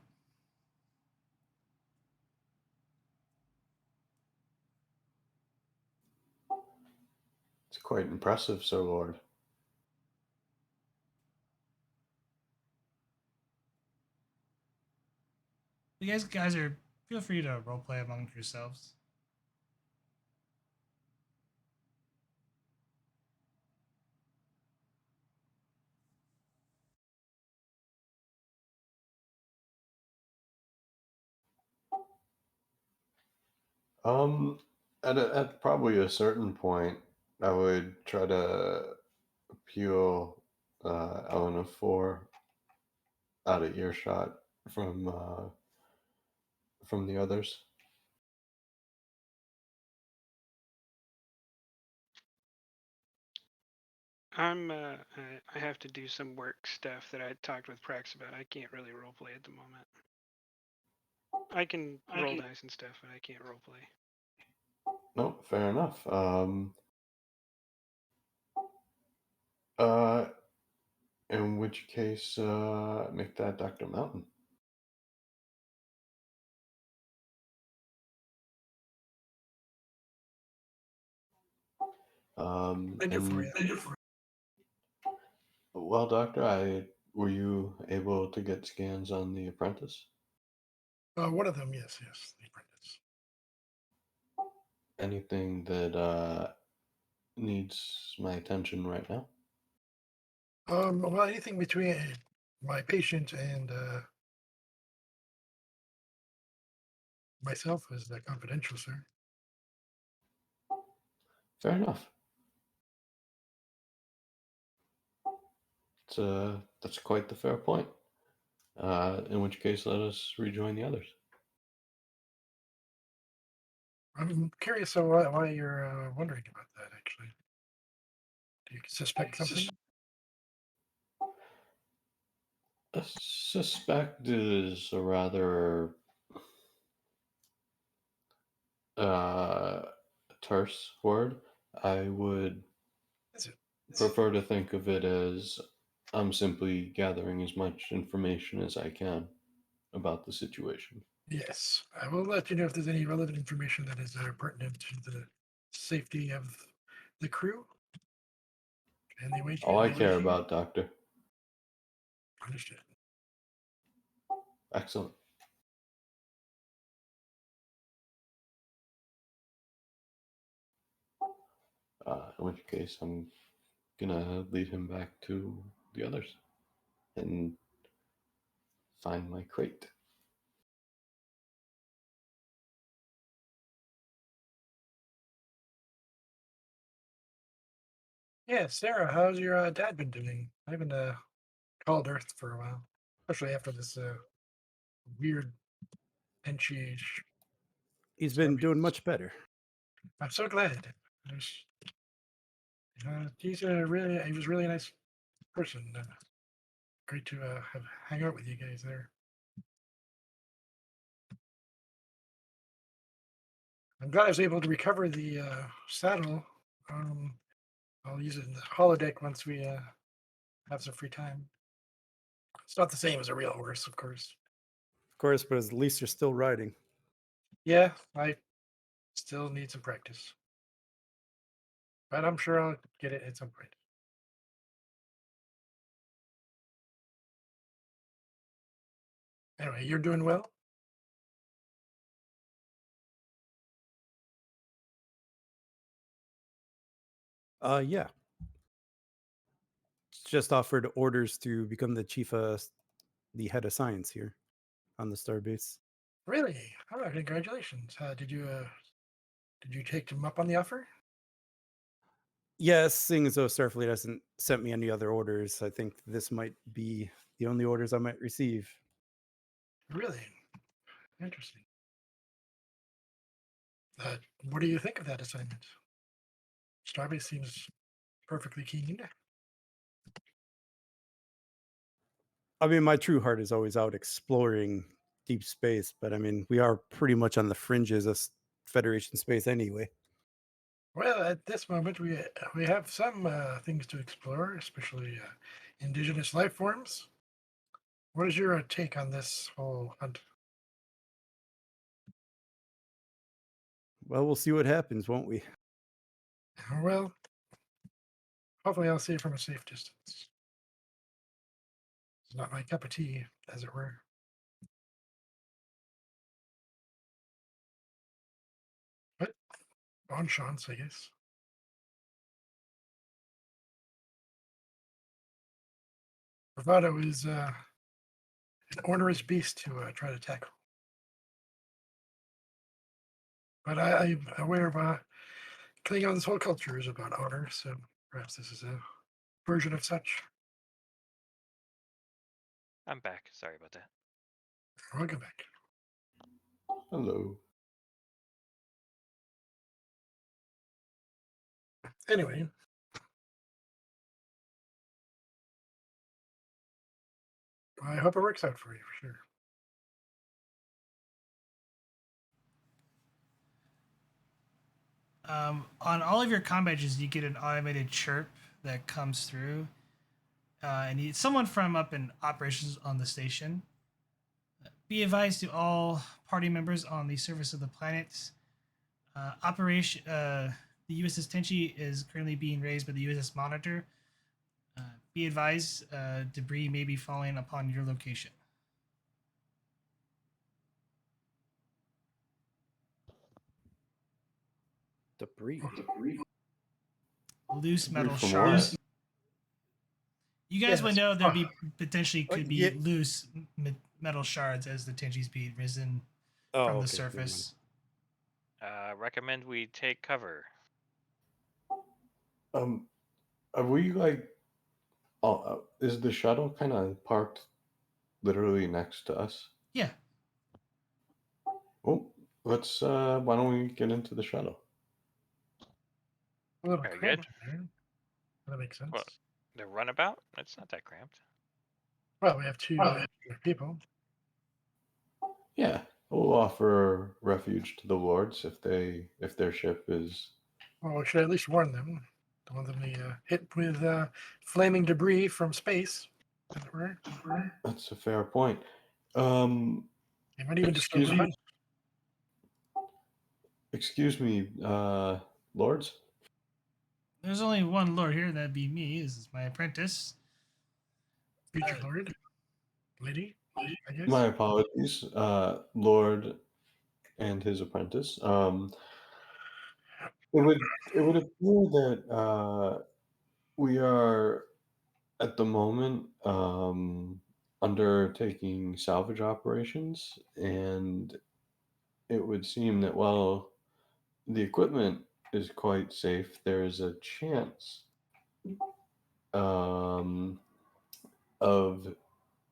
It's quite impressive, Sir Lord. You guys are feel free to roleplay among yourselves. Um, at probably a certain point, I would try to peel Eleanor 4 out of earshot from the others. I have to do some work stuff that I talked with Prax about. I can't really roleplay at the moment. I can roll dice and stuff, but I can't roleplay. No, fair enough. Uh, in which case, make that Dr. Mountain. I do for you. Well, Doctor, were you able to get scans on the apprentice? One of them, yes, the apprentice. Anything that needs my attention right now? Well, anything between my patient and myself is confidential, sir. Fair enough. That's quite the fair point. In which case, let us rejoin the others. I'm curious why you're wondering about that, actually. Do you suspect something? A suspect is a rather terse word. I would Is it? prefer to think of it as I'm simply gathering as much information as I can about the situation. Yes. I will let you know if there's any relevant information that is pertinent to the safety of the crew. And the way All I care about, Doctor. Understood. Excellent. In which case, I'm gonna lead him back to the others and find my crate. Yeah, Sarah, how's your dad been doing? I haven't called Earth for a while, especially after this weird Tenshi. He's been doing much better. I'm so glad. He was a really nice person. Great to hang out with you guys there. I'm glad I was able to recover the saddle. I'll use it in the holodeck once we have some free time. It's not the same as a real horse, of course. Of course, but at least you're still riding. Yeah, I still need some practice. But I'm sure I'll get it at some point. Anyway, you're doing well? Yeah. Just offered orders to become the the head of science here on the starbase. Really? Oh, congratulations. Did you take him up on the offer? Yes, seeing as though Starfleet hasn't sent me any other orders, I think this might be the only orders I might receive. Really? Interesting. What do you think of that assignment? Starbase seems perfectly keen. I mean, my true heart is always out exploring deep space, but I mean, we are pretty much on the fringes of Federation space anyway. Well, at this moment, we have some things to explore, especially indigenous life forms. What is your take on this whole hunt? Well, we'll see what happens, won't we? Well, hopefully I'll see it from a safe distance. It's not my cup of tea, as it were. But on chance, I guess. Bravado is an onerous beast to try to tackle. But I'm aware of Klingons' whole culture is about honor, so perhaps this is a version of such. I'm back. Sorry about that. Welcome back. Hello. Anyway, I hope it works out for you, for sure. On all of your comm badges, you get an automated chirp that comes through, and it's someone from up in operations on the station. Be advised to all party members on the surface of the planet. The USS Tenshi is currently being raised by the USS Monitor. Be advised, debris may be falling upon your location. Debris. Loose metal From shards. what? You guys would know there'd be Yeah. loose metal shards as the Tenshi's being risen Oh, from the okay, never mind. surface. Recommend we take cover. Are we like? Oh, is the shuttle kind of parked literally next to us? Yeah. Oh, let's. Why don't we get into the shuttle? A little Very cramped good. there. That makes sense. Well, the runabout? It's not that cramped. Well, we have two people. Yeah, we'll offer refuge to the lords if their ship is. Well, we should at least warn them. Don't want them to be hit with flaming debris from space, as it were. That's a fair point. They might even Excuse discover me. Excuse me, lords. There's only one lord here. That'd be me. This is my apprentice. future lord, lady, I guess. My apologies, Lord and his apprentice. It would appear that we are at the moment undertaking salvage operations, and it would seem that while the equipment is quite safe, there is a chance um, of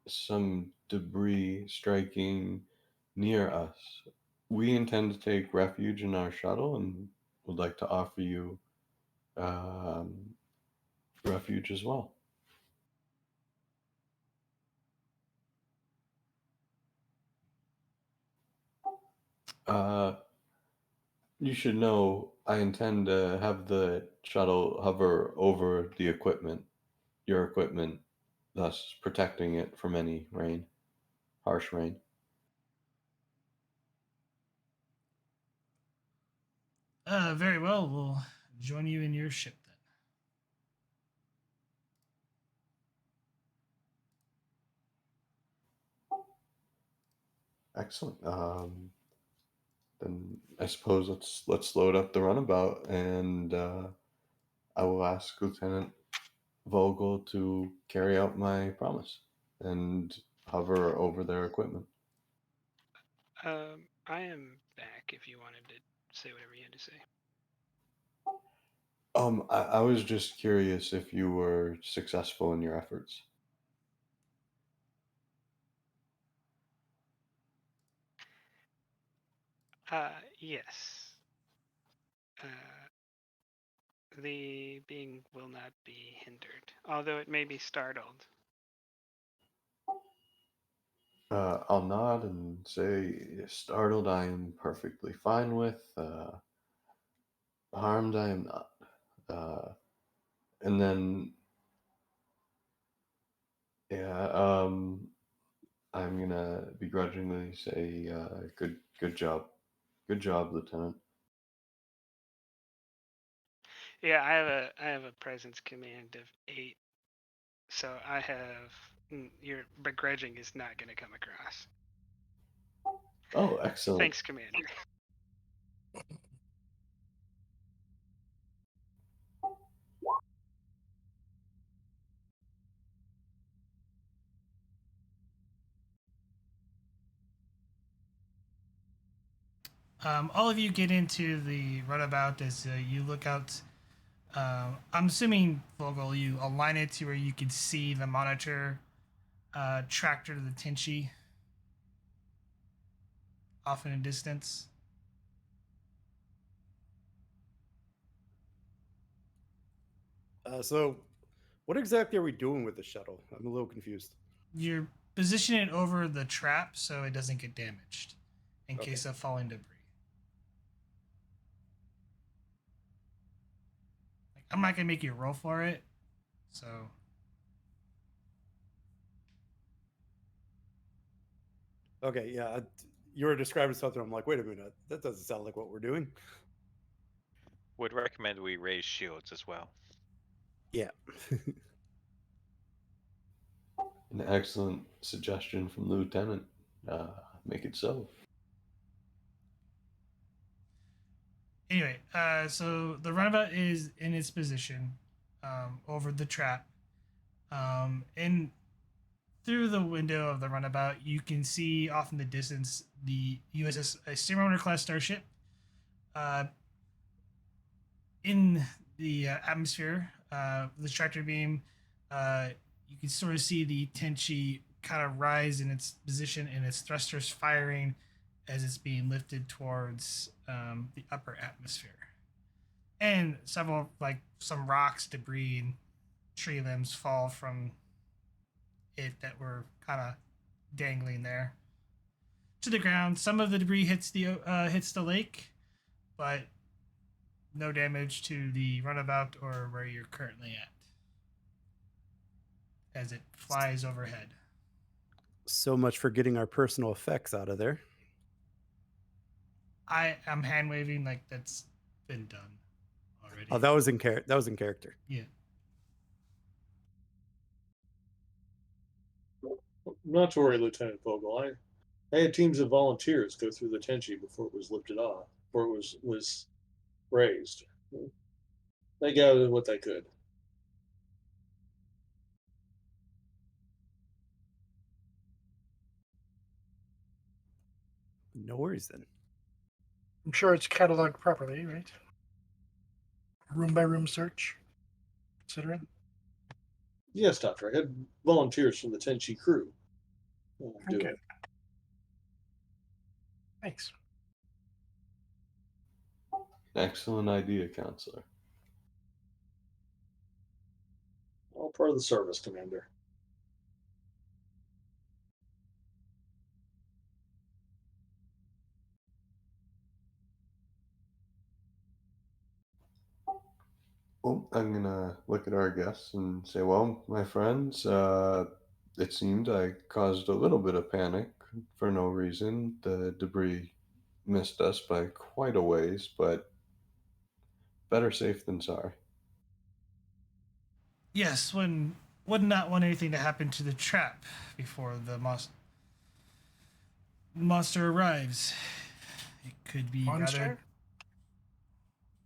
some debris striking near us. We intend to take refuge in our shuttle and would like to offer you um, refuge as well. Uh, you should know I intend to have the shuttle hover over the equipment, your equipment, thus protecting it from any rain, harsh rain. Very well. We'll join you in your ship then. Excellent. Then I suppose let's load up the runabout, and I will ask Lieutenant Vogel to carry out my promise and hover over their equipment. I am back if you wanted to say whatever you had to say. I was just curious if you were successful in your efforts. Yes. The being will not be hindered, although it may be startled. I'll nod and say, startled, I am perfectly fine with. Harmed, I am not. And then, yeah, I'm gonna begrudgingly say, good job, Lieutenant. Yeah, I have a presence command of 8, so I have your begrudging is not going to come across. Oh, excellent. Thanks, Commander. All of you get into the runabout as you look out. I'm assuming, Vogel, you align it to where you can see the monitor tractor to the Tenshi off in a distance. So, what exactly are we doing with the shuttle? I'm a little confused. You're positioning it over the trap so it doesn't get damaged in Okay. case of falling debris. I'm not gonna make you roll for it, so. Okay, yeah. You were describing something. I'm like, wait a minute. That doesn't sound like what we're doing. Would recommend we raise shields as well. Yeah. An excellent suggestion from the Lieutenant. Make it so. Anyway, so the runabout is in its position over the trap. And through the window of the runabout, you can see off in the distance the USS Monitor class starship. In the atmosphere, the tractor beam, you can sort of see the Tenshi kind of rise in its position and its thrusters firing as it's being lifted towards the upper atmosphere. And several, like some rocks, debris, and tree limbs fall from it that were kind of dangling there to the ground. Some of the debris hits the lake, but no damage to the runabout or where you're currently at as it flies overhead. So much for getting our personal effects out of there. I am hand waving like that's been done already. Oh, that was in character. Yeah. Not to worry, Lieutenant Vogel. I had teams of volunteers go through the Tenshi before it was lifted off, before it was raised. They gathered what they could. No worries then. I'm sure it's cataloged properly, right? Room by room search, etc. Yes, Doctor. I had volunteers from the Tenshi crew do Okay. it. Thanks. Excellent idea, Counselor. All part of the service, Commander. Well, I'm gonna look at our guests and say, well, my friends, it seemed I caused a little bit of panic for no reason. The debris missed us by quite a ways, but better safe than sorry. Yes, one would not want anything to happen to the trap before the monster arrives. It could be Monster? rather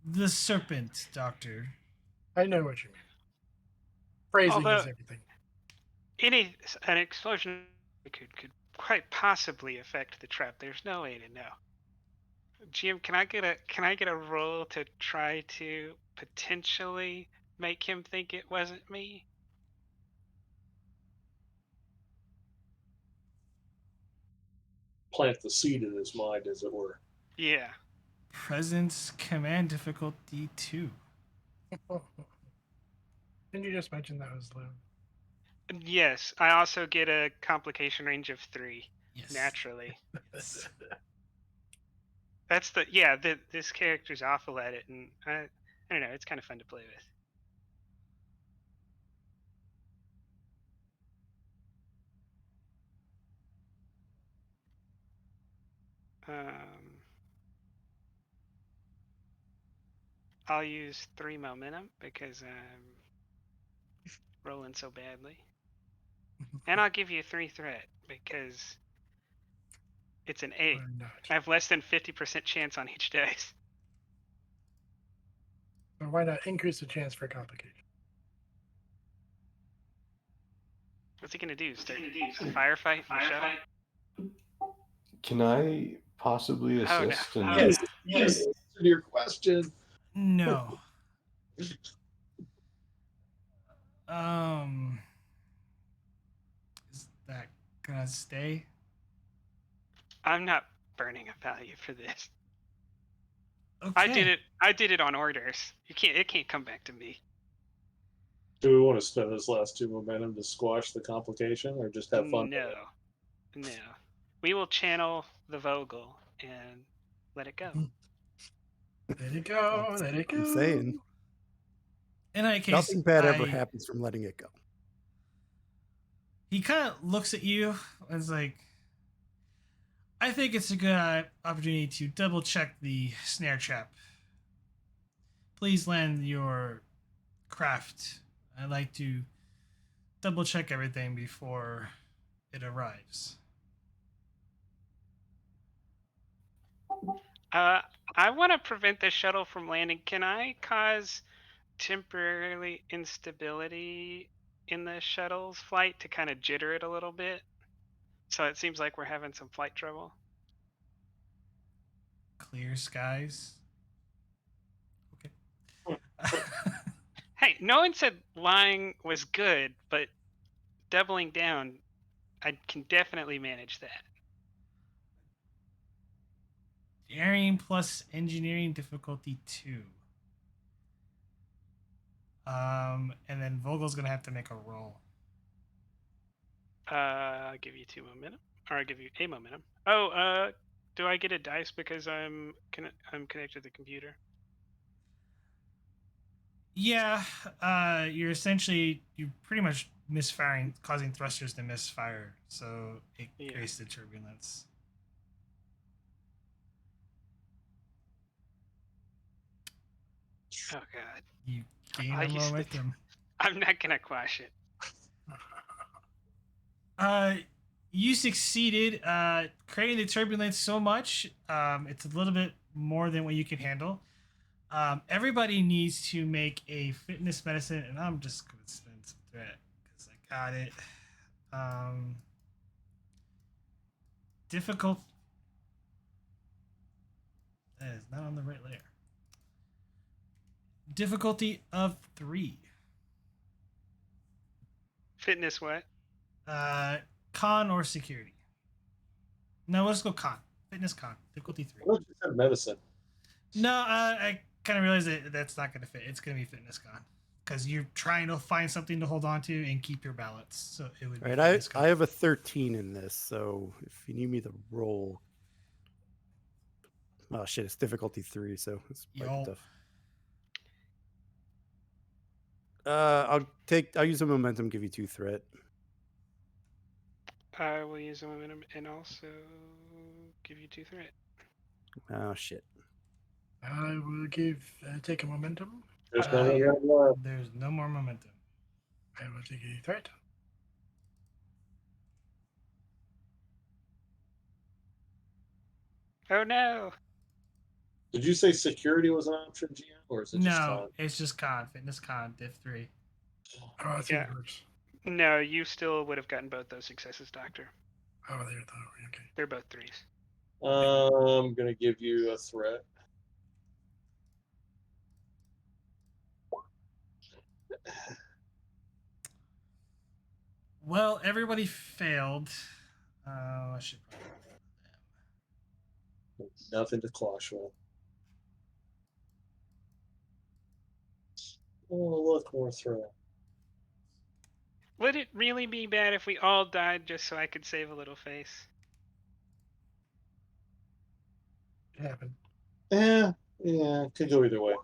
the serpent, Doctor. I know what you mean. Phrasing Although- is everything. An explosion could quite possibly affect the trap. There's no way to know. GM, can I get a roll to try to potentially make him think it wasn't me? Plant the seed in his mind, as it were. Yeah. Presence command difficulty 2. Didn't you just mention that was low? Yes, I also get a complication range of 3 Yes. naturally. Yes. That's this character's awful at it, and I don't know, it's kind of fun to play with. I'll use 3 momentum because I'm rolling so badly. And I'll give you 3 threat because it's an 8. Or not. I have less than 50% chance on each dice. So why not increase the chance for complication? What's he gonna do? Start a firefight in the shuttle? Can I possibly Oh, no. assist? And Yes. To your question. No. Is that gonna stay? I'm not burning a value for this. Okay. I did it on orders. It can't come back to me. Do we want to spend this last 2 momentum to squash the complication, or just have fun? No. We will channel the Vogel and let it go. Let it go. Let it go. I'm saying In that case, nothing bad ever happens from letting it go. He kind of looks at you and is like, I think it's a good opportunity to double check the snare trap. Please land your craft. I'd like to double check everything before it arrives. I want to prevent the shuttle from landing. Can I cause temporarily instability in the shuttle's flight to kind of jitter it a little bit? So it seems like we're having some flight trouble. Clear skies. Okay. Hey, no one said lying was good, but doubling down, I can definitely manage that. Daring plus engineering difficulty 2. And then Vogel's gonna have to make a roll. I'll give you 2 momentum, or I'll give you a momentum. Oh, do I get a dice because I'm connected to the computer? Yeah, you're pretty much misfiring, causing thrusters to misfire, so it Yeah. creates the turbulence. Oh god, You gain I a used to- momentum. I'm not gonna quash it. You succeeded, creating the turbulence so much. It's a little bit more than what you can handle. Everybody needs to make a fitness medicine, and I'm just gonna spend some threat because I got it. Difficult. That is not on the right layer. Difficulty of 3. Fitness what? Con or security. No, let's go con. Fitness con. Difficulty 3. I thought you said medicine. No, I kind of realized that's not going to fit. It's going to be fitness con. Because you're trying to find something to hold on to and keep your balance. So it would be Right, fitness con. I have a 13 in this, so if you need me to roll. Oh shit, it's difficulty 3, so it's quite tough. I'll use a momentum, give you 2 threat. I will use a momentum and also give you 2 threat. Oh shit. I will take a momentum. There's There's no more momentum. I will take a threat. Oh no! Did you say security was an option, GM, or is it just con? No, it's just con. Fitness con. Diff 3. Oh, I think it works. No, you still would have gotten both those successes, Doctor. Oh, okay. They're both 3s. I'm gonna give you a threat. Well, everybody failed. I should probably Nothing to clash with. Oh, look, more threat. Would it really be bad if we all died just so I could save a little face? It happened. Yeah, could go either way.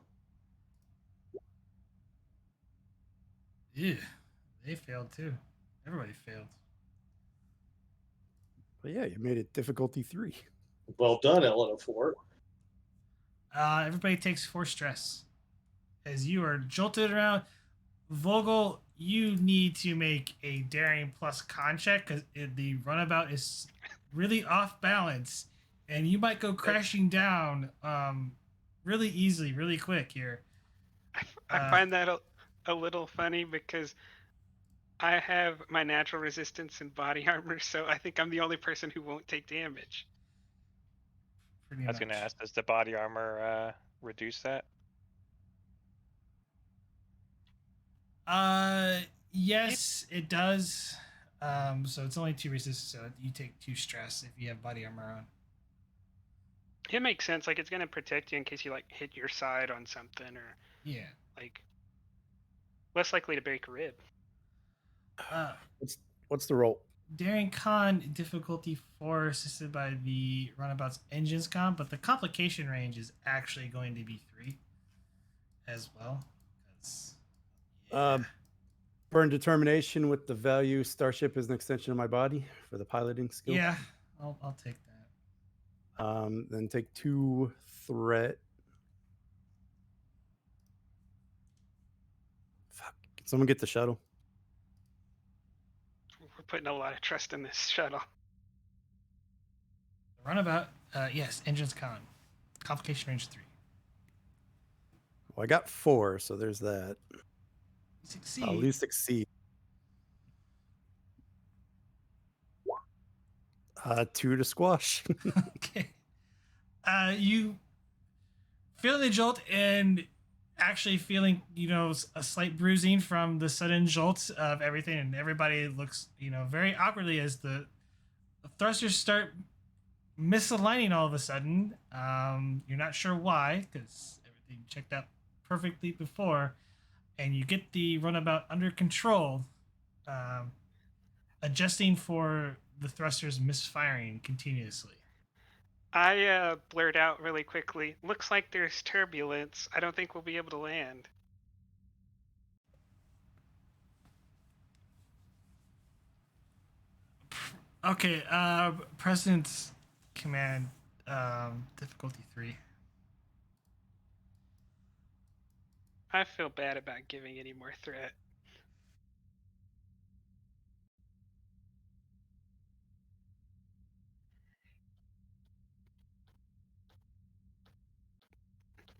Yeah, they failed too. Everybody failed. But yeah, you made it difficulty 3. Well done, Eleanor 4. Everybody takes 4 stress as you are jolted around. Vogel, you need to make a daring plus con check because the runabout is really off balance, and you might go crashing down really easily, really quick here. I find that a little funny because I have my natural resistance and body armor, so I think I'm the only person who won't take damage. I was going to ask, does the body armor reduce that? Yes, it does. So it's only 2 resistance, so you take 2 stress if you have body armor on. It makes sense. Like, it's going to protect you in case you, like, hit your side on something or, Yeah. like, less likely to break a rib. What's the roll? Daring con difficulty 4 assisted by the runabout's engines con, but the complication range is actually going to be 3 as well. Burn determination with the value starship is an extension of my body for the piloting skill. Yeah, I'll take that. Then take 2 threat. Fuck. Can someone get the shuttle? We're putting a lot of trust in this shuttle. The runabout, yes, engines con. Complication range 3. Well, I got 4, so there's that. You succeed. I'll at least succeed. 2 to squash. Okay. You feel the jolt, and actually feeling, a slight bruising from the sudden jolt of everything, and everybody looks, very awkwardly as the thrusters start misaligning all of a sudden. You're not sure why, because everything checked out perfectly before, and you get the runabout under control, um, adjusting for the thrusters misfiring continuously. I blurt out really quickly. Looks like there's turbulence. I don't think we'll be able to land. Okay, President's Command, difficulty 3. I feel bad about giving any more threat.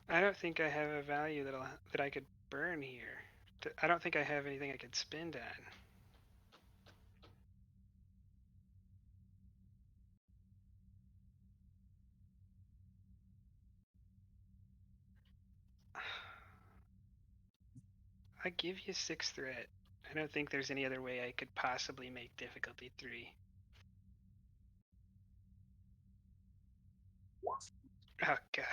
I don't think I have a value that I could burn here. I don't think I have anything I could spend on. I give you 6 threat. I don't think there's any other way I could possibly make difficulty 3. Oh god.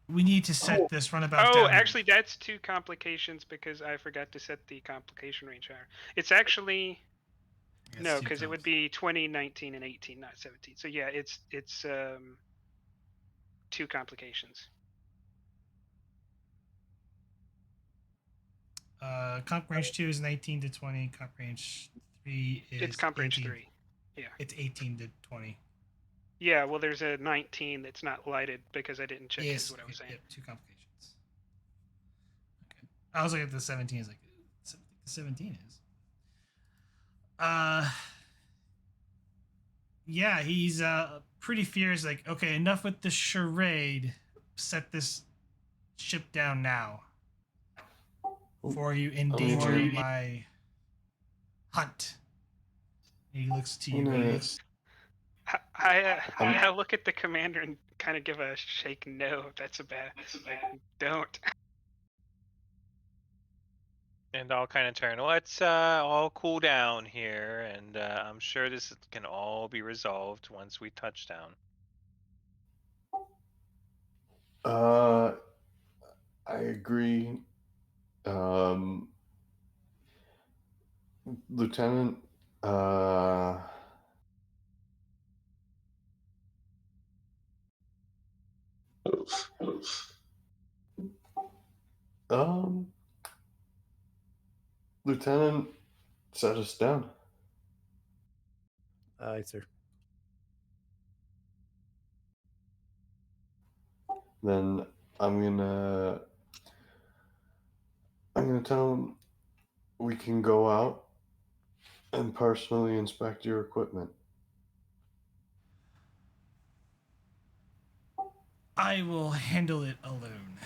We need to set this runabout Oh, down. actually, that's 2 complications because I forgot to set the complication range higher. It's actually no, because it would be 20, 19, and 18, not 17. So yeah, it's 2 complications. Comp range 2 is 19 to 20. Comp range 3 is It's comp range 18. 3. Yeah. It's 18 to 20. Yeah, well, there's a 19 that's not lighted because I didn't check Yes, is what I was saying. Yep, 2 complications. Okay. I was looking at the 17. Is like the 17 is. Yeah, he's pretty fierce. Like, okay, enough with the charade. Set this ship down now, before you endanger my hunt. He looks to you. I look at the commander and kind of give a shake no. That's a bad. Like, don't. And I'll kind of turn. Let's all cool down here, and I'm sure this can all be resolved once we touch down. I agree. Lieutenant, Lieutenant, set us down. Aye, sir. Then I'm gonna tell him we can go out and personally inspect your equipment. I will handle it alone.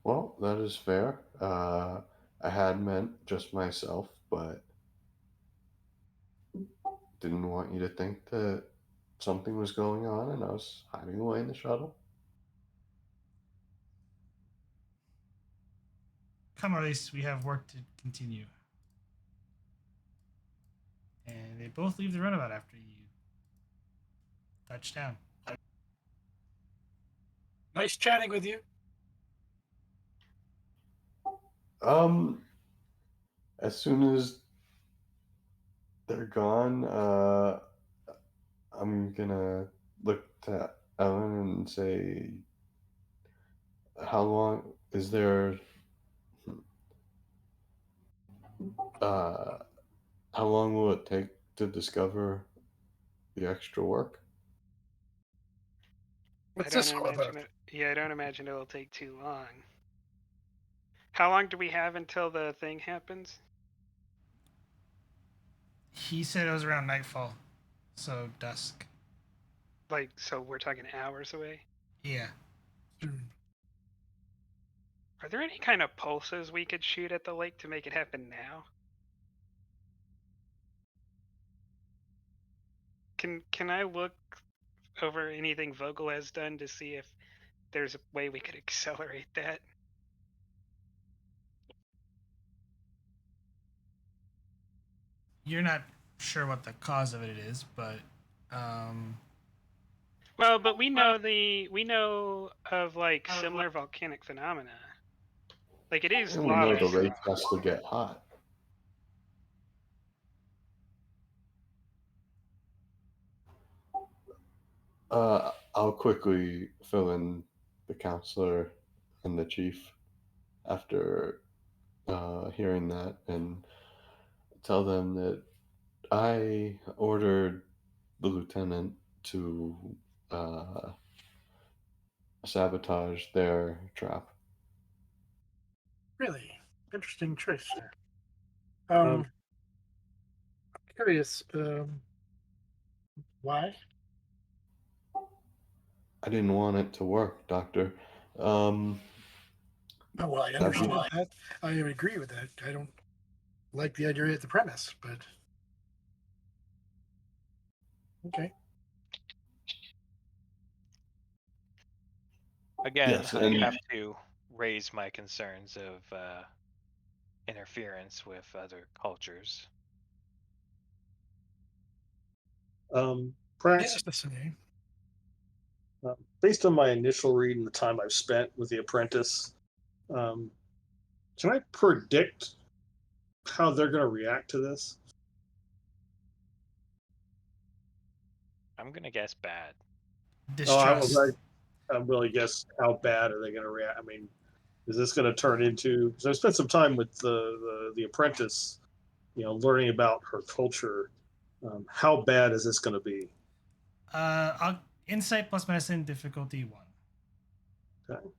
Well, that is fair. I had meant just myself, but didn't want you to think that something was going on and I was hiding away in the shuttle. Come, Maurice, we have work to continue. And they both leave the runabout after you touch down. Nice chatting with you. As soon as they're gone, I'm gonna look to Ellen and say, how long is there, how long will it take to discover the extra work? What's I this don't all about? imagine it. Yeah, I don't imagine it'll take too long. How long do we have until the thing happens? He said it was around nightfall, so dusk. Like, so we're talking hours away? Yeah. Are there any kind of pulses we could shoot at the lake to make it happen now? Can I look over anything Vogel has done to see if there's a way we could accelerate that? You're not sure what the cause of it is, but Well, but we know of like similar volcanic phenomena. Like it is And we know lava. the lake has to get hot. I'll quickly fill in the counselor and the chief after hearing that and tell them that I ordered the lieutenant to uh, sabotage their trap. Really interesting choice there. Um, I'm curious, why? I didn't want it to work, Doctor. Um, Oh, well, I understand that. I agree with that. I don't like the idea of the premise, but okay. Again, yes, I and have to raise my concerns of interference with other cultures. Prax, Needless to say, based on my initial read and the time I've spent with the apprentice, can I predict how they're going to react to this? I'm gonna guess bad. distrust. I'm really guess how bad are they going to react? I mean, is this going to turn into? Because I spent some time with the apprentice, learning about her culture. How bad is this going to be? I'll insight plus medicine difficulty 1. Okay.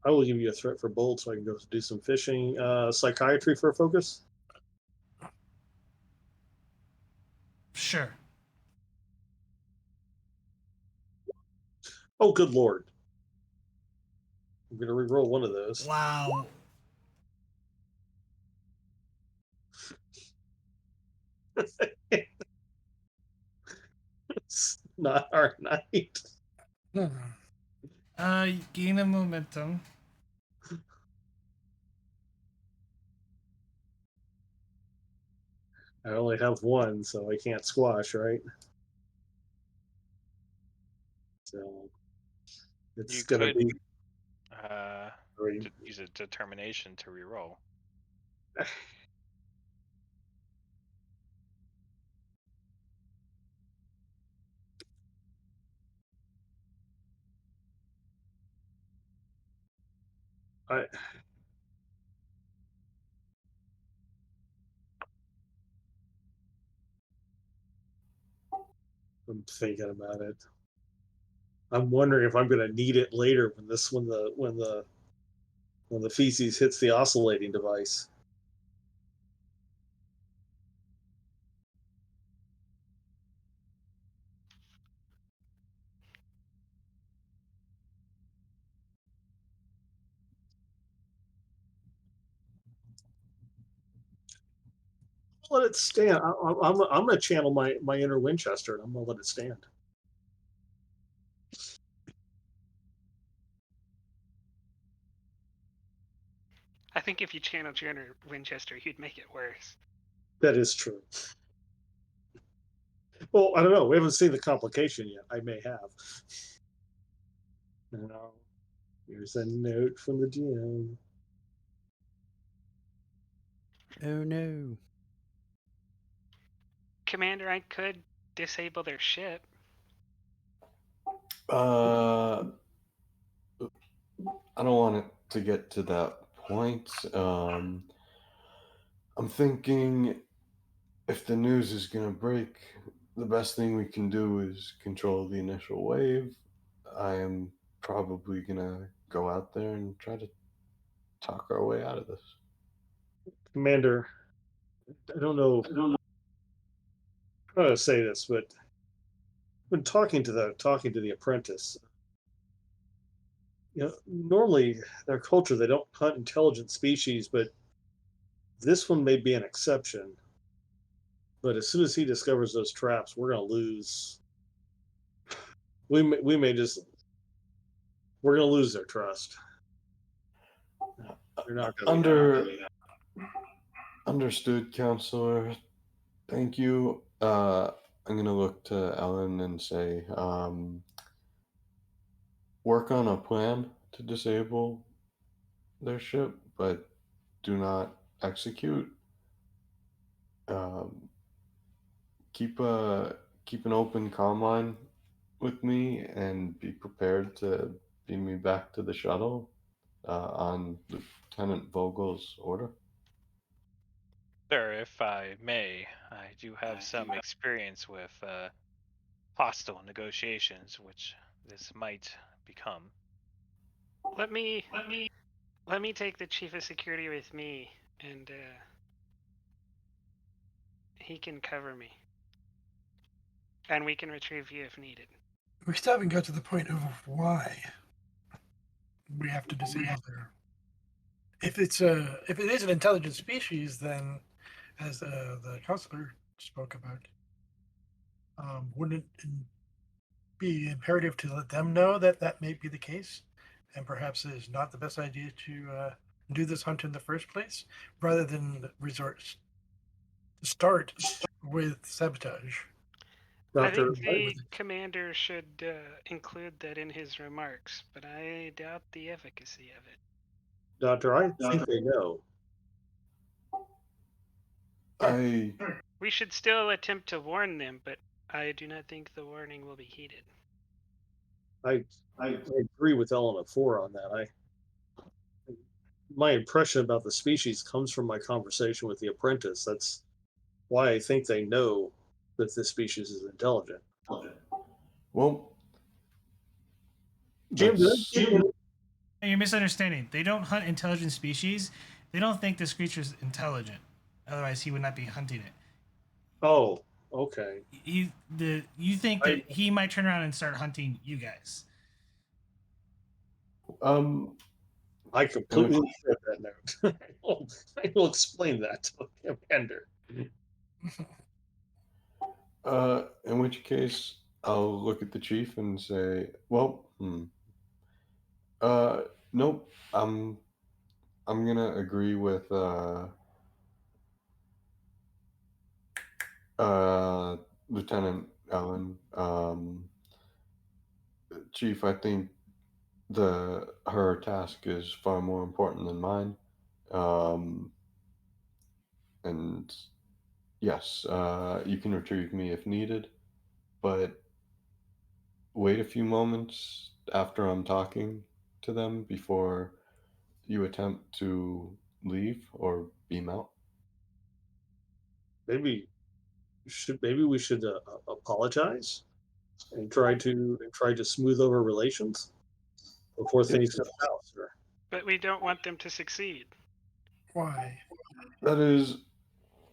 I will give you a threat for bold, so I can go do some fishing. Psychiatry for a focus. Sure. Oh, good lord! I'm going to re-roll one of those. Wow. It's not our night. You gain a momentum. I only have one, so I can't squash, right? So it's You going to could be. use a determination to reroll. I'm thinking about it. I'm wondering if I'm going to need it later when the feces hits the oscillating device. Let it stand. I'm going to channel my inner Winchester, and I'm going to let it stand. I think if you channeled your inner Winchester, you'd make it worse. That is true. Well, I don't know. We haven't seen the complication yet. I may have. No. Here's a note from the GM. Oh no. Commander, I could disable their ship. I don't want it to get to that point. I'm thinking if the news is going to break, the best thing we can do is control the initial wave. I am probably going to go out there and try to talk our way out of this. Commander, I don't know how to say this, but I've been talking to the apprentice. Normally their culture, they don't hunt intelligent species, but this one may be an exception. But as soon as he discovers those traps, we're going to lose. We may just, we're going to lose their trust. They're not going to be happy. Understood, counselor. Thank you. I'm gonna look to Ellen and say, work on a plan to disable their ship, but do not execute. Um, keep an open comm line with me and be prepared to beam me back to the shuttle on Lieutenant Vogel's order. Sir, if I may, I do have some experience with hostile negotiations, which this might become. Let me take the chief of security with me, and he can cover me, and we can retrieve you if needed. We still haven't got to the point of why we have to disable their. If it is an intelligent species, then, as the counselor spoke about, wouldn't it be imperative to let them know that that may be the case, and perhaps it is not the best idea to do this hunt in the first place, rather than start with sabotage? I Doctor, think the commander should include that in his remarks, but I doubt the efficacy of it. Doctor, I think they know. We should still attempt to warn them, but I do not think the warning will be heeded. I agree with Ellen Four on that. My impression about the species comes from my conversation with the apprentice. That's why I think they know that this species is intelligent. Well, Jim, You're misunderstanding. They don't hunt intelligent species. They don't think this creature's intelligent. Otherwise, he would not be hunting it. Oh, okay. You think that he might turn around and start hunting you guys. I completely read that note. I will explain that to the commander. In which case, I'll look at the chief and say, "Well, nope. I'm gonna agree with Lieutenant Allen. Chief, I think her task is far more important than mine. And yes, you can retrieve me if needed, but wait a few moments after I'm talking to them before you attempt to leave or beam out. Maybe we should apologize and try to smooth over relations before things go south, sir. But we don't want them to succeed. Why? That is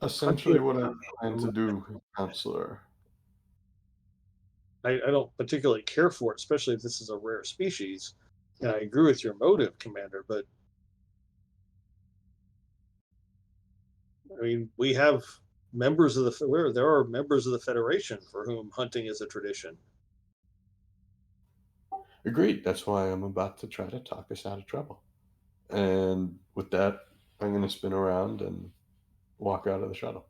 essentially what I'm trying to do, counselor. I don't particularly care for it, especially if this is a rare species. And I agree with your motive, Commander, but I mean, we have members of there are members of the Federation for whom hunting is a tradition. Agreed. That's why I'm about to try to talk us out of trouble. And with that, I'm going to spin around and walk out of the shuttle.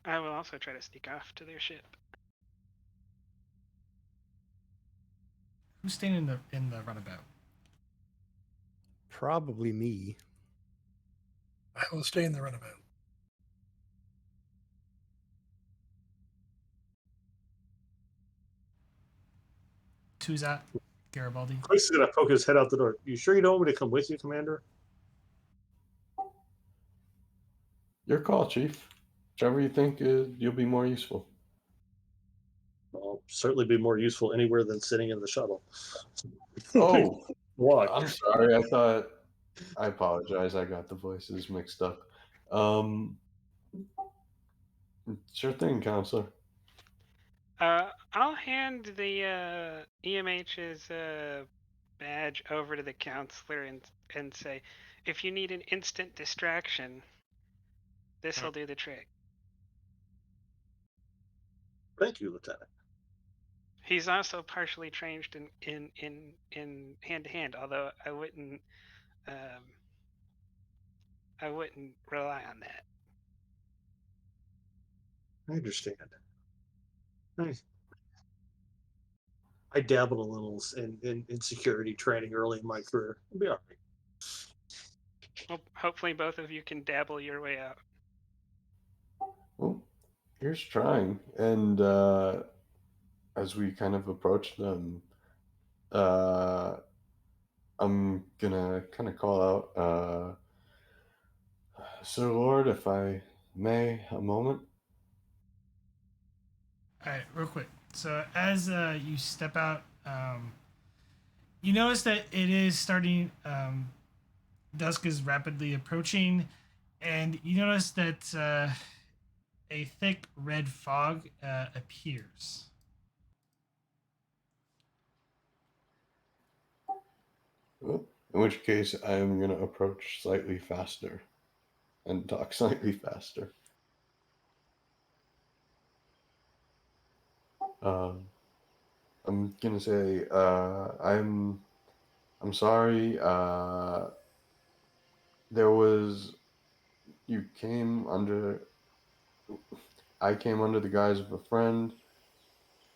I will also try to sneak off to their ship. Who's staying in the runabout? Probably me. I will stay in the runabout. Who's that? Garibaldi. Chris is gonna poke his head out the door. You sure you don't want me to come with you, Commander? Your call, Chief. Whichever you think you'll be more useful. I'll certainly be more useful anywhere than sitting in the shuttle. Oh, What? I'm sorry. I apologize. I got the voices mixed up. Sure thing, counselor. I'll hand the EMH's badge over to the counselor and say, if you need an instant distraction, this will do the trick. Thank you, Lieutenant. He's also partially trained in hand to hand, although I wouldn't rely on that. I understand. I dabbled a little in security training early in my career. It'll be all right. Well, hopefully both of you can dabble your way out. Well, here's trying. And as we kind of approach them, I'm gonna kind of call out, Sir Lord, if I may, a moment. All right, real quick. So as you step out, you notice that it is starting. Dusk is rapidly approaching, and you notice that a thick red fog appears. Well, in which case, I am gonna approach slightly faster and talk slightly faster. Um, I'm gonna say, I'm sorry. There was, you came under, I came under the guise of a friend.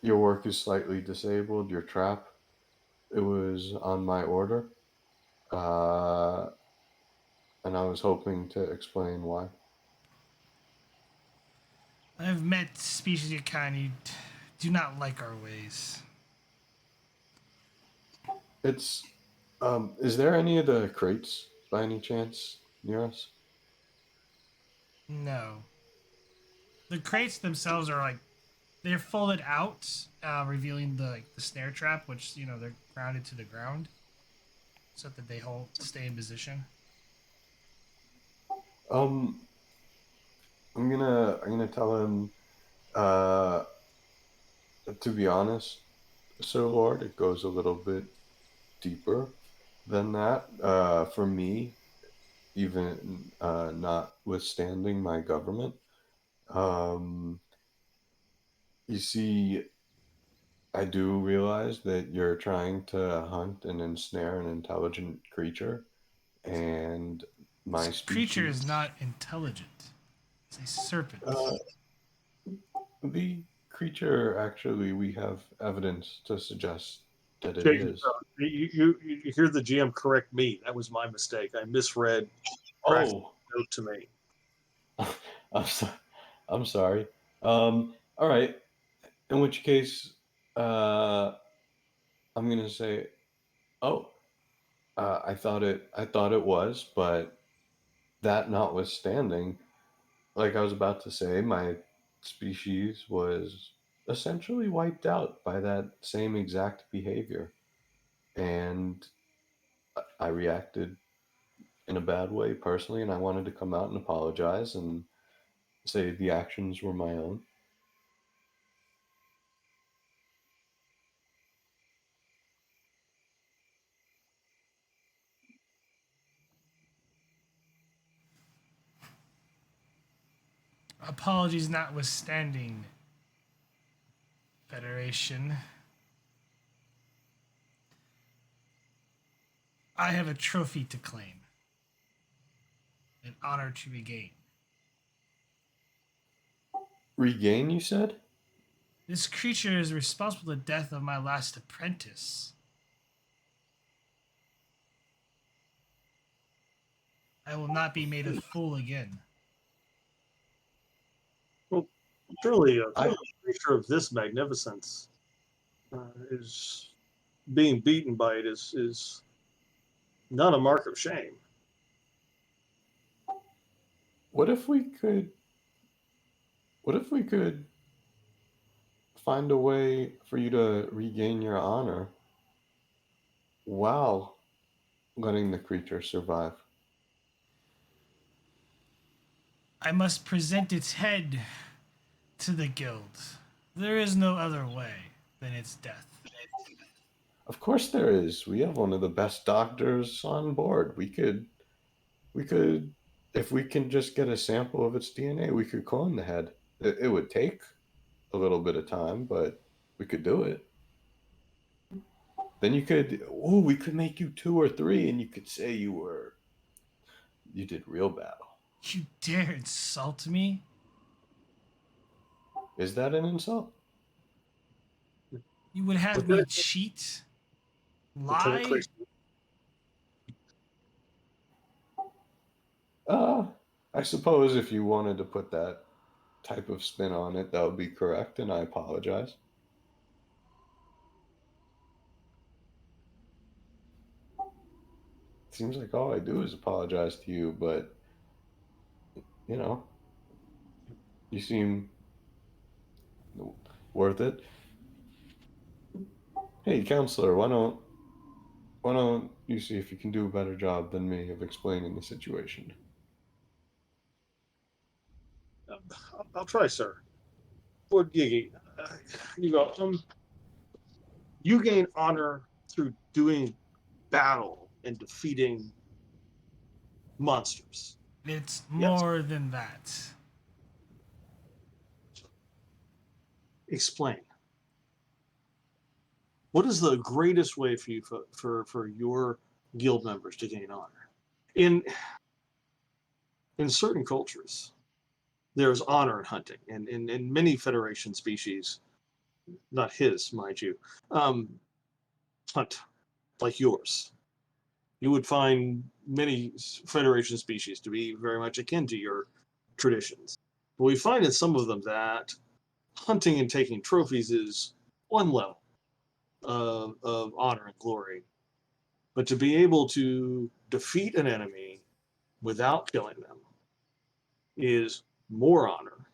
Your work is slightly disabled. Your trap, it was on my order. Uh, and I was hoping to explain why. I've met species of your kind who do not like our ways. It's, is there any of the crates by any chance near us? No. The crates themselves are they're folded out, revealing the snare trap, which they're grounded to the ground, so that they stay in position. Um, I'm gonna tell him, uh, to be honest, Sir Lord, it goes a little bit deeper than that. For me, even notwithstanding my government, um, you see, I do realize that you're trying to hunt and ensnare an intelligent creature, and my This creature is species. not intelligent. It's a serpent. The creature, actually, we have evidence to suggest that it Jake, is. you hear the GM correct me. That was my mistake. I misread Pratt's Oh, note to me. I'm, so, I'm sorry. All right. In which case, I'm gonna say, oh, I thought it was, but that notwithstanding, like I was about to say, my species was essentially wiped out by that same exact behavior, and I reacted in a bad way personally, and I wanted to come out and apologize and say the actions were my own. Apologies notwithstanding, Federation. I have a trophy to claim, an honor to regain. Regain, you said? This creature is responsible for the death of my last apprentice. I will not be made a fool again. Well, surely a I creature of this magnificence is being beaten by it is not a mark of shame. what if we could find a way for you to regain your honor while letting the creature survive? I must present its head to the guild. There is no other way than its death. Of course there is. We have one of the best doctors on board. We could, if we can just get a sample of its DNA, we could clone the head. It would take a little bit of time, but we could do it. Then we could make you 2 or 3, and you could say you did real battle. You dare insult me? Is that an insult? You would have me cheat? Lieutenant Lie? I suppose if you wanted to put that type of spin on it, that would be correct, and I apologize. Seems like all I do is apologize to you, but you seem worth it. Hey, counselor, why don't you see if you can do a better job than me of explaining the situation? I'll try, sir. Lord Gigi, you go. You gain honor through doing battle and defeating monsters. It's more than that. Explain. What is the greatest way for you for your guild members to gain honor? In certain cultures, there's honor in hunting, and in many Federation species, not his, mind you, hunt like yours. You would find many Federation species to be very much akin to your traditions. But we find in some of them that hunting and taking trophies is one level of honor and glory. But to be able to defeat an enemy without killing them is more honor.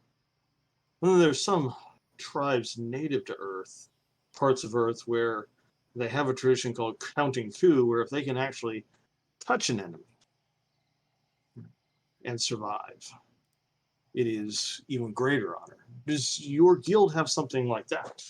And then there's some tribes native to Earth, parts of Earth, where they have a tradition called counting coup, where if they can actually touch an enemy and survive, it is even greater honor. Does your guild have something like that?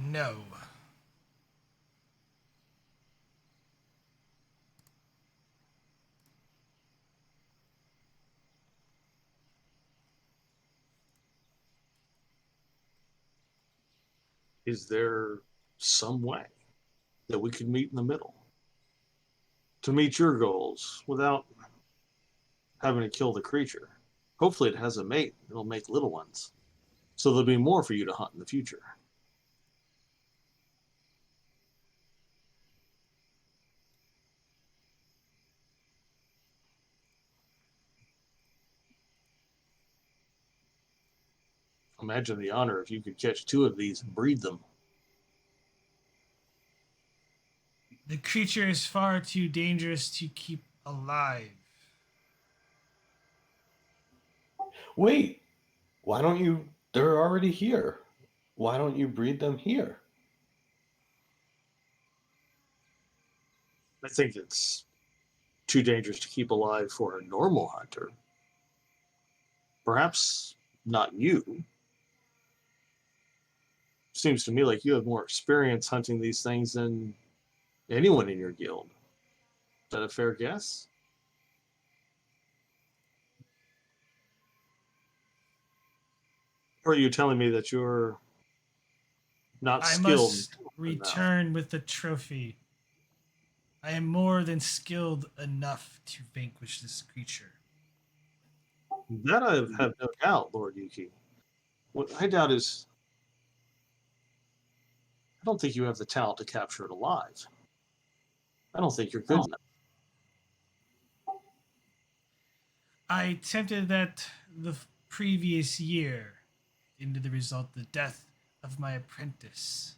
No. Is there some way that we could meet in the middle to meet your goals without having to kill the creature? Hopefully it has a mate. It'll make little ones. So there'll be more for you to hunt in the future. Imagine the honor if you could catch 2 of these and breed them. The creature is far too dangerous to keep alive. Wait, why don't you? They're already here. Why don't you breed them here? I think it's too dangerous to keep alive for a normal hunter. Perhaps not you. Seems to me like you have more experience hunting these things than anyone in your guild. Is that a fair guess? Or are you telling me that you're not I skilled? must return with the trophy. I am more than skilled enough to vanquish this creature. That I have no doubt, Lord Yuki. What I doubt is, I don't think you have the talent to capture it alive. I don't think you're good enough. I attempted that the previous year, into the result the death of my apprentice.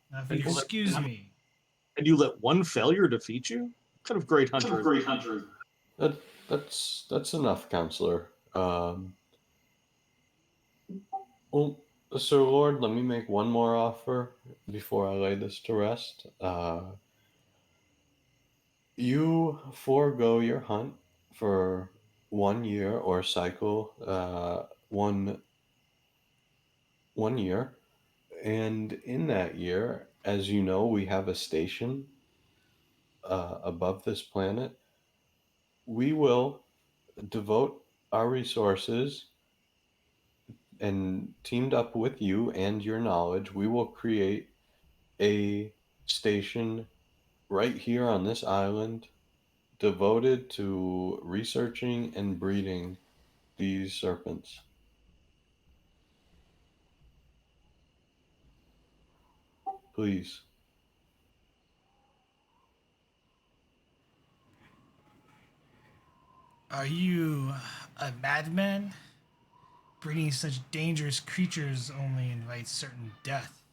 Now, if you excuse me. And you let one failure defeat you? What kind of great hunter? That's enough, counselor. Well, Sir Lord, let me make one more offer before I lay this to rest. You forego your hunt for 1 year or cycle one year, and in that year, as you know, we have a station above this planet. We will devote our resources and teamed up with you and your knowledge, we will create a station right here on this island devoted to researching and breeding these serpents. Please. Are you a madman? Breeding such dangerous creatures only invites certain death.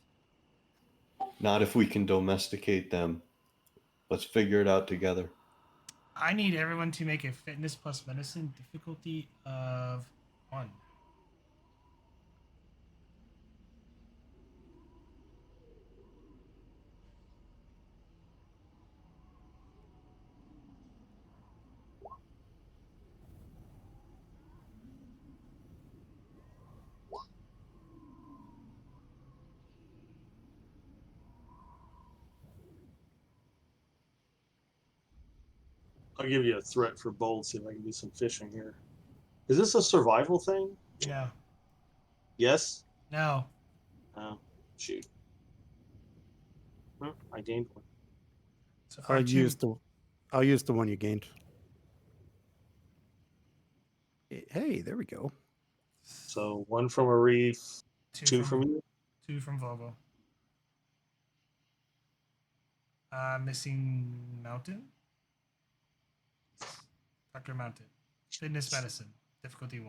Not if we can domesticate them. Let's figure it out together. I need everyone to make a fitness plus medicine difficulty of 1. I'll give you a threat for bold, see if I can do some fishing here. Is this a survival thing? No. Yes? No. Oh, shoot. Well, I gained one. So far, I'll 2. use the one you gained. Hey, there we go. So 1 from a reef, 2 from you. 2 from Volvo. Missing Mountain. Dr. Mountain. Fitness medicine. Difficulty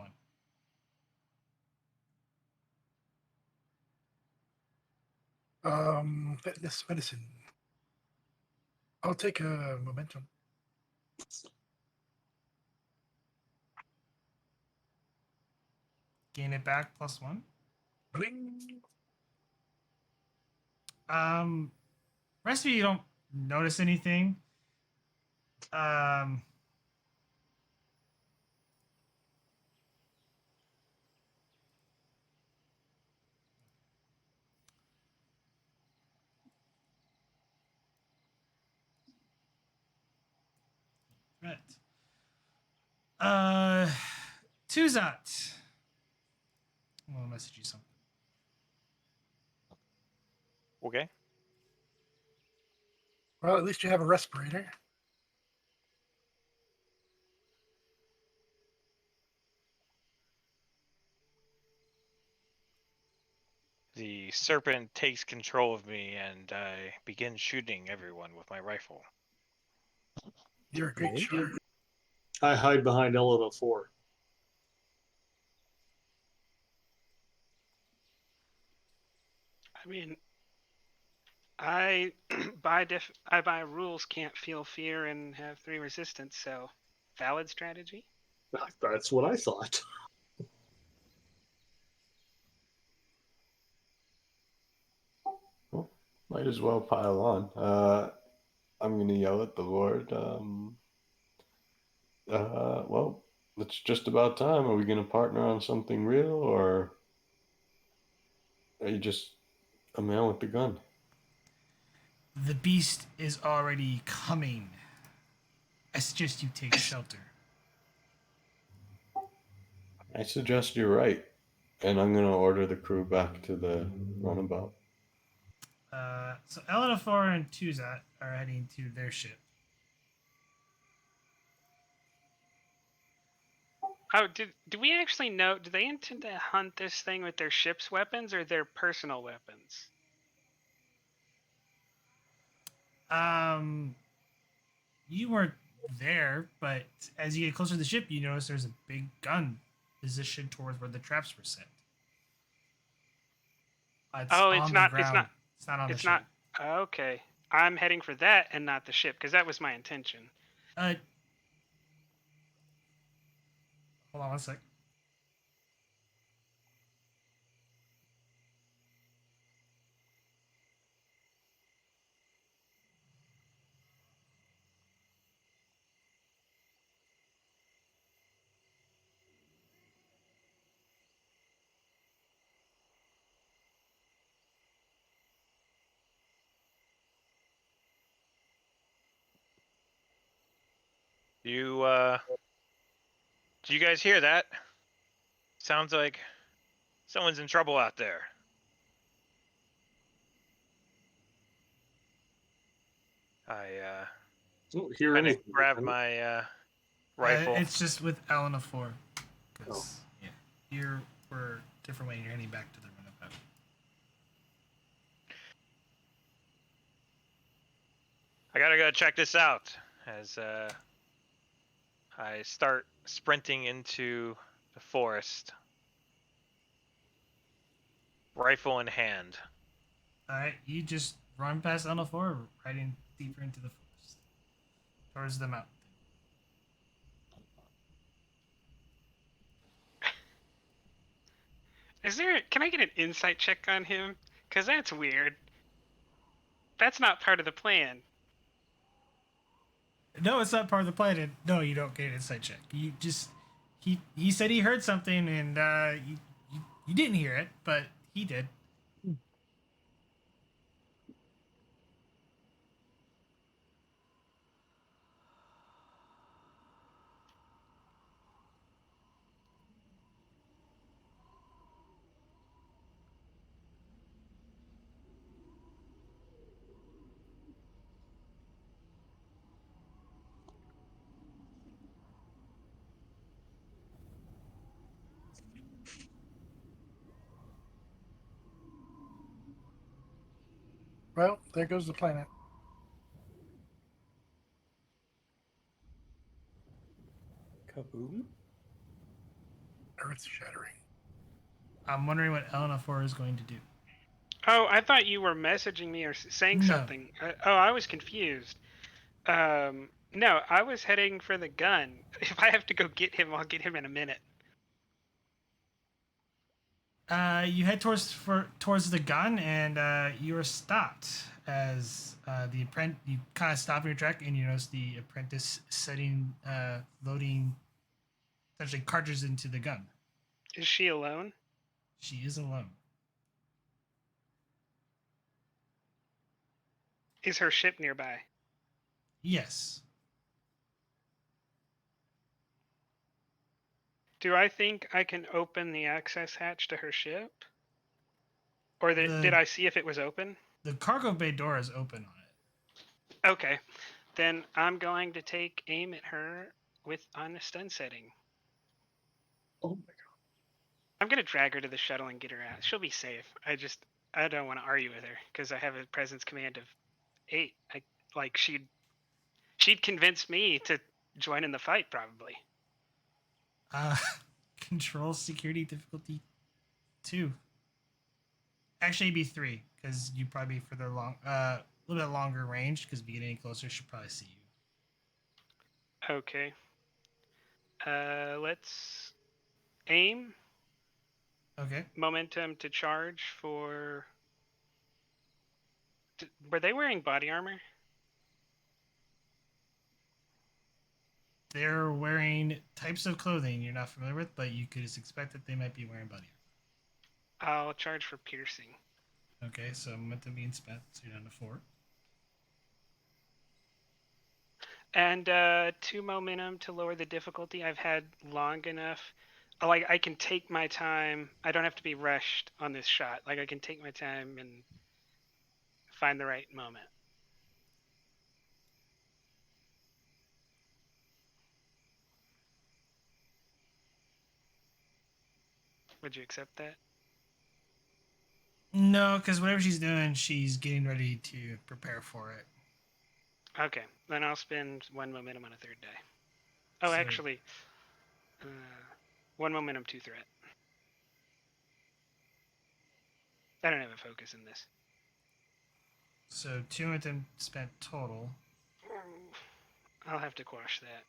1. Fitness medicine. I'll take a momentum. Gain it back plus 1. Bling. Rest of you don't notice anything. Right. Tuzat. I'll message you something. Okay. Well, at least you have a respirator. The serpent takes control of me, and I begin shooting everyone with my rifle. You're a great shot. I hide behind Element 4. I mean, I by rules can't feel fear and have 3 resistance, so valid strategy. That's what I thought. Well, might as well pile on. I'm going to yell at the Lord. Well, it's just about time. Are we going to partner on something real, or are you just a man with a gun? The beast is already coming. I suggest you take shelter. I suggest you're right, and I'm going to order the crew back to the runabout. So Eleanor and Tuzat are heading to their ship. Oh, do we actually know? Do they intend to hunt this thing with their ship's weapons or their personal weapons? You weren't there, but as you get closer to the ship, you notice there's a big gun positioned towards where the traps were set. It's Oh, on it's the not. ground. It's not. It's not on the It's ship. not. Okay, I'm heading for that and not the ship because that was my intention. Hold on one sec. Do you guys hear that? Sounds like someone's in trouble out there. I Don't hear kind of anything. grab my rifle. It's just with Elena 4. Because, yeah, you're for a different way. You're heading back to the Runabout. I gotta go check this out. As I start sprinting into the forest, rifle in hand. Alright, you just run past Elena 4, riding deeper into the forest. Towards the mountain. Can I get an insight check on him? Because that's weird. That's not part of the plan. No, it's not part of the plan. And no, you don't get an insight check. You just he said he heard something, and you didn't hear it, but he did. Well, there goes the planet. Kaboom. Earth shattering. I'm wondering what Elena 4 is going to do. Oh, I thought you were messaging me or saying No. something. I was confused. No, I was heading for the gun. If I have to go get him, I'll get him in a minute. You head towards the gun, and you are stopped as the apprentice. You kind of stop in your track, and you notice the apprentice loading, essentially cartridges into the gun. Is she alone? She is alone. Is her ship nearby? Yes. Do I think I can open the access hatch to her ship? Or did I see if it was open? The cargo bay door is open on it. Okay. Then I'm going to take aim at her on the stun setting. Oh my god. I'm going to drag her to the shuttle and get her out. She'll be safe. I don't want to argue with her because I have a presence command of 8. She'd convince me to join in the fight probably. Control security difficulty 2. Actually, it'd be 3 because you probably further along, a little bit longer range. Because if you get any closer, she'll probably see you. Okay. Let's aim. Okay. Momentum to charge for. Were they wearing body armor? They're wearing types of clothing you're not familiar with, but you could just expect that they might be wearing body armor. I'll charge for piercing. Okay, so momentum being spent, so you're down to 4. And 2 momentum to lower the difficulty. I've had long enough. Like, I can take my time. I don't have to be rushed on this shot. Like, I can take my time and find the right moment. Would you accept that? No, because whatever she's doing, she's getting ready to prepare for it. Okay, then I'll spend 1 momentum on a 3rd die. Oh, So- actually, 1 momentum, 2 threat. I don't have a focus in this. So 2 momentum spent total. I'll have to quash that.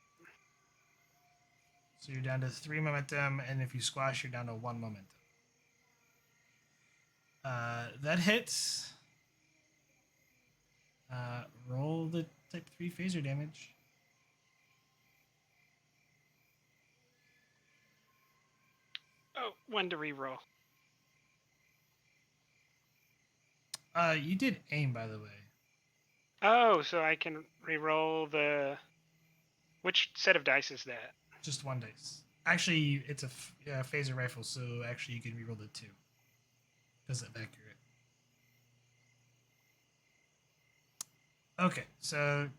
So you're down to 3 momentum, and if you squash, you're down to 1 momentum. That hits. Roll the type 3 phaser damage. Oh, one to reroll. You did aim, by the way. Oh, so I can reroll the. Which set of dice is that? Just 1 dice. Actually, it's a phaser rifle, so actually you can reroll the 2. Because it's accurate. Okay, so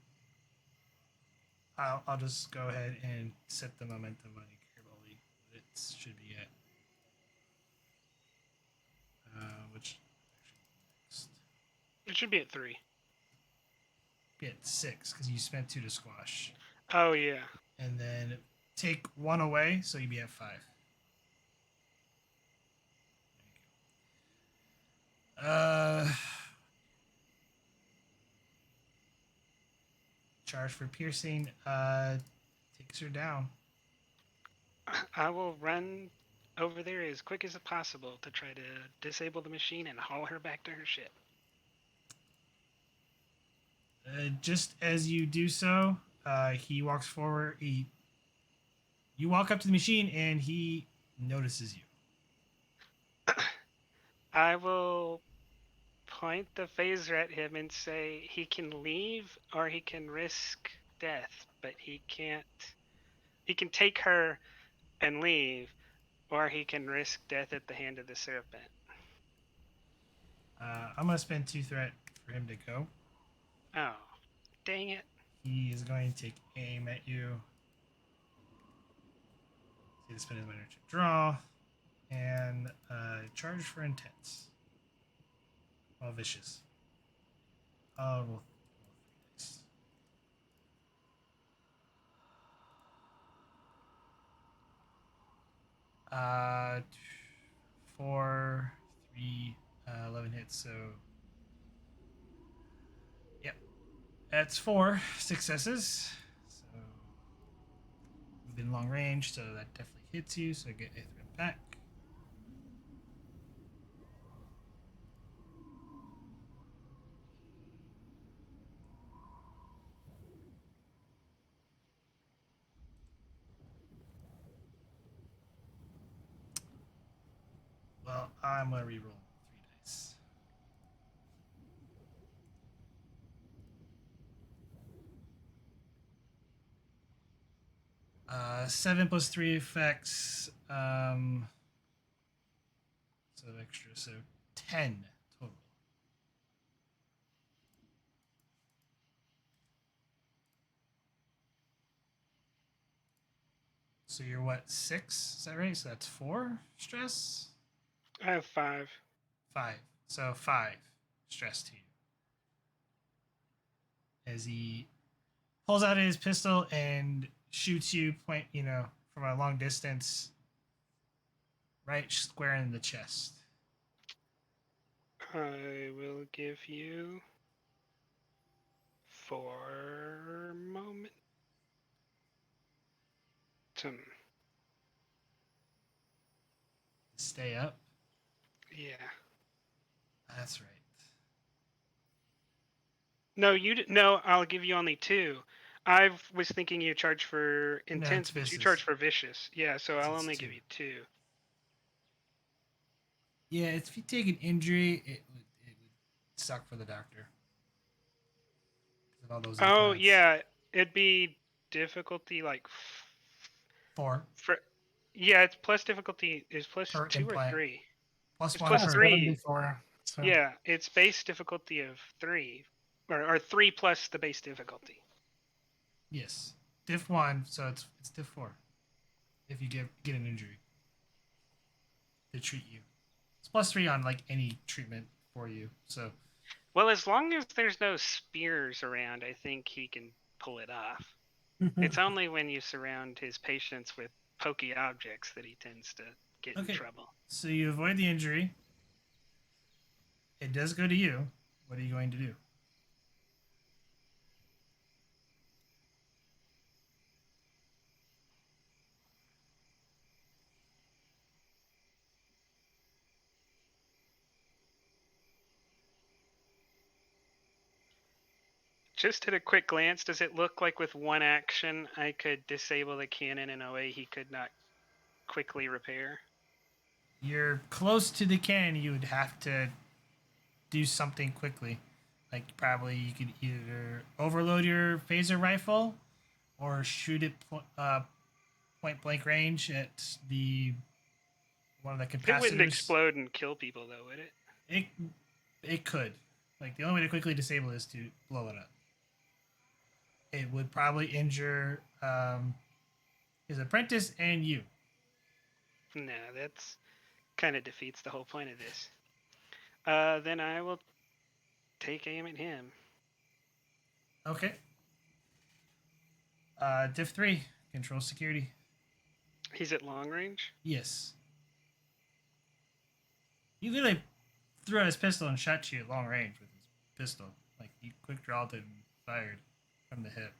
I'll just go ahead and set the momentum on you carefully. It should be at which next? It should be at 3. Be at 6 because you spent 2 to squash, Oh yeah. and then take 1 away, so you'd be at 5. Charge for piercing. Takes her down. I will run over there as quick as possible to try to disable the machine and haul her back to her ship. Just as you do so, he walks forward. You walk up to the machine, and he notices you. I will point the phaser at him and say he can leave or he can risk death, but he can't. He can take her and leave, or he can risk death at the hand of the serpent. I'm gonna spend 2 threat for him to go. Oh, dang it. He is going to take aim at you. See the spin his minor to draw. And charge for intense. Oh, vicious. I'll roll 3 dice. Uh, 4, 3, 11 hits. So, yep, that's 4 successes. So, within long range, so that definitely hits you. So get a threat back. Well, I'm gonna reroll 3 dice. 7 plus 3 effects. So extra, so 10 total. So you're what, 6? Is that right? So that's 4 stress? I have 5. 5. So 5 stress to you. As he pulls out his pistol and shoots you, from a long distance, right square in the chest. I will give you 4 momentum. Stay up. Yeah. That's right. No, no. I'll give you only 2. I was thinking you charge for intense, but you vicious. charge for vicious. Yeah, so I'll It's only 2. give you 2. Yeah, if you take an injury, it would suck for the doctor. 'Cause of all those Oh implants. yeah, it'd be difficulty like 4 yeah, it's plus difficulty is plus per 2 or implant. 3. Plus It's 1 plus per 3. 74. So. Yeah, it's base difficulty of 3, or 3 plus the base difficulty. Yes. Diff 1, so it's diff 4. If you get an injury. They treat you. It's plus 3 on like any treatment for you. So Well, as long as there's no spears around, I think he can pull it off. It's only when you surround his patients with pokey objects that he tends to get in trouble. So you avoid the injury. It does go to you. What are you going to do? Just at a quick glance, does it look like with one action I could disable the cannon in a way he could not quickly repair? You're close to the cannon. You would have to do something quickly. Like probably you could either overload your phaser rifle or shoot it point blank range at the one of the capacitors. It wouldn't explode and kill people, though, would it? It could. Like the only way to quickly disable it is to blow it up. It would probably injure his apprentice and you. No, that's kind of defeats the whole point of this. Then I will take aim at him. Okay. Div 3, control security. He's at long range? Yes. He literally threw out his pistol and shot you at long range with his pistol. Like he quick drawed it and fired from the hip.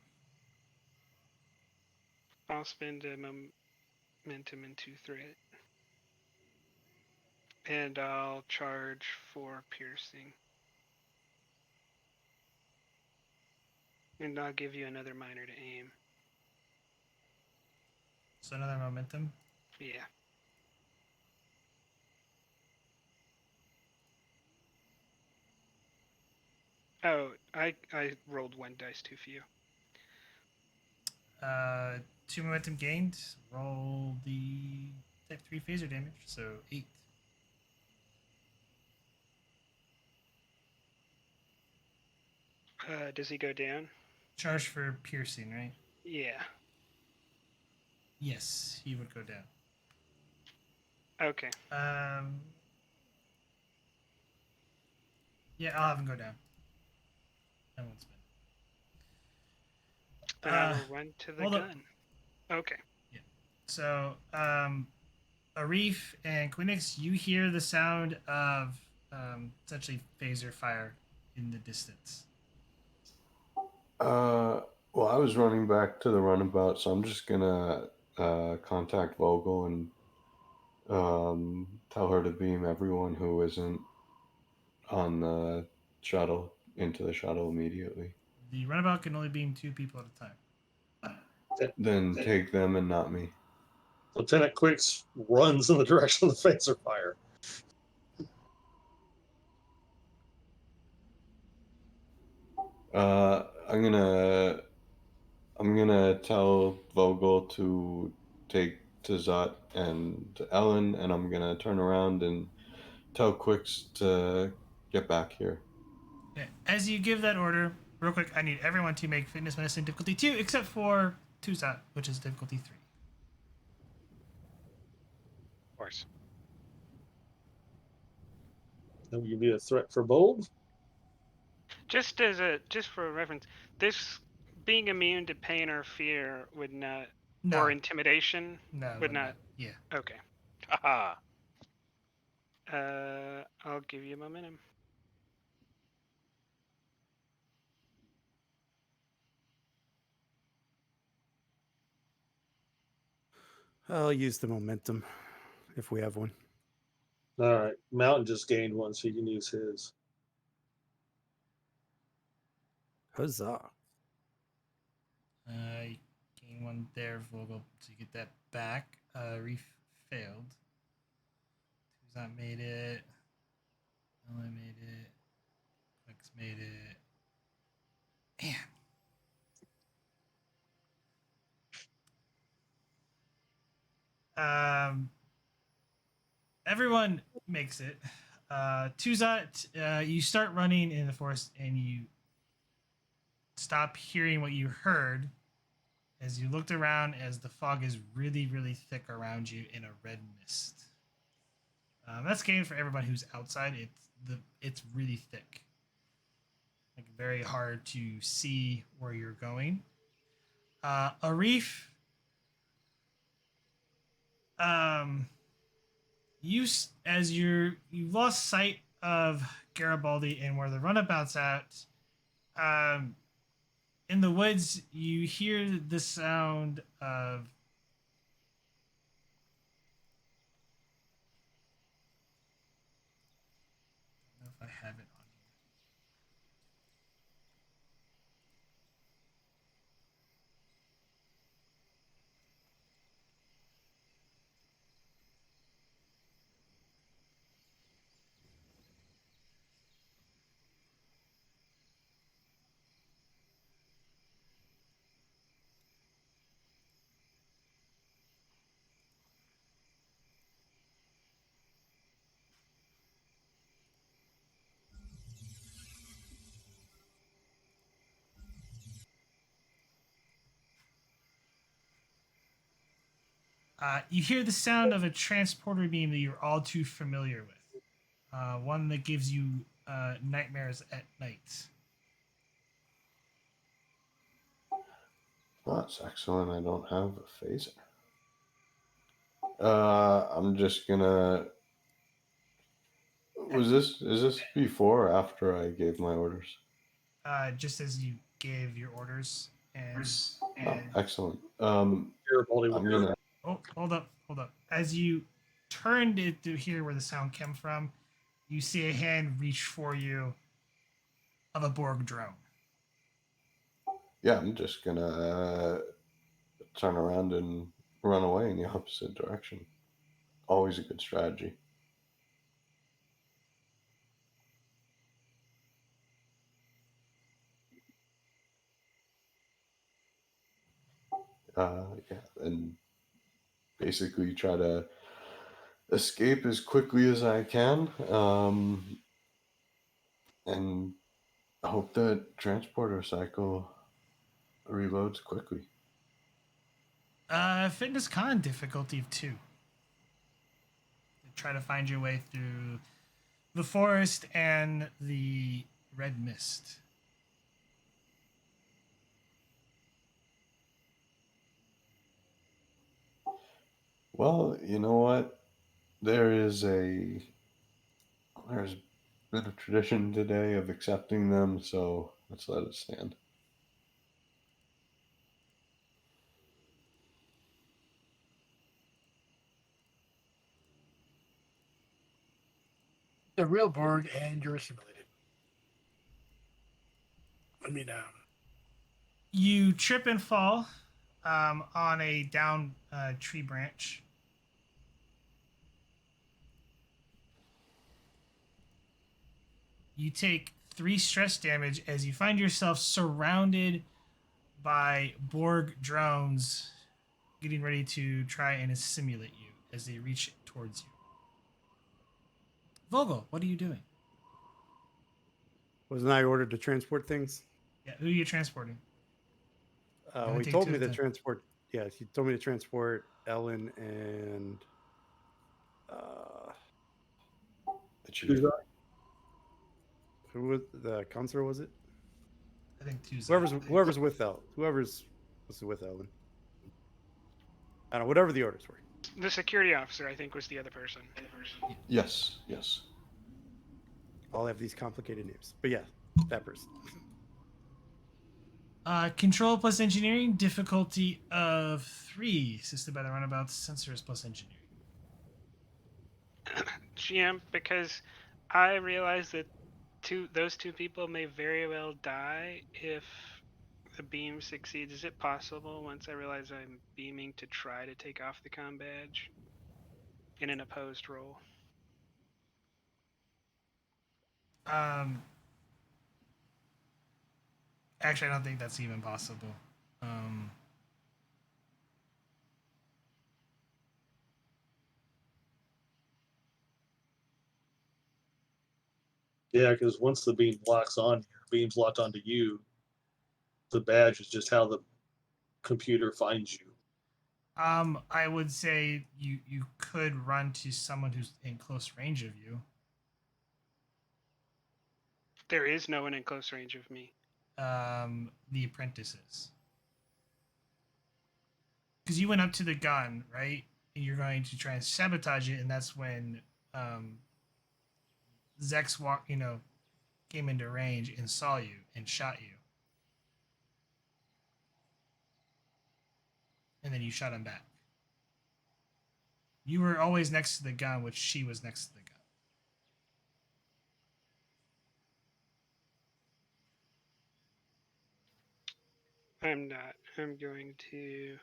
I'll spend a momentum into threat. And I'll charge for piercing. And I'll give you another minor to aim. So another momentum. Yeah. Oh, I rolled one dice too few. 2 momentum gained. Roll the type 3 phaser damage. So 8. Does he go down? Charge for piercing, right? Yeah. Yes, he would go down. Okay. Yeah, I'll have him go down. I won't spend. Then I will run to the gun. Okay. Yeah. So, Arif and Quinix, you hear the sound of essentially phaser fire in the distance. Well, I was running back to the runabout, so I'm just gonna contact Vogel and tell her to beam everyone who isn't on the shuttle into the shuttle immediately. The runabout can only beam 2 people at a time. Then take them and not me. Lieutenant Quicks runs in the direction of the phaser fire. I'm gonna tell Vogel to take Tizat and Ellen, and I'm gonna turn around and tell Quicks to get back here. Yeah. As you give that order, real quick, I need everyone to make fitness medicine difficulty 2, except for Tuzat, which is difficulty 3. Of course. That would be a threat for bold. Just for reference, this being immune to pain or fear would not, No. or intimidation would not. Yeah. Okay. Haha. I'll give you momentum. I'll use the momentum if we have one. All right. Mountain just gained one, so you can use his. Huzzah. You gain 1 there, Vogel, so you get that back. Reef failed. Tuzat made it. Ellen made it. Quicks made it. Man. Everyone makes it. Tuzat, you start running in the forest and you stop hearing what you heard as you looked around as the fog is really, really thick around you in a red mist. That's game for everyone who's outside. It's really thick. Like very hard to see where you're going. Arif, you've lost sight of Garibaldi and where the runabout's at. In the woods, you hear the sound of I don't know if I have it on You hear the sound of a transporter beam that you're all too familiar with. One that gives you nightmares at night. Well, that's excellent. I don't have a phaser. I'm just gonna. Is this before or after I gave my orders? Just as you gave your orders, and Oh, excellent. Garibaldi I'm would gonna. oh, hold up. As you turned it to hear where the sound came from, you see a hand reach for you of a Borg drone. Yeah, I'm just gonna turn around and run away in the opposite direction. Always a good strategy. Yeah, and basically try to escape as quickly as I can, and hope that transporter cycle reloads quickly. Fitness con difficulty of 2. Try to find your way through the forest and the red mist. Well, you know what? There's been a tradition today of accepting them, so let's let it stand. The real Borg, and you're assimilated. I mean, You trip and fall on a down tree branch. You take 3 stress damage as you find yourself surrounded by Borg drones getting ready to try and assimilate you as they reach towards you. Vogel, what are you doing? Wasn't I ordered to transport things? Yeah, who are you transporting? Well, he take told two me at to a time. transport. Yeah, he told me to transport Ellen and The chief. Who's that? who was the counselor? Was it I think Tuesday. whoever's with El? Whoever's was with Ellen. I don't know. Whatever the orders were. The security officer, I think, was the other person. Yes. All have these complicated names, but yeah, that person. Control plus engineering, difficulty of 3, assisted by the Runabout sensors plus engineering. GM, because I realize that those two people may very well die if the beam succeeds. Is it possible, once I realize I'm beaming, to try to take off the comm badge in an opposed roll? Actually, I don't think that's even possible. Um, Yeah, because once the beam locks on, beam's locked onto you. The badge is just how the computer finds you. I would say you could run to someone who's in close range of you. There is no one in close range of me. The apprentices. Because you went up to the gun, right? And you're going to try and sabotage it, and that's when Zex came into range and saw you and shot you. And then you shot him back. You were always next to the gun, which she was next to the gun. I'm not. I'm going to.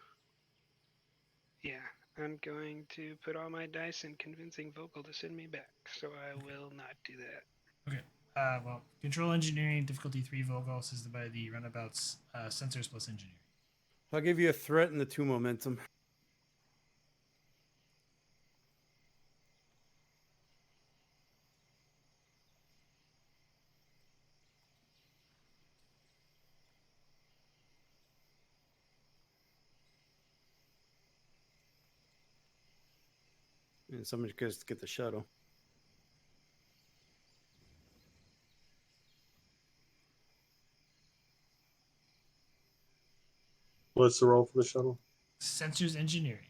Yeah, I'm going to put all my dice in convincing Vocal to send me back, so I will not do that. Okay. Well, control engineering, difficulty 3, Vogel, assisted by the Runabout's sensors plus engineering. I'll give you a threat and the 2 momentum. And somebody goes to get the shuttle. What's the role for the shuttle? Sensors engineering.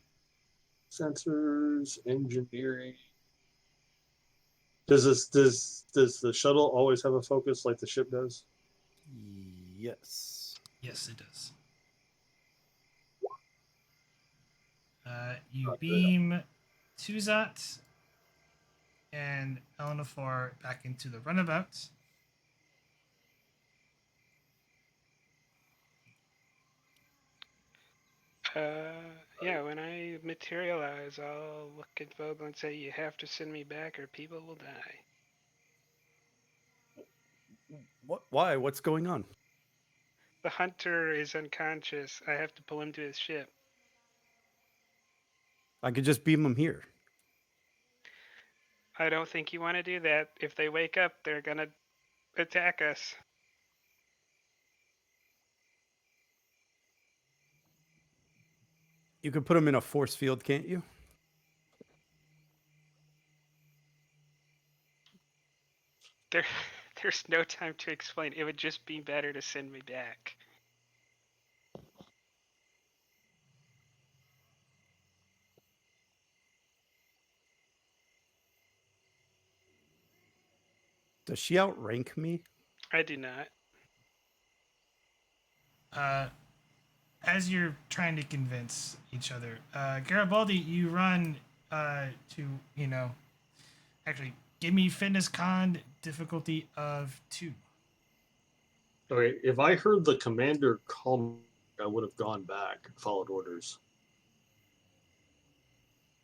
Sensors, engineering. Does the shuttle always have a focus like the ship does? Yes. Yes, it does. You beam Tuzat and Eleanor back into the runabout. Yeah, when I materialize, I'll look at Vogel and say, you have to send me back or people will die. What? Why? What's going on? The hunter is unconscious. I have to pull him to his ship. I could just beam him here. I don't think you want to do that. If they wake up, they're gonna attack us. You could put him in a force field, can't you? There's no time to explain. It would just be better to send me back. Does she outrank me? I do not. As you're trying to convince each other, Garibaldi, you run to, actually, give me fitness con difficulty of 2. Okay, if I heard the commander call me, I would have gone back and followed orders.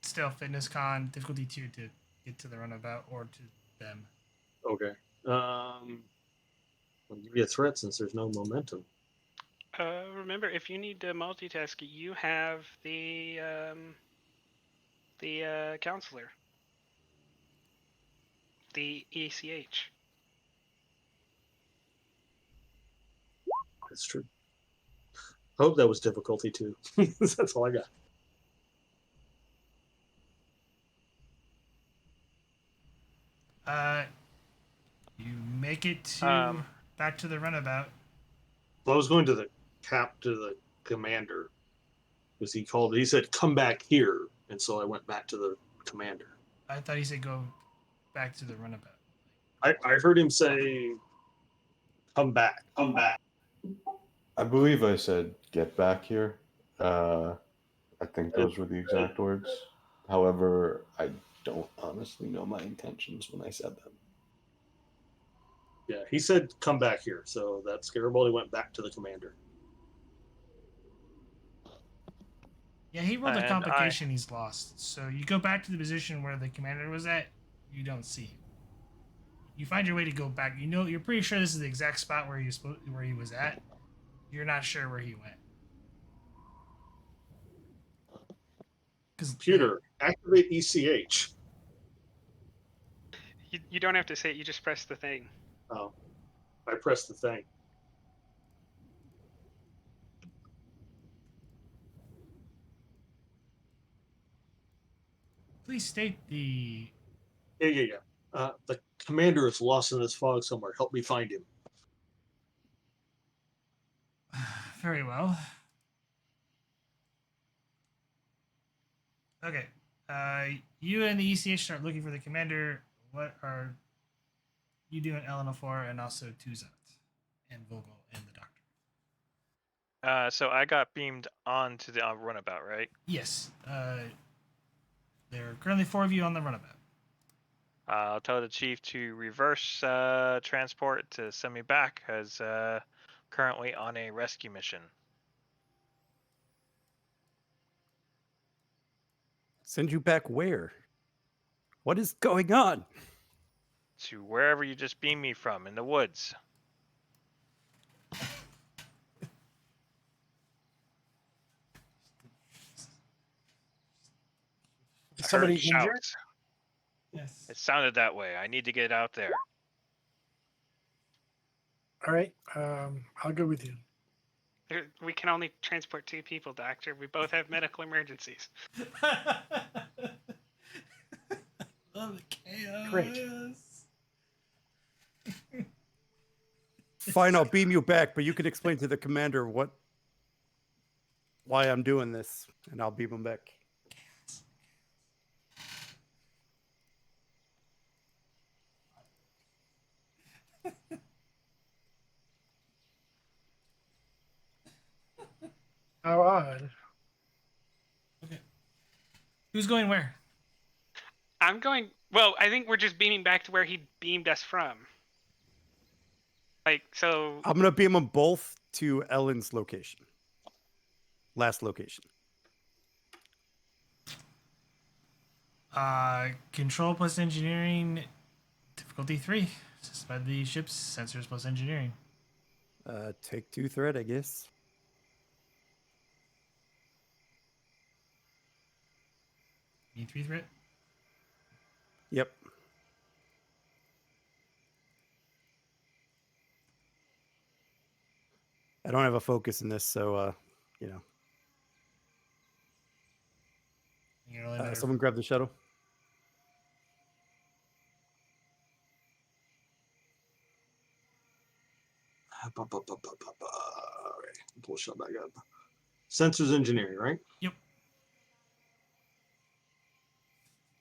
Still, fitness con difficulty 2 to get to the runabout or to them. Okay. I'll give you a threat since there's no momentum. Remember, if you need to multitask, you have the counselor, the ECH. That's true. Hope that was difficulty too. That's all I got. You make it to back to the runabout. Well, I was going to the commander because he called. He said, "Come back here," and so I went back to the commander. I thought he said go back to the runabout. I heard him say, "Come back." Come back. I believe I said, "Get back here." I think those were the exact words. However, I don't honestly know my intentions when I said them. Yeah, he said, "Come back here." So that Garibaldi went back to the commander. Yeah, he rolled a And complication. He's lost. So you go back to the position where the commander was at. You don't see him. You find your way to go back. You're pretty sure this is the exact spot where he was at. You're not sure where he went. Computer, activate ECH. You don't have to say it. You just press the thing. Oh, I pressed the thing. Please state the. Yeah. The commander is lost in this fog somewhere. Help me find him. Very well. Okay. You and the ECH start looking for the commander. What are you doing, Eleanor, and also Tuzat and Vogel and the doctor? So I got beamed onto the runabout, right? Yes. There are currently 4 of you on the runabout. I'll tell the chief to reverse transport to send me back, as currently on a rescue mission. Send you back where? What is going on? To wherever you just beamed me from, in the woods. Somebody Heard injured? shouts. Yes. It sounded that way. I need to get out there. All right. I'll go with you. We can only transport 2 people, Doctor. We both have medical emergencies. Oh, the chaos. Great. Fine, I'll beam you back, but you can explain to the commander why I'm doing this, and I'll beam him back. How odd. Okay. Who's going where? I'm going. Well, I think we're just beaming back to where he beamed us from. Like, so. I'm gonna beam them both to Ellen's location. Last location. Control plus engineering, difficulty 3. Suspend the ship's sensors plus engineering. Take 2 threat, I guess. Need 3 threat. Yep. I don't have a focus in this, so you know. You're only better- Someone grab the shuttle. All right, pull shut back up. Sensors engineering, right? Yep.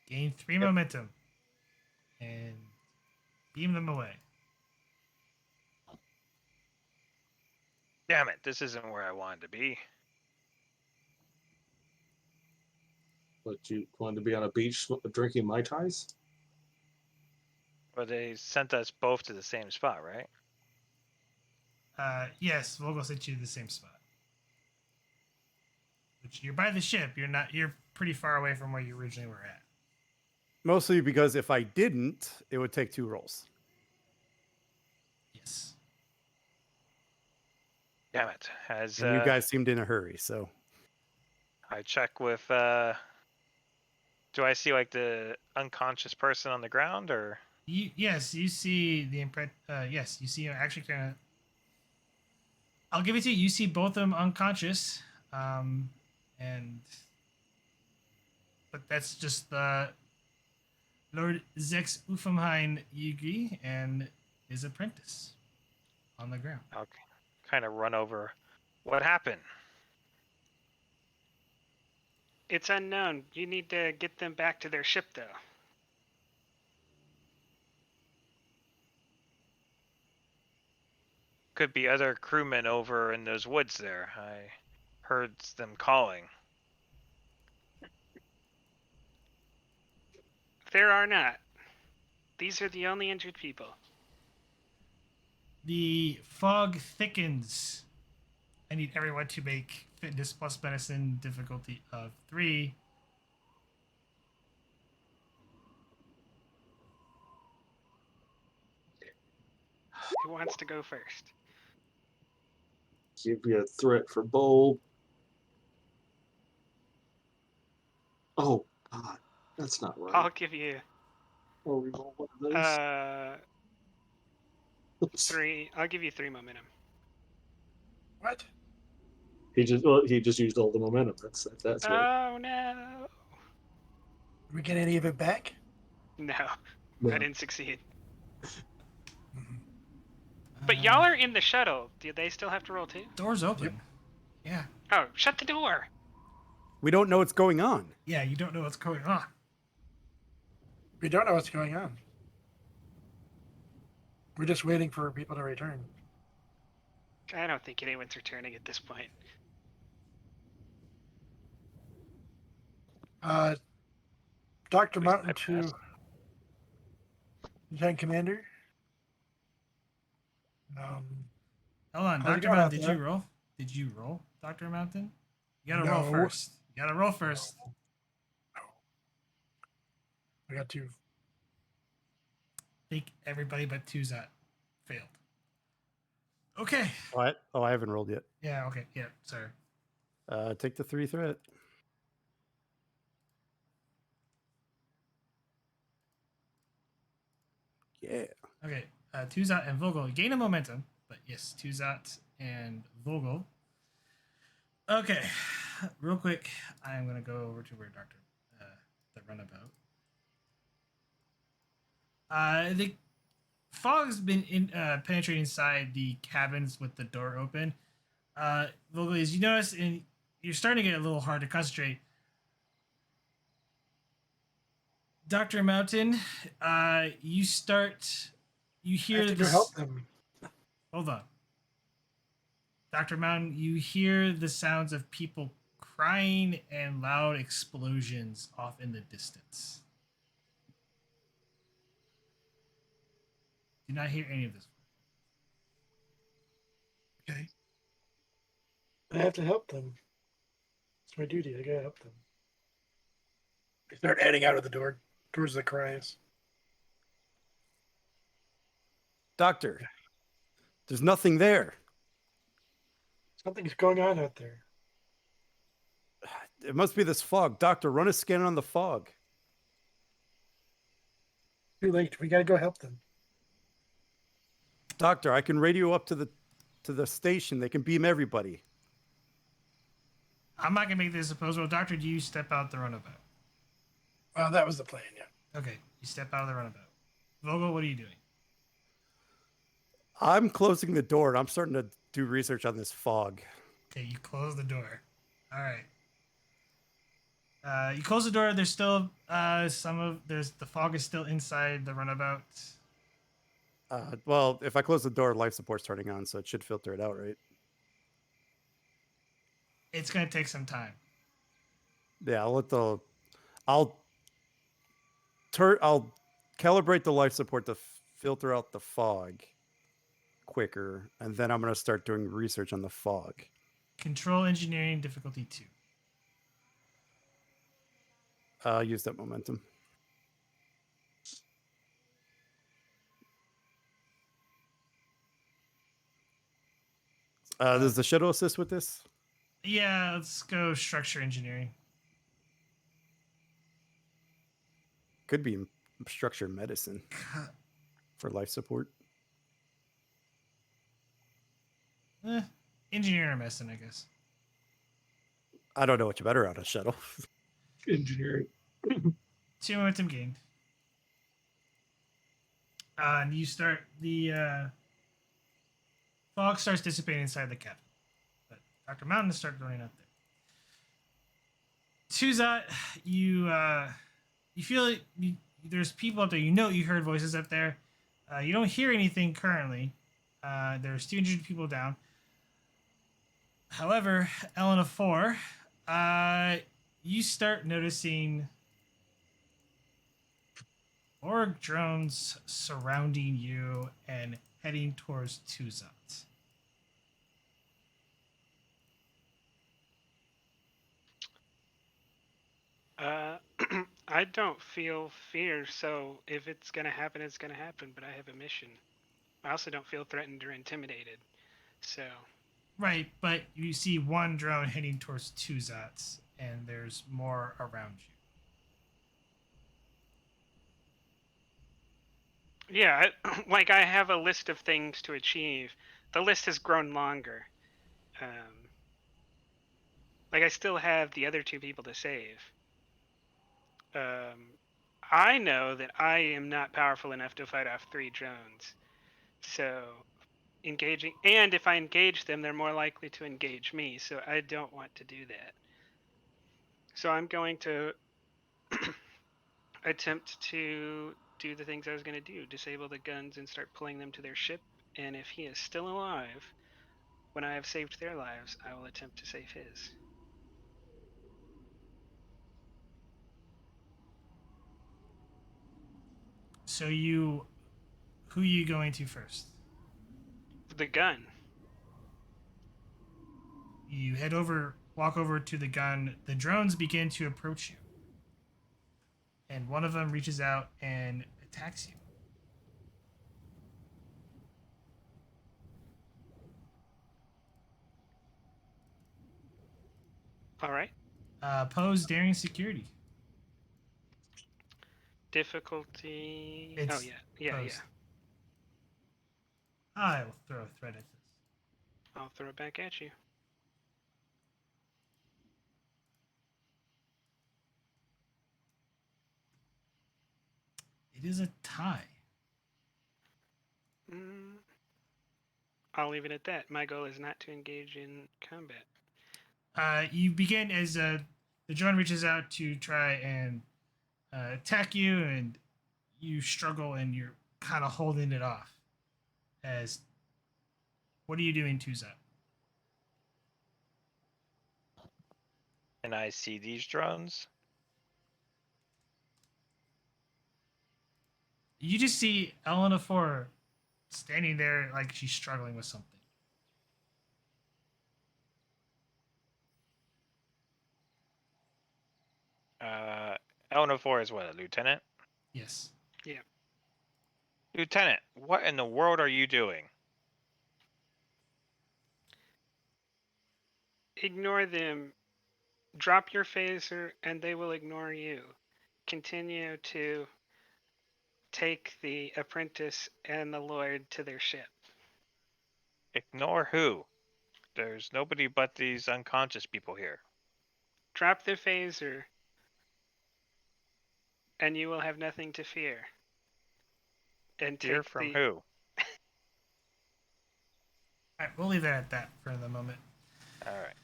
Gain 3 momentum. And beam them away. Damn it, this isn't where I wanted to be. But you wanted to be on a beach drinking Mai Tais? But they sent us both to the same spot, right? Yes, Vogel sent you to the same spot. Which you're by the ship. You're pretty far away from where you originally were at. Mostly because if I didn't, it would take 2 rolls. Yes. Damn it. As And you guys seemed in a hurry, so. I check with do I see like the unconscious person on the ground, or Yes, you see the yes, you see him actually kind of. I'll give it to you. You see both of them unconscious, and but that's just Lord Zex Ufamhain Yugi and his apprentice on the ground. I'll kind of run over. What happened? It's unknown. You need to get them back to their ship, though. Could be other crewmen over in those woods there. I heard them calling. There are not. These are the only injured people. The fog thickens. I need everyone to make fitness plus medicine difficulty of 3. Who wants to go first? Give you a threat for bold. Oh, God. That's not right. I'll give you Oh, we roll one of those. Oops. 3. I'll give you 3 momentum. What? He just used all the momentum. That's right. Oh no! Did we get any of it back? No, No. I didn't succeed. Mhm. But y'all are in the shuttle. Do they still have to roll too? Door's open. Yep. Yeah. Oh, shut the door! We don't know what's going on. Yeah, you don't know what's going on. We don't know what's going on. We're just waiting for people to return. I don't think anyone's returning at this point. Dr. Where's Mountain my 2, pass? Lieutenant Commander. Hold on, How's it Dr. going out Mountain, did there? you roll? Did you roll, Dr. Mountain? You gotta No. roll first. You gotta roll first. I got 2. I think everybody but Tuzat failed. Okay. Oh, I haven't rolled yet. Yeah, okay. Yeah, sorry. Take the 3 threat. Yeah. Okay. Tuzat and Vogel gain a momentum, but yes, Tuzat and Vogel. Okay. Real quick, I'm gonna go over to where the runabout. The fog's been penetrating inside the cabins with the door open. Vogel, as you notice, and you're starting to get a little hard to concentrate. Dr. Mountain, you I hear have to go this. help them. Hold on. Dr. Mountain, you hear the sounds of people crying and loud explosions off in the distance. Do not hear any of this. Okay. I have to help them. It's my duty. I gotta help them. I start heading out of the door towards the cries. Doctor, there's nothing there. Something's going on out there. It must be this fog. Doctor, run a scan on the fog. Too late. We gotta go help them. Doctor, I can radio up to the station. They can beam everybody. I'm not gonna make this opposable. Doctor, do you step out the runabout? Well, that was the plan, yeah. Okay, you step out of the runabout. Vogel, what are you doing? I'm closing the door and I'm starting to do research on this fog. Okay, you close the door. All right. You close the door. There's still the fog is still inside the runabout. Well, if I close the door, life support's turning on, so it should filter it out, right? It's gonna take some time. Yeah, I'll calibrate the life support to filter out the fog quicker, and then I'm gonna start doing research on the fog. Control engineering difficulty 2. Use that momentum. Does the shuttle assist with this? Yeah, let's go structure engineering. Could be structure medicine for life support. Engineering or medicine, I guess. I don't know what you better on a shuttle. Engineering. 2 momentum gained. And you start the fog starts dissipating inside the cabin. But Dr. Mountain starts going up there. Tuzat, you feel like there's people up there. You know you heard voices up there. You don't hear anything currently. There's 200 people down. However, Elena 4, you start noticing org drones surrounding you and heading towards Tuzat. I don't feel fear, so if it's gonna happen, it's gonna happen. But I have a mission. I also don't feel threatened or intimidated. So. Right, but you see one drone heading towards Tuzat, and there's more around you. Yeah, like I have a list of things to achieve. The list has grown longer. Like I still have the other 2 people to save. I know that I am not powerful enough to fight off 3 drones. So engaging, and if I engage them, they're more likely to engage me. So I don't want to do that. So I'm going to attempt to do the things I was going to do. Disable the guns and start pulling them to their ship. And if he is still alive, when I have saved their lives, I will attempt to save his. So who are you going to first? The gun. You walk over to the gun. The drones begin to approach you. And one of them reaches out and attacks you. All right. Pose daring security. Difficulty. It's oh yeah. pose. I will throw a threat at this. I'll throw it back at you. It is a tie. I'll leave it at that. My goal is not to engage in combat. You begin as the drone reaches out to try and attack you, and you struggle, and you're kind of holding it off. As what are you doing, Tuza? Can I see these drones? You just see Elena Four standing there like she's struggling with something. Eleanor 4 is what, a lieutenant? Yes. Yeah. Lieutenant, what in the world are you doing? Ignore them. Drop your phaser and they will ignore you. Continue to take the apprentice and the lord to their ship. Ignore who? There's nobody but these unconscious people here. Drop the phaser and you will have nothing to fear. And Fear take from the... who? All right, we'll leave that at that for the moment. All right.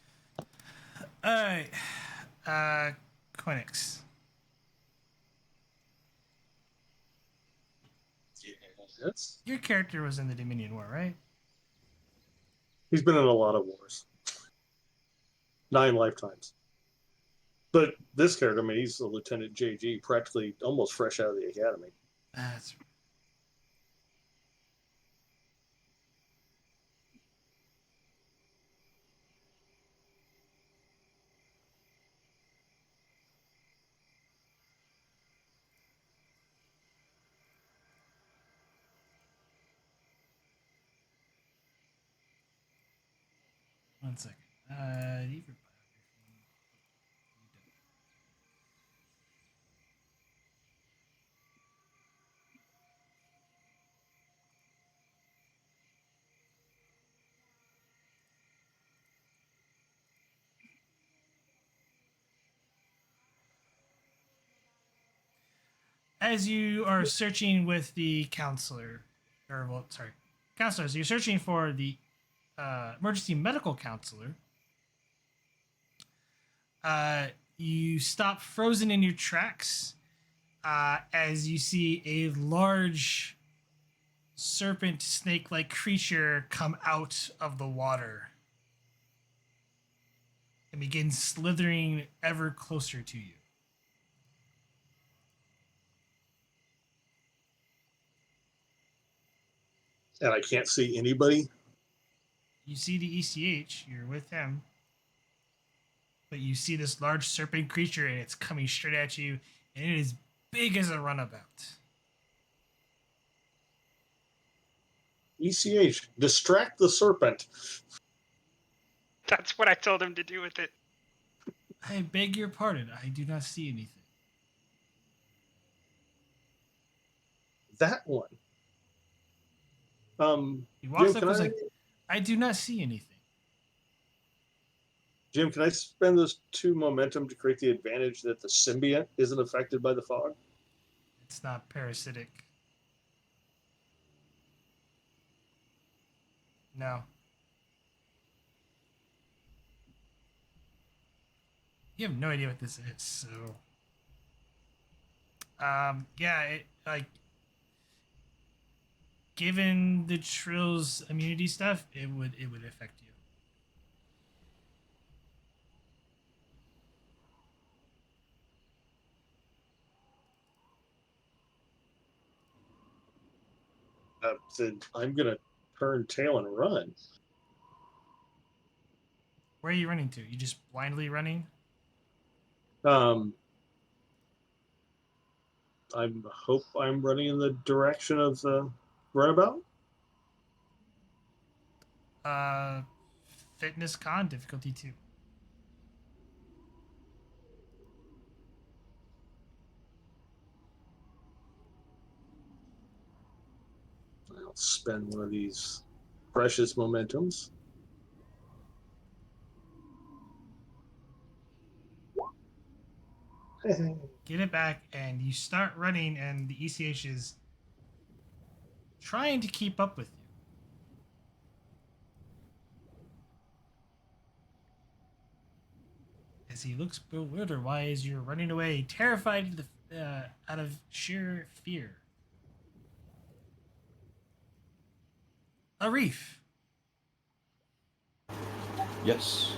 All right, Quinix. Yes. Your character was in the Dominion War, right? He's been in a lot of wars. 9 lifetimes. But this character, I mean, he's a Lieutenant JG, practically almost fresh out of the academy. That's one second. Your biography. As you are searching with the counselor, counselors, you're searching for the emergency medical counselor. You stop frozen in your tracks as you see a large serpent snake-like creature come out of the water and begin slithering ever closer to you. And I can't see anybody. You see the ECH, you're with him, but you see this large serpent creature and it's coming straight at you, and it is big as a runabout. ECH, distract the serpent. That's what I told him to do with it. I beg your pardon, I do not see anything. That one. He walks Jim, up can and is I, like, I do not see anything. Jim, can I spend those 2 momentum to create the advantage that the symbiont isn't affected by the fog? It's not parasitic. No. You have no idea what this is, so yeah, it like given the Trill's immunity stuff, it would affect you. Said, I'm going to turn tail and run. Where are you running to? You just blindly running? I hope I'm running in the direction of the runabout. Fitness con difficulty 2. I'll spend one of these precious momentums. Get it back, and you start running, and the ECH is trying to keep up with you. As he looks bewildered, why is you're running away, terrified out of sheer fear. Arif, Yes.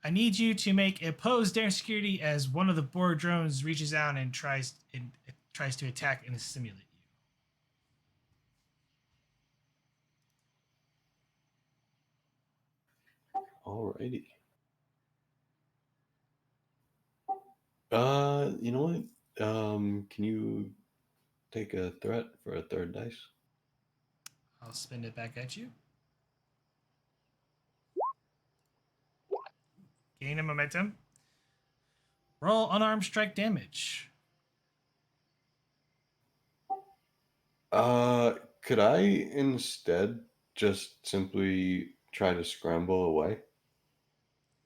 I need you to make a pose daring security as one of the Borg drones reaches out and tries to attack and simulate you. Alrighty. You know what? Can you take a threat for a third dice? I'll spin it back at you. Gain a momentum. Roll unarmed strike damage. Could I instead just simply try to scramble away?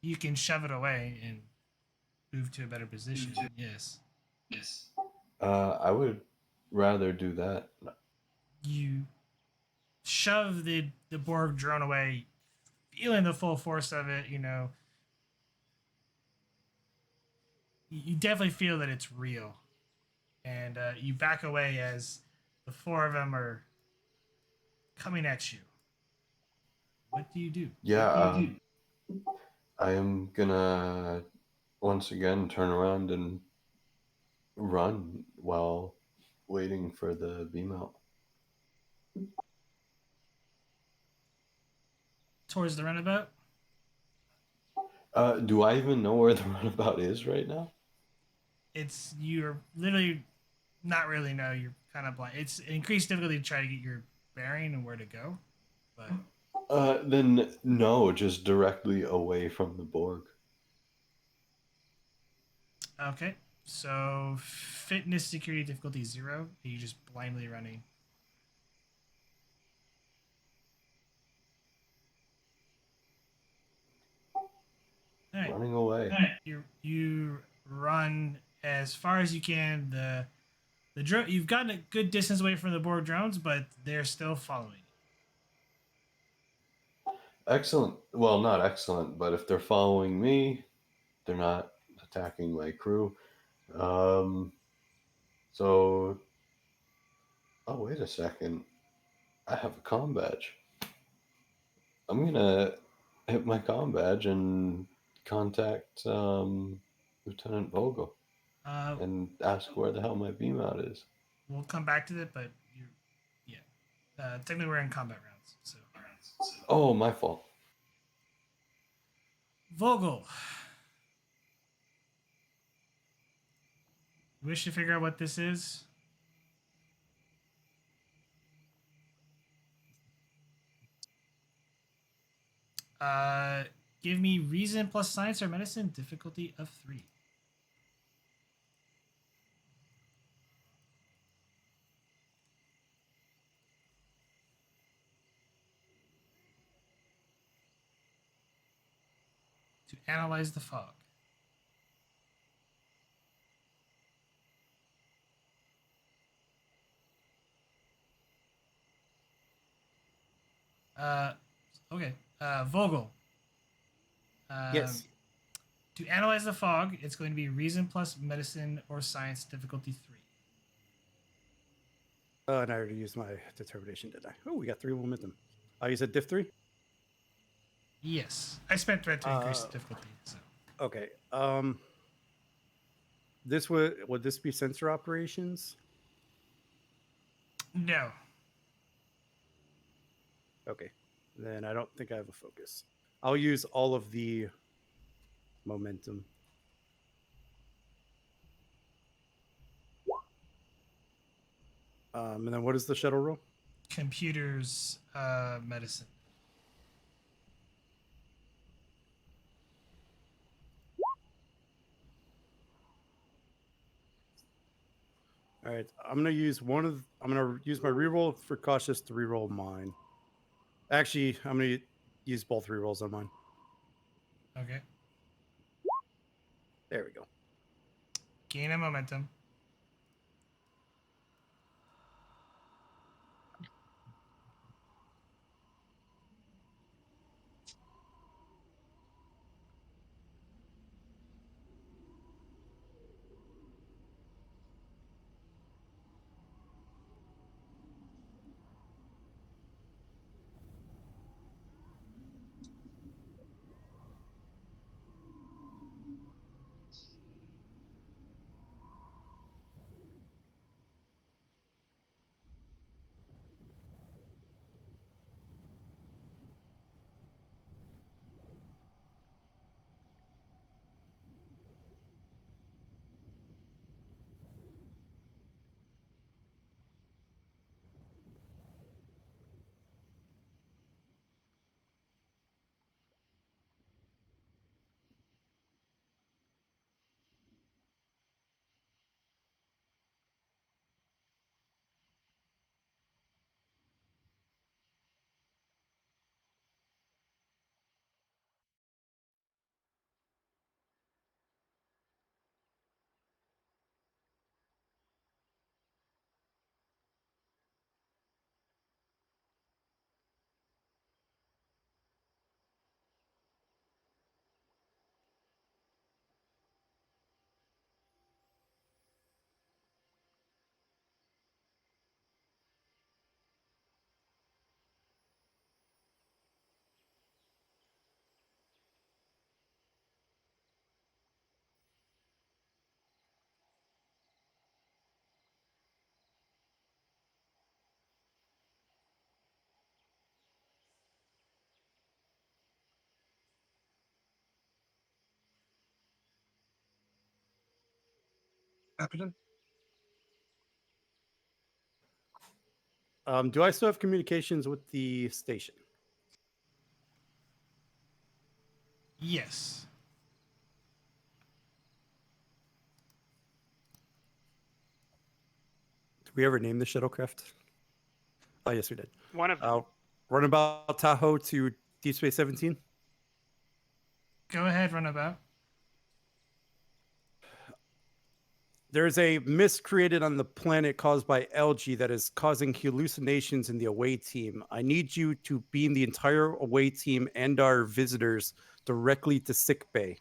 You can shove it away and move to a better position. Yes. I would rather do that. You shove the Borg drone away, feeling the full force of it. You definitely feel that it's real, and you back away as the four of them are coming at you. What do you do? Yeah, I am gonna once again turn around and run while waiting for the beam out. Towards the runabout? Do I even know where the runabout is right now? You're literally not really know. You're kind of blind. It's increased difficulty to try to get your bearing and where to go. But Then no, just directly away from the Borg. okay. So fitness security difficulty 0. Are you just blindly running? All right. Running away. You run as far as you can. The drone, you've gotten a good distance away from the Borg drones, but they're still following you. Excellent. Well, not excellent, but if they're following me, they're not attacking my crew. So, oh, wait a second. I have a comm badge. I'm gonna hit my comm badge and contact Lieutenant Vogel and ask where the hell my beam out is. We'll come back to it, but technically we're in combat rounds. So. Oh, my fault. Vogel. You wish to figure out what this is? Give me reason plus science or medicine, difficulty of 3. To analyze the fog. Okay. Vogel. Yes. To analyze the fog, it's going to be reason plus medicine or science, difficulty 3. And I already used my determination, did I? Oh, we got 3 momentum. You said diff 3? Yes. I spent threat to increase the difficulty. So. Okay. This would this be sensor operations? No. Okay. Then I don't think I have a focus. I'll use all of the momentum. And then what is the shuttle roll? Computers, medicine. All right, I'm gonna use my reroll for cautious to reroll mine. Actually, I'm gonna use both rerolls on mine. Okay. There we go. Gain a momentum. Captain? Do I still have communications with the station? Yes. Did we ever name the shuttlecraft? Oh, yes, we did. One of them. Runabout Tahoe to Deep Space 17. Go ahead, Runabout. There's a mist created on the planet caused by algae that is causing hallucinations in the away team. I need you to beam the entire away team and our visitors directly to sickbay.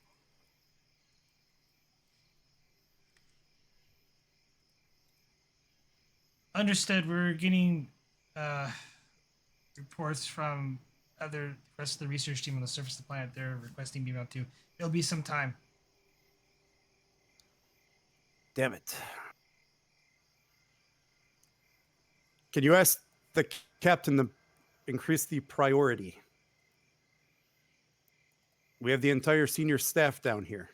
Understood. We're getting reports from the rest of the research team on the surface of the planet. They're requesting beam out too. It'll be some time. Damn it. Can you ask the captain to increase the priority? We have the entire senior staff down here.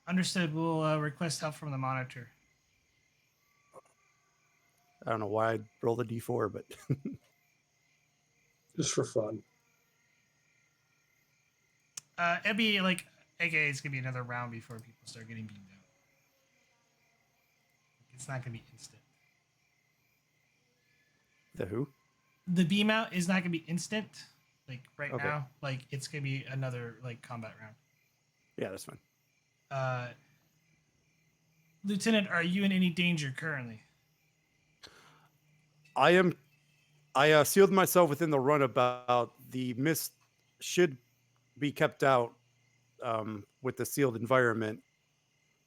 Understood. We'll request help from the monitor. I don't know why I rolled a d4, but Just for fun. It'll be like, AKA, it's gonna be another round before people start getting beamed out. It's not gonna be instant. the who? The beam out is not gonna be instant, like right Okay. now. Like it's gonna be another like combat round. Yeah, that's fine. Lieutenant, are you in any danger currently? I sealed myself within the runabout. The mist should be kept out with the sealed environment,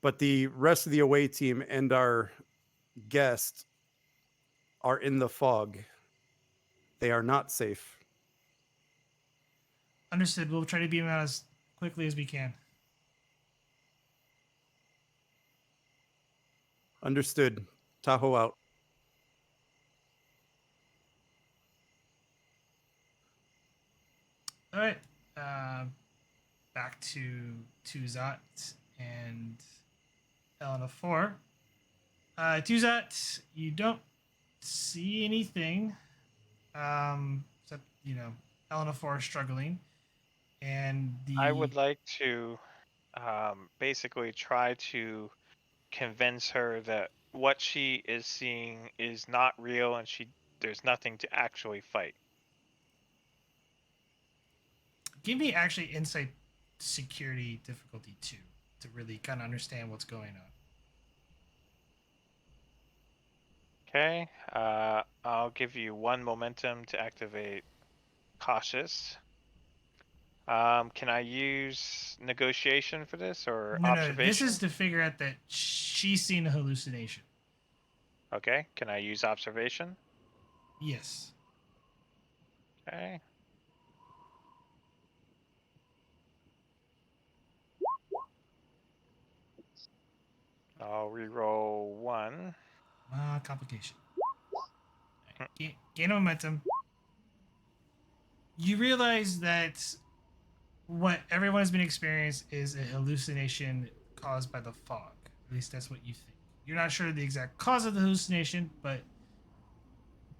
but the rest of the away team and our guest are in the fog. They are not safe. Understood. We'll try to beam out as quickly as we can. Understood. Tahoe out. All right. Back to Tuzat and Elena 4. Tuzat, you don't see anything. Except, Elena 4 is struggling. And I would like to basically try to convince her that what she is seeing is not real and there's nothing to actually fight. give me actually insight security difficulty 2 to really kind of understand what's going on. Okay, I'll give you 1 momentum to activate cautious. Can I use negotiation for this or observation? No, this is to figure out that she's seen a hallucination. Okay, can I use observation? Yes. Okay. I'll reroll 1. Complication. Gain of momentum. You realize that what everyone has been experiencing is a hallucination caused by the fog. At least that's what you think. You're not sure the exact cause of the hallucination, but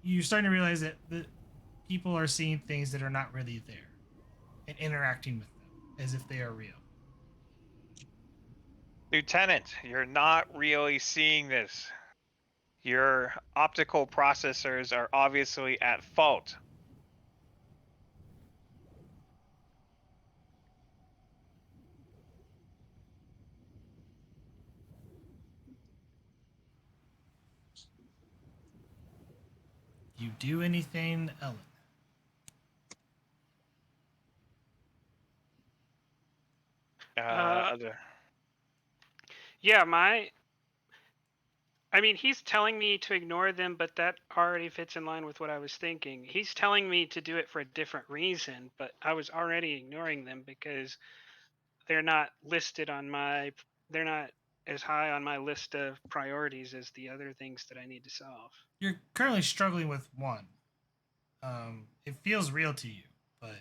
you're starting to realize that the people are seeing things that are not really there and interacting with them as if they are real. Lieutenant, you're not really seeing this. Your optical processors are obviously at fault. You do anything, Ellen? Other. Yeah, I mean, he's telling me to ignore them, but that already fits in line with what I was thinking. He's telling me to do it for a different reason, but I was already ignoring them because they're not listed on they're not as high on my list of priorities as the other things that I need to solve. You're currently struggling with one. It feels real to you, but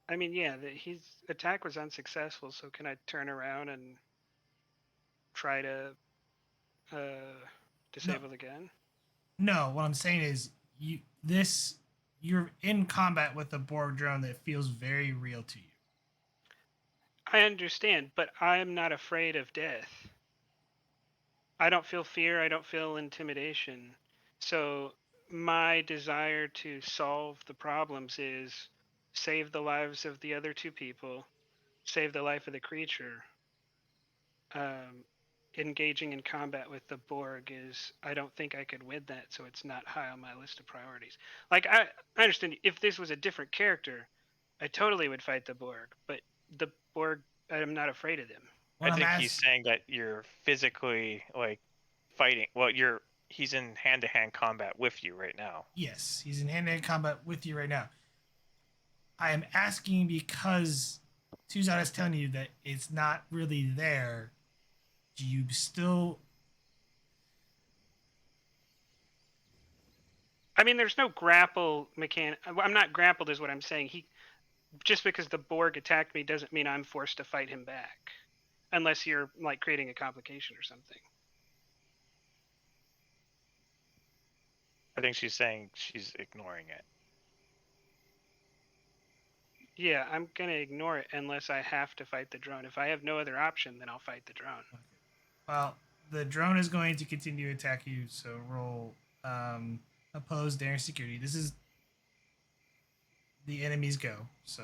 I mean, yeah, his attack was unsuccessful, so can I turn around and try to disable again? No, what I'm saying is you're in combat with a Borg drone that feels very real to you. I understand, but I'm not afraid of death. I don't feel fear, I don't feel intimidation. So my desire to solve the problems is save the lives of the other two people, save the life of the creature. Engaging in combat with the Borg is, I don't think I could win that, so it's not high on my list of priorities. Like, I understand if this was a different character, I totally would fight the Borg, but the Borg, I'm not afraid of them. What I I'm think he's asking, saying that you're physically like fighting. Well, he's in hand-to-hand combat with you right now. yes, he's in hand-to-hand combat with you right now. I am asking because Suzanne is telling you that it's not really there. Do you still? I mean, there's no grapple mechanic. I'm not grappled, is what I'm saying. Just because the Borg attacked me doesn't mean I'm forced to fight him back, unless you're like creating a complication or something. I think she's saying she's ignoring it. Yeah, I'm gonna ignore it unless I have to fight the drone. If I have no other option, then I'll fight the drone. Okay. Well, the drone is going to continue to attack you. So roll opposed daring security. This is the enemy's go. So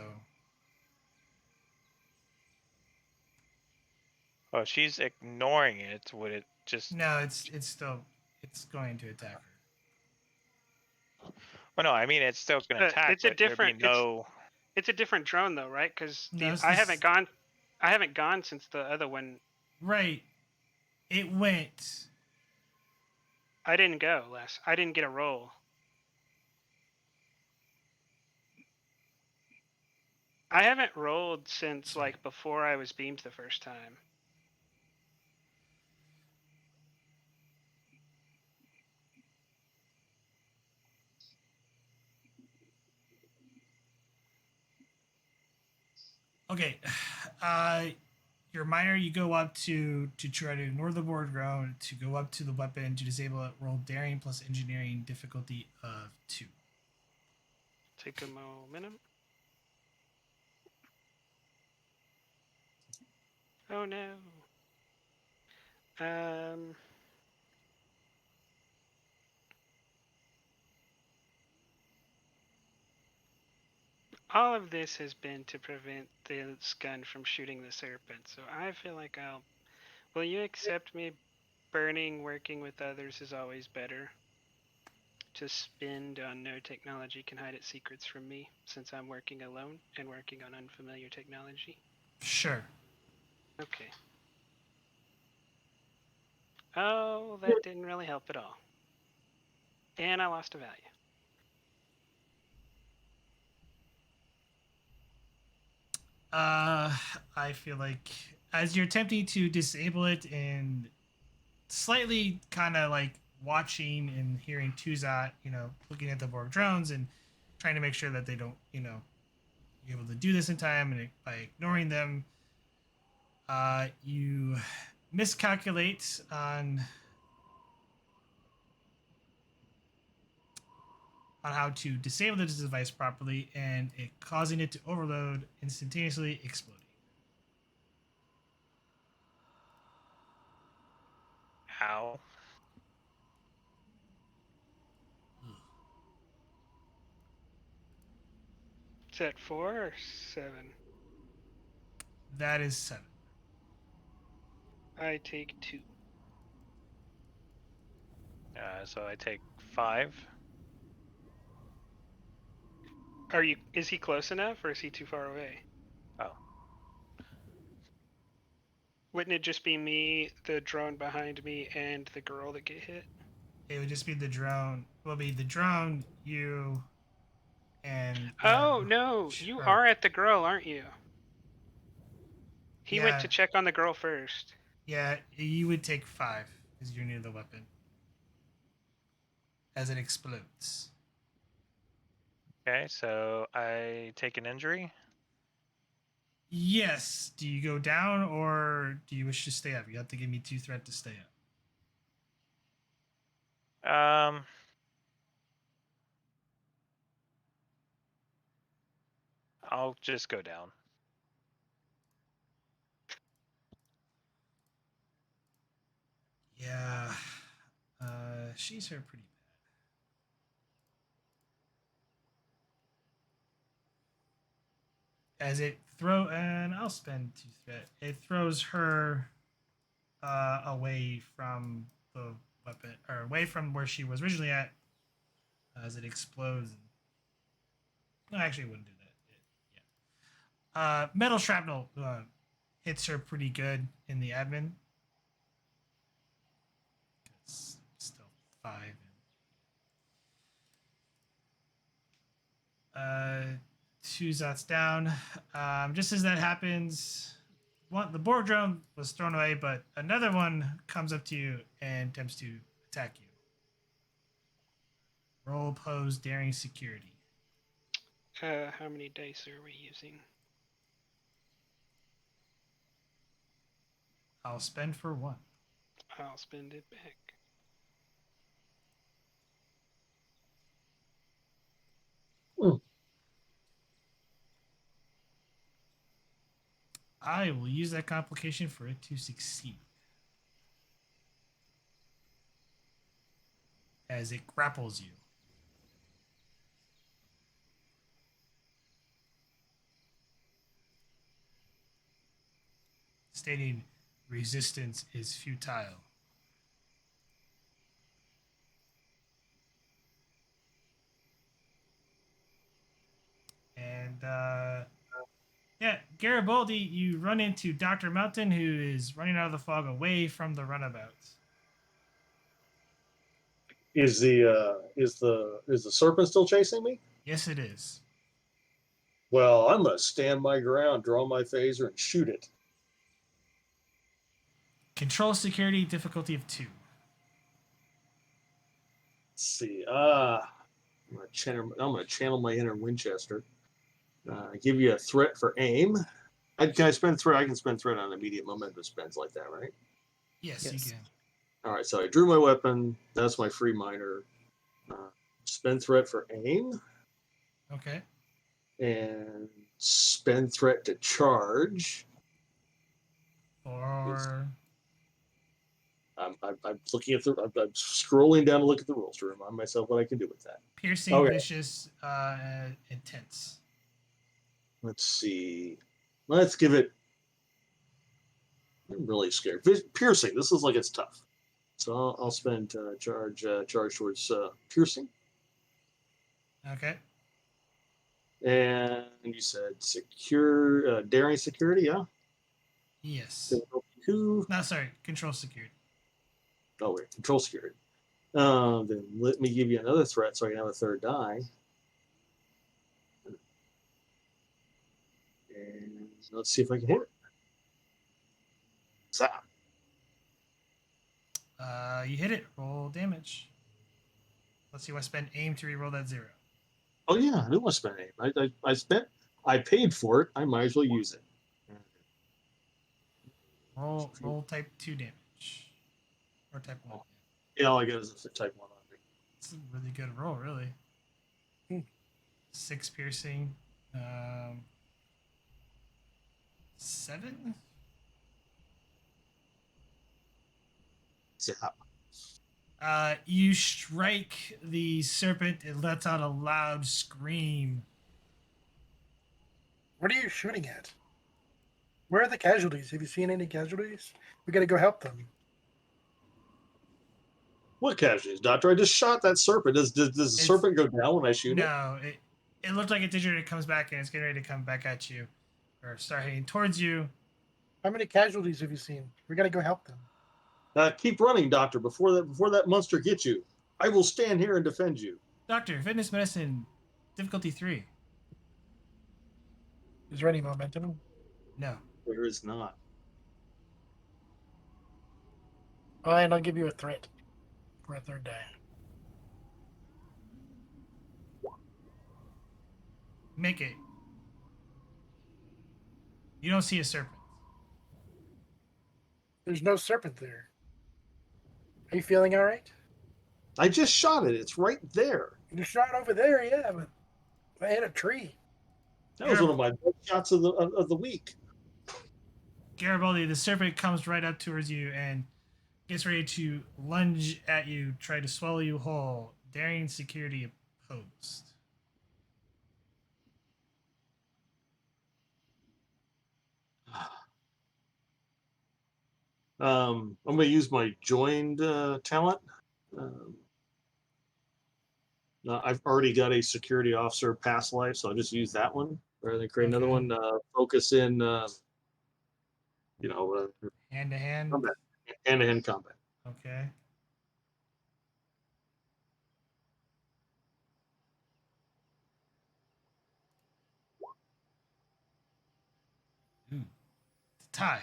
Oh, she's ignoring it. Would it just? no, it's going to attack her. Well, no, I mean it's still going to attack, It's a but there'd be different. no. It's a different drone though, right? Because No, I haven't gone. I haven't gone since the other one. Right. It went. I didn't go last. I didn't get a roll. I haven't rolled since like before I was beamed the first time. Okay. Your minor, you go up to try to ignore the board drone, to go up to the weapon, to disable it, roll daring plus engineering difficulty of 2. Take a momentum. Oh no. All of this has been to prevent this gun from shooting the serpent, so I feel like I'll. Will you accept me? Burning, working with others is always better. To spend on no technology can hide its secrets from me, since I'm working alone and working on unfamiliar technology. Sure. Okay. Oh, that didn't really help at all. And I lost a value. I feel like as you're attempting to disable it and slightly kind of like watching and hearing Tuzat, looking at the Borg drones and trying to make sure that they don't, be able to do this in time, and by ignoring them, you miscalculate on how to disable this device properly, and it causing it to overload, instantaneously exploding. How? Is that 4 or 7? That is 7. I take 2. So I take 5. Is he close enough or is he too far away? Oh. Wouldn't it just be me, the drone behind me, and the girl that get hit? It would just be the drone. Will be the drone, you, and Oh no, you are at the girl, aren't you? He went to check on the girl first. Yeah, you would take 5 because you're near the weapon as it explodes. Okay, so I take an injury. Yes. Do you go down or do you wish to stay up? You have to give me 2 threat to stay up. I'll just go down. Yeah. She's hurt pretty bad. As it and I'll spend 2 threat. It throws her away from the weapon, or away from where she was originally at, as it explodes. No, actually, it wouldn't do that. Yeah. Metal shrapnel hits her pretty good in the admin. It's still 5. Two zots down. Just as that happens, the boardroom was thrown away, but another one comes up to you and attempts to attack you. Roll pose daring security. How many dice are we using? I'll spend for 1. I'll spend it back. I will use that complication for it to succeed. As it grapples you. Stating resistance is futile. And yeah, Garibaldi, you run into Dr. Mountain, who is running out of the fog away from the runabout. Is the serpent still chasing me? Yes, it is. Well, I'm gonna stand my ground, draw my phaser, and shoot it. Control security difficulty of 2. Let's see. I'm gonna channel my inner Winchester. Give you a threat for aim. Can I spend threat? I can spend threat on immediate momentum spends like that, right? Yes, Yes. you can. All right. So I drew my weapon. That's my free minor. Spend threat for aim. Okay. And spend threat to charge. Or I'm looking at I'm scrolling down to look at the rules to remind myself what I can do with that. piercing, Okay. vicious, intense. Let's see. Let's give it. I'm really scared. Piercing. This is like it's tough. So I'll spend charge towards piercing. Okay. And you said daring security, yeah? Yes. 2. No, sorry. Control security. Oh, wait. Control security. Then let me give you another threat so I can have a third die. And let's see if I can hit it. Zap. You hit it. Roll damage. Let's see. I spend aim to reroll that 0. Oh, yeah. I do want to spend aim. I paid for it. I might as well use it. Roll type 2 damage. Or type 1. Yeah, all I get is a type 1 on me. It's a really good roll, really. 6 piercing. 7? Zap. You strike the serpent. It lets out a loud scream. What are you shooting at? Where are the casualties? Have you seen any casualties? We gotta go help them. What casualties, Doctor? I just shot that serpent. Does the serpent go down when I shoot it? No, it looked like it did. It comes back and it's getting ready to come back at you, or start heading towards you. How many casualties have you seen? We gotta go help them. Keep running, Doctor. Before that monster gets you, I will stand here and defend you. Doctor, fitness medicine, difficulty 3. Is there any momentum? No. There is not. Fine, I'll give you a threat for a third die. Make it. You don't see a serpent. There's no serpent there. Are you feeling all right? I just shot it. It's right there. You shot over there, yeah, but I hit a tree. That was one of my best shots of the week. Garibaldi, the serpent comes right up towards you and gets ready to lunge at you, try to swallow you whole. Daring security opposed. I'm going to use my joined talent. I've already got a security officer past life, so I'll just use that one rather than create another Okay. one. Focus in, Hand to hand. combat, hand-to-hand combat. Okay. Ooh. It's a tie.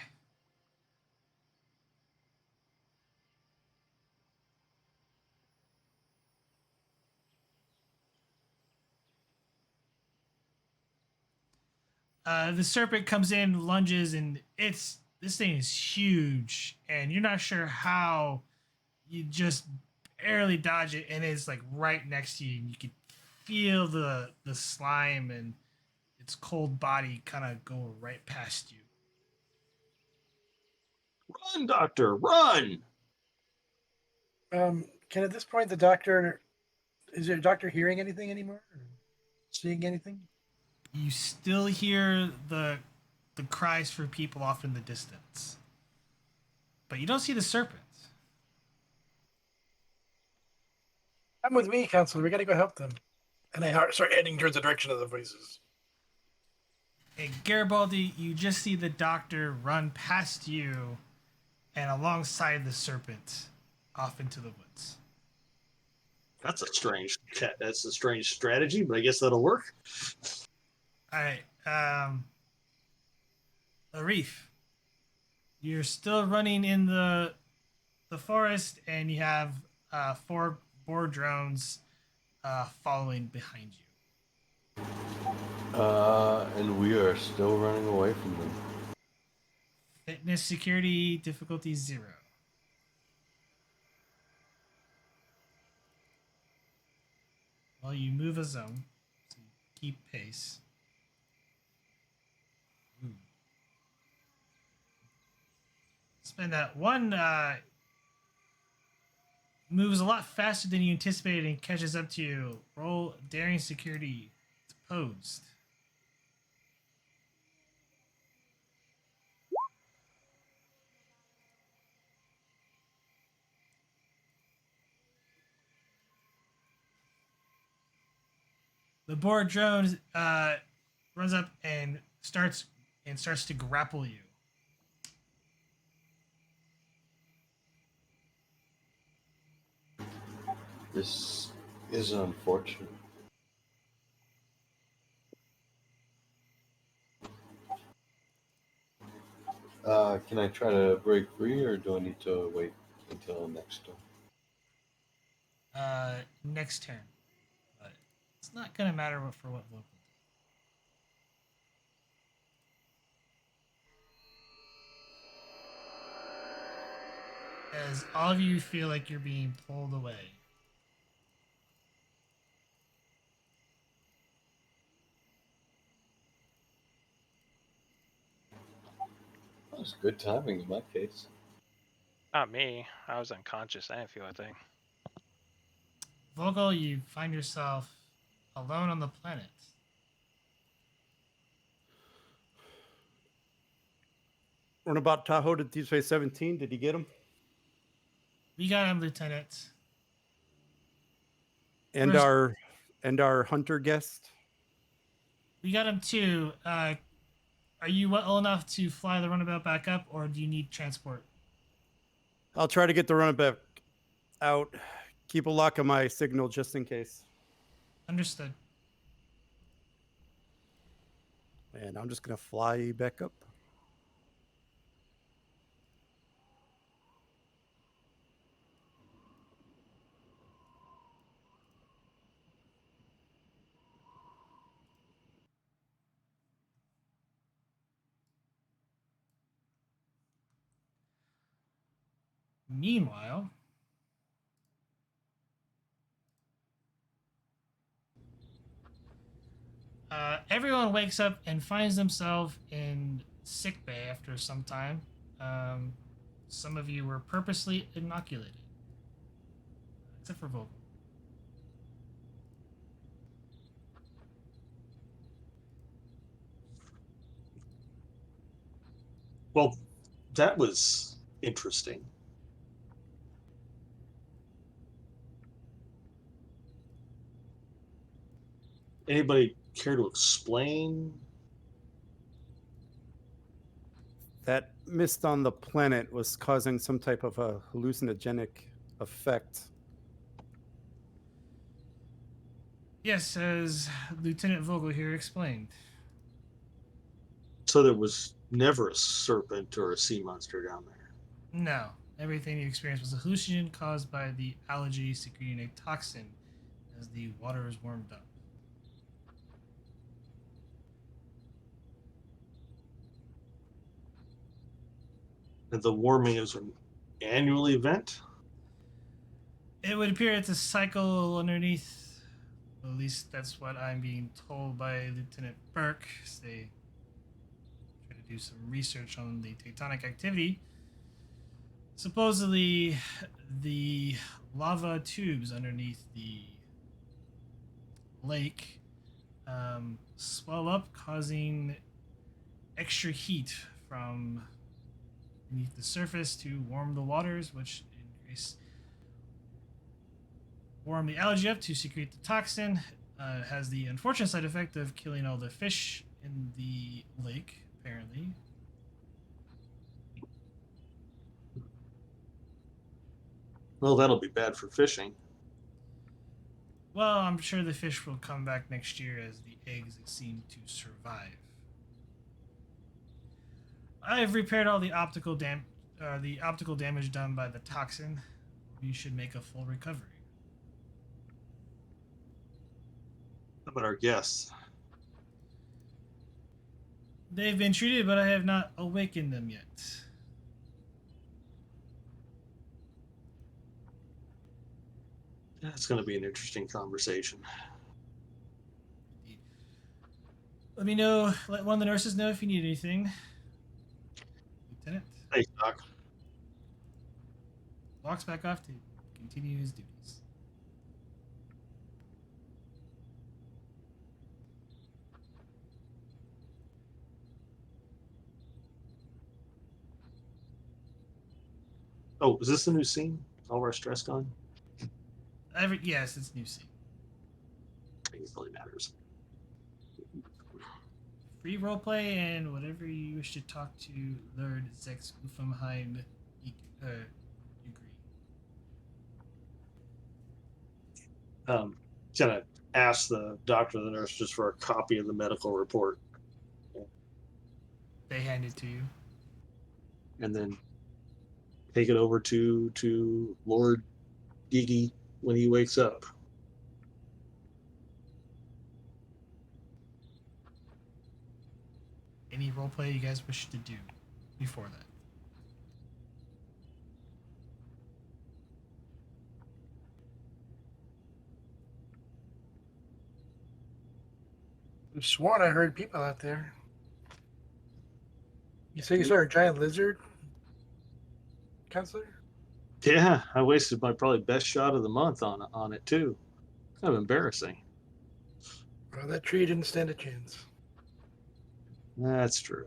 The serpent comes in, lunges, and this thing is huge, and you're not sure how you just barely dodge it, and it's like right next to you, and you can feel the slime and its cold body kind of go right past you. Run, Doctor, run! Can at this point the doctor is there a doctor hearing anything anymore? Or seeing anything? You still hear the cries for people off in the distance, but you don't see the serpent. Come with me, counselor. We gotta go help them. And I start heading towards the direction of the voices. Hey, Garibaldi, you just see the doctor run past you and alongside the serpent off into the woods. That's a strange strategy, but I guess that'll work. All right, Arif, you're still running in the forest, and you have 4 boar drones following behind you. And we are still running away from them. Fitness security difficulty 0. Well, you move a zone, so you keep pace. Ooh. Spend that one moves a lot faster than you anticipated and catches up to you. Roll daring security. It's opposed. The boar drone runs up and starts to grapple you. This is unfortunate. Can I try to break free, or do I need to wait until next turn? Next turn, but it's not gonna matter for what local. As all of you feel like you're being pulled away. That was good timing in my case. Not me. I was unconscious. I didn't feel a thing. Vogel, you find yourself alone on the planet. Runabout Tahoe to Deep Space 17. Did you get him? We got him, Lieutenant. And Where's- our hunter guest. We got him too. Are you well enough to fly the runabout back up, or do you need transport? I'll try to get the runabout out. Keep a lock on my signal just in case. Understood. And I'm just gonna fly back up. Meanwhile, everyone wakes up and finds themselves in sick bay after some time. Um, some of you were purposely inoculated, except for Vogel. Well, that was interesting. Anybody care to explain? That mist on the planet was causing some type of a hallucinogenic effect. Yes, as Lieutenant Vogel here explained. So there was never a serpent or a sea monster down there. No, everything you experienced was a hallucinogen caused by the algae secreting a toxin as the water is warmed up. And the warming is an annual event? It would appear it's a cycle underneath. Well, at least that's what I'm being told by Lieutenant Burke. As they try to do some research on the tectonic activity. Supposedly, the lava tubes underneath the lake swell up, causing extra heat from beneath the surface to warm the waters, which warm the algae up to secrete the toxin. Has the unfortunate side effect of killing all the fish in the lake, apparently. Well, that'll be bad for fishing. Well, I'm sure the fish will come back next year as the eggs seem to survive. I've repaired all the optical damage done by the toxin. You should make a full recovery. How about our guests? They've been treated, but I have not awakened them yet. That's going to be an interesting conversation. Let me know. Let one of the nurses know if you need anything. Lieutenant Hey, Doc. walks back off to continue his duties. Oh, is this the new scene? All of our stress gone? Yes, it's new scene. I think it really matters. Free roleplay and whatever you wish to talk to Lord Zex Ufamheim agree. Gonna ask the doctor or the nurse just for a copy of the medical report, They hand it to you. and then take it over to Lord Gigi when he wakes up. Any roleplay you guys wish to do before that? I've sworn I heard people out there. You say you saw a giant lizard, Counselor? Yeah, I wasted my probably best shot of the month on it too. Kind of embarrassing. Well, that tree didn't stand a chance. That's true.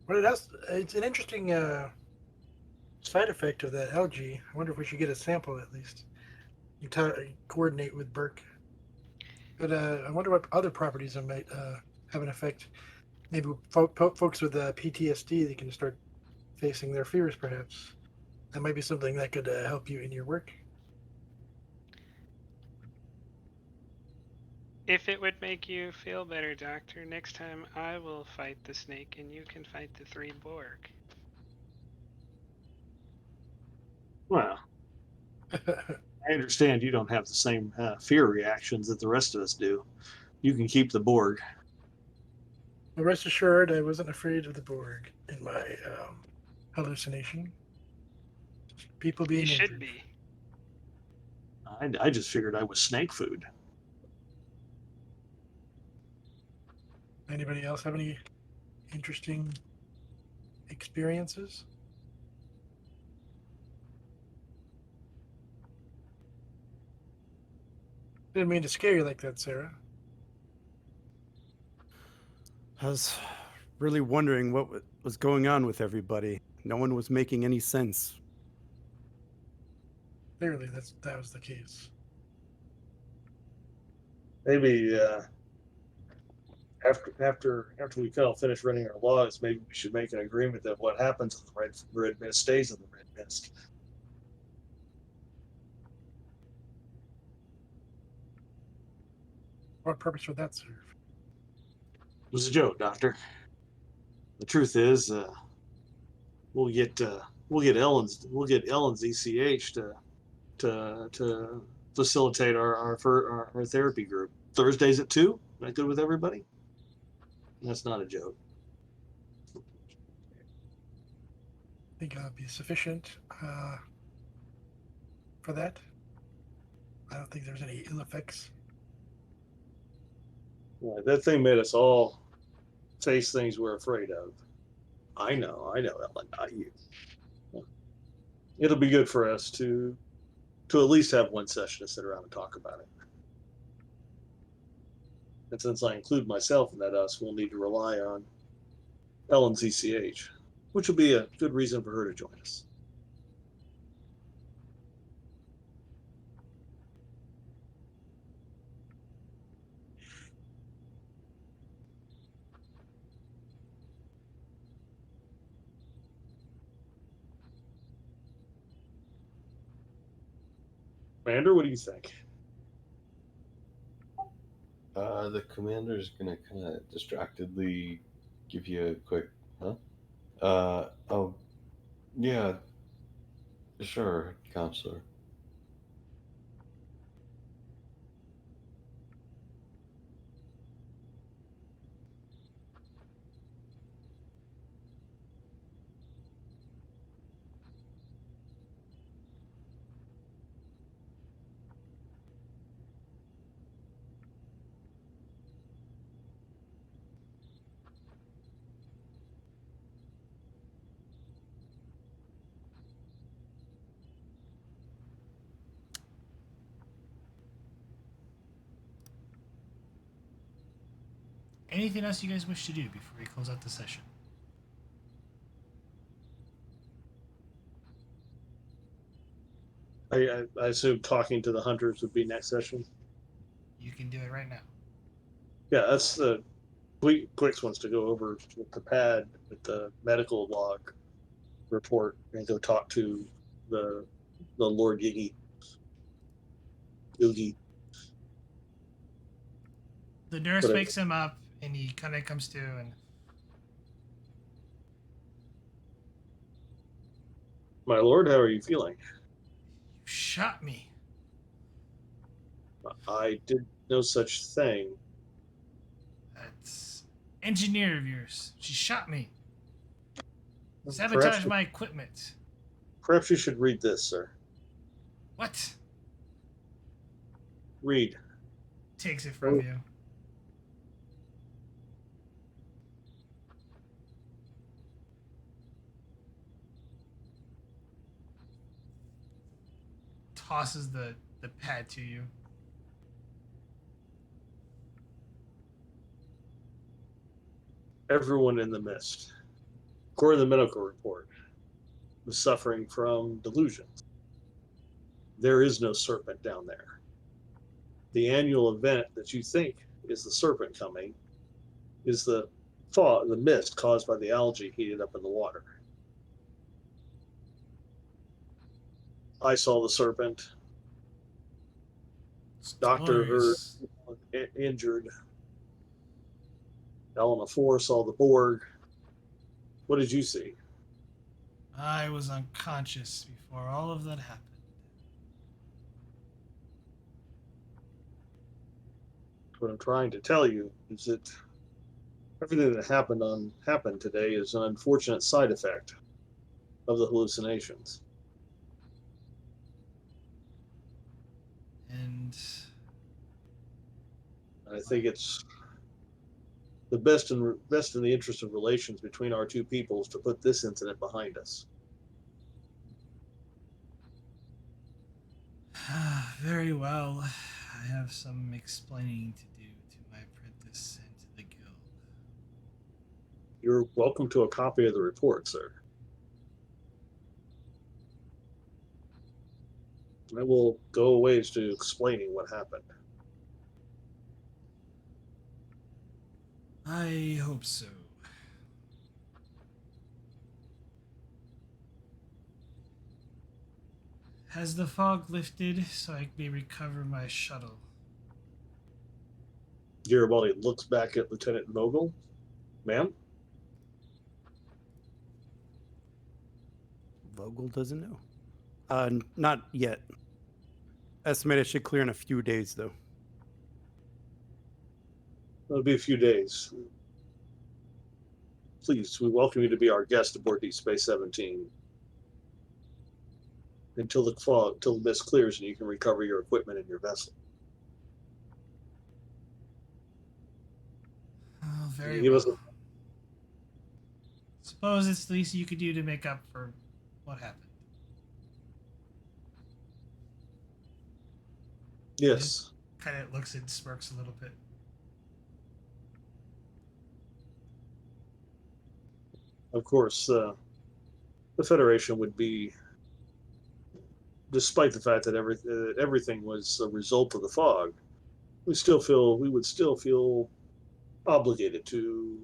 What it has, it's an interesting side effect of that algae. I wonder if we should get a sample at least. You coordinate with Burke. But I wonder what other properties it might have an effect. Maybe folks with PTSD, they can start facing their fears, perhaps. That might be something that could help you in your work. If it would make you feel better, Doctor, next time I will fight the snake and you can fight the 3 Borg. Well, I understand you don't have the same fear reactions that the rest of us do. You can keep the Borg. Well, rest assured, I wasn't afraid of the Borg in my hallucination. People being You should injured. be. I just figured I was snake food. Anybody else have any interesting experiences? Didn't mean to scare you like that, Sarah. I was really wondering what was going on with everybody. No one was making any sense. Clearly, that was the case. Maybe after we kind of finish running our logs, maybe we should make an agreement that what happens in the red mist stays in the red mist. What purpose would that serve? It was a joke, Doctor. The truth is, we'll get Ellen's ECH to facilitate our therapy group Thursdays at 2. That good with everybody? That's not a joke. I think that'll be sufficient for that. I don't think there's any ill effects. Yeah, that thing made us all face things we're afraid of. I know, Ellen, not you. It'll be good for us to at least have one session to sit around and talk about it. And since I include myself in that us, we'll need to rely on Ellen's ECH, which will be a good reason for her to join us. Commander, what do you think? The commander's gonna kind of distractedly give you a quick, huh? Oh, yeah, sure, counselor. Anything else you guys wish to do before we close out the session? I assume talking to the hunters would be next session. You can do it right now. Yeah, that's the Quicks wants to go over with the pad with the medical log report and go talk to the Lord Yigi. Yugi. The nurse Whatever. wakes him up, and he kind of comes to, and My lord, how are you feeling? you shot me. I did no such thing. That's engineer of yours. She shot me. Perhaps, Sabotaged my equipment. perhaps you should read this, sir. What? Read. Takes it from Oh. you. Tosses the pad to you. Everyone in the mist, according to the medical report, was suffering from delusions. There is no serpent down there. The annual event that you think is the serpent coming is the fog, the mist caused by the algae heated up in the water. I saw the serpent. It's Doctor heard glorious. injured. Elena 4 saw the Borg. What did you see? I was unconscious before all of that happened. What I'm trying to tell you is that everything that happened today is an unfortunate side effect of the hallucinations. I think it's the best in the interest of relations between our two peoples to put this incident behind us. Very well. I have some explaining to do to my apprentice and to the guild. You're welcome to a copy of the report, sir. I will go a ways to explaining what happened. I hope so. Has the fog lifted so I may recover my shuttle? Garibaldi looks back at Lieutenant Mogul. Ma'am? Vogel doesn't know. Not yet. Estimate it should clear in a few days, though. It'll be a few days. Please, we welcome you to be our guest aboard Deep Space 17. Until the mist clears and you can recover your equipment and your vessel. Oh, very Give well. us a- Suppose it's the least you could do to make up for what happened. Yes. Kind of looks and smirks a little bit. Of course, the Federation would be, despite the fact that everything was a result of the fog, we would still feel obligated to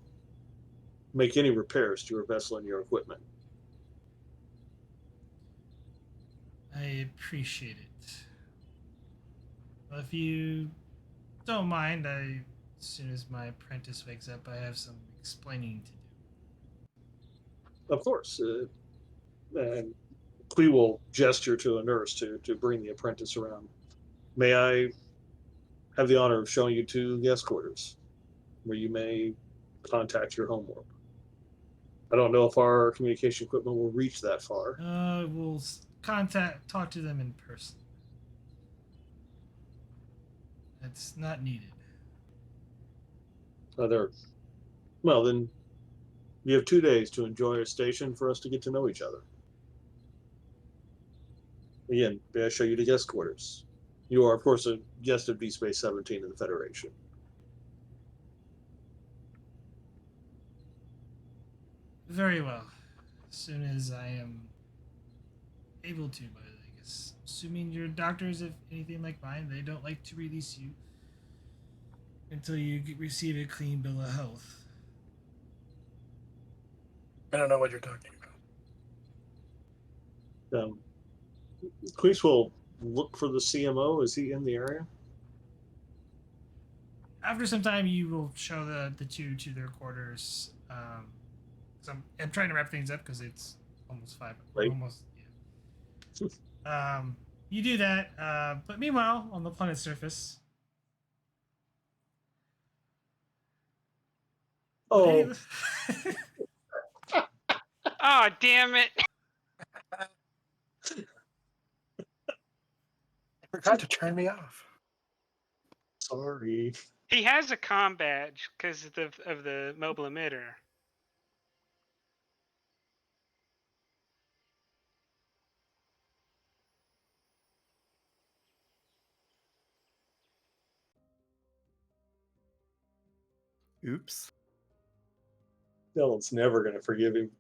make any repairs to your vessel and your equipment. I appreciate it. Well, if you don't mind, as soon as my apprentice wakes up, I have some explaining to do. Of course, and Clee will gesture to a nurse to bring the apprentice around. May I have the honor of showing you to guest quarters, where you may contact your homeworld. I don't know if our communication equipment will reach that far. We'll talk to them in person. It's not needed. Well, then you have 2 days to enjoy a station for us to get to know each other. Again, may I show you to guest quarters? You are, of course, a guest of Deep Space 17 in the Federation. Very well. As soon as I am able to, but I guess assuming your doctors, if anything like mine, they don't like to release you until you receive a clean bill of health. I don't know what you're talking about. Queese will look for the CMO. Is he in the area? After some time, you will show the two to their quarters. So I'm trying to wrap things up because it's almost 5. Right. Almost. Yeah. You do that, but meanwhile, on the planet's surface. Oh, Oh, damn it! I forgot to turn me off. sorry. He has a comm badge because of the mobile emitter. Oops. Dylan's never going to forgive him.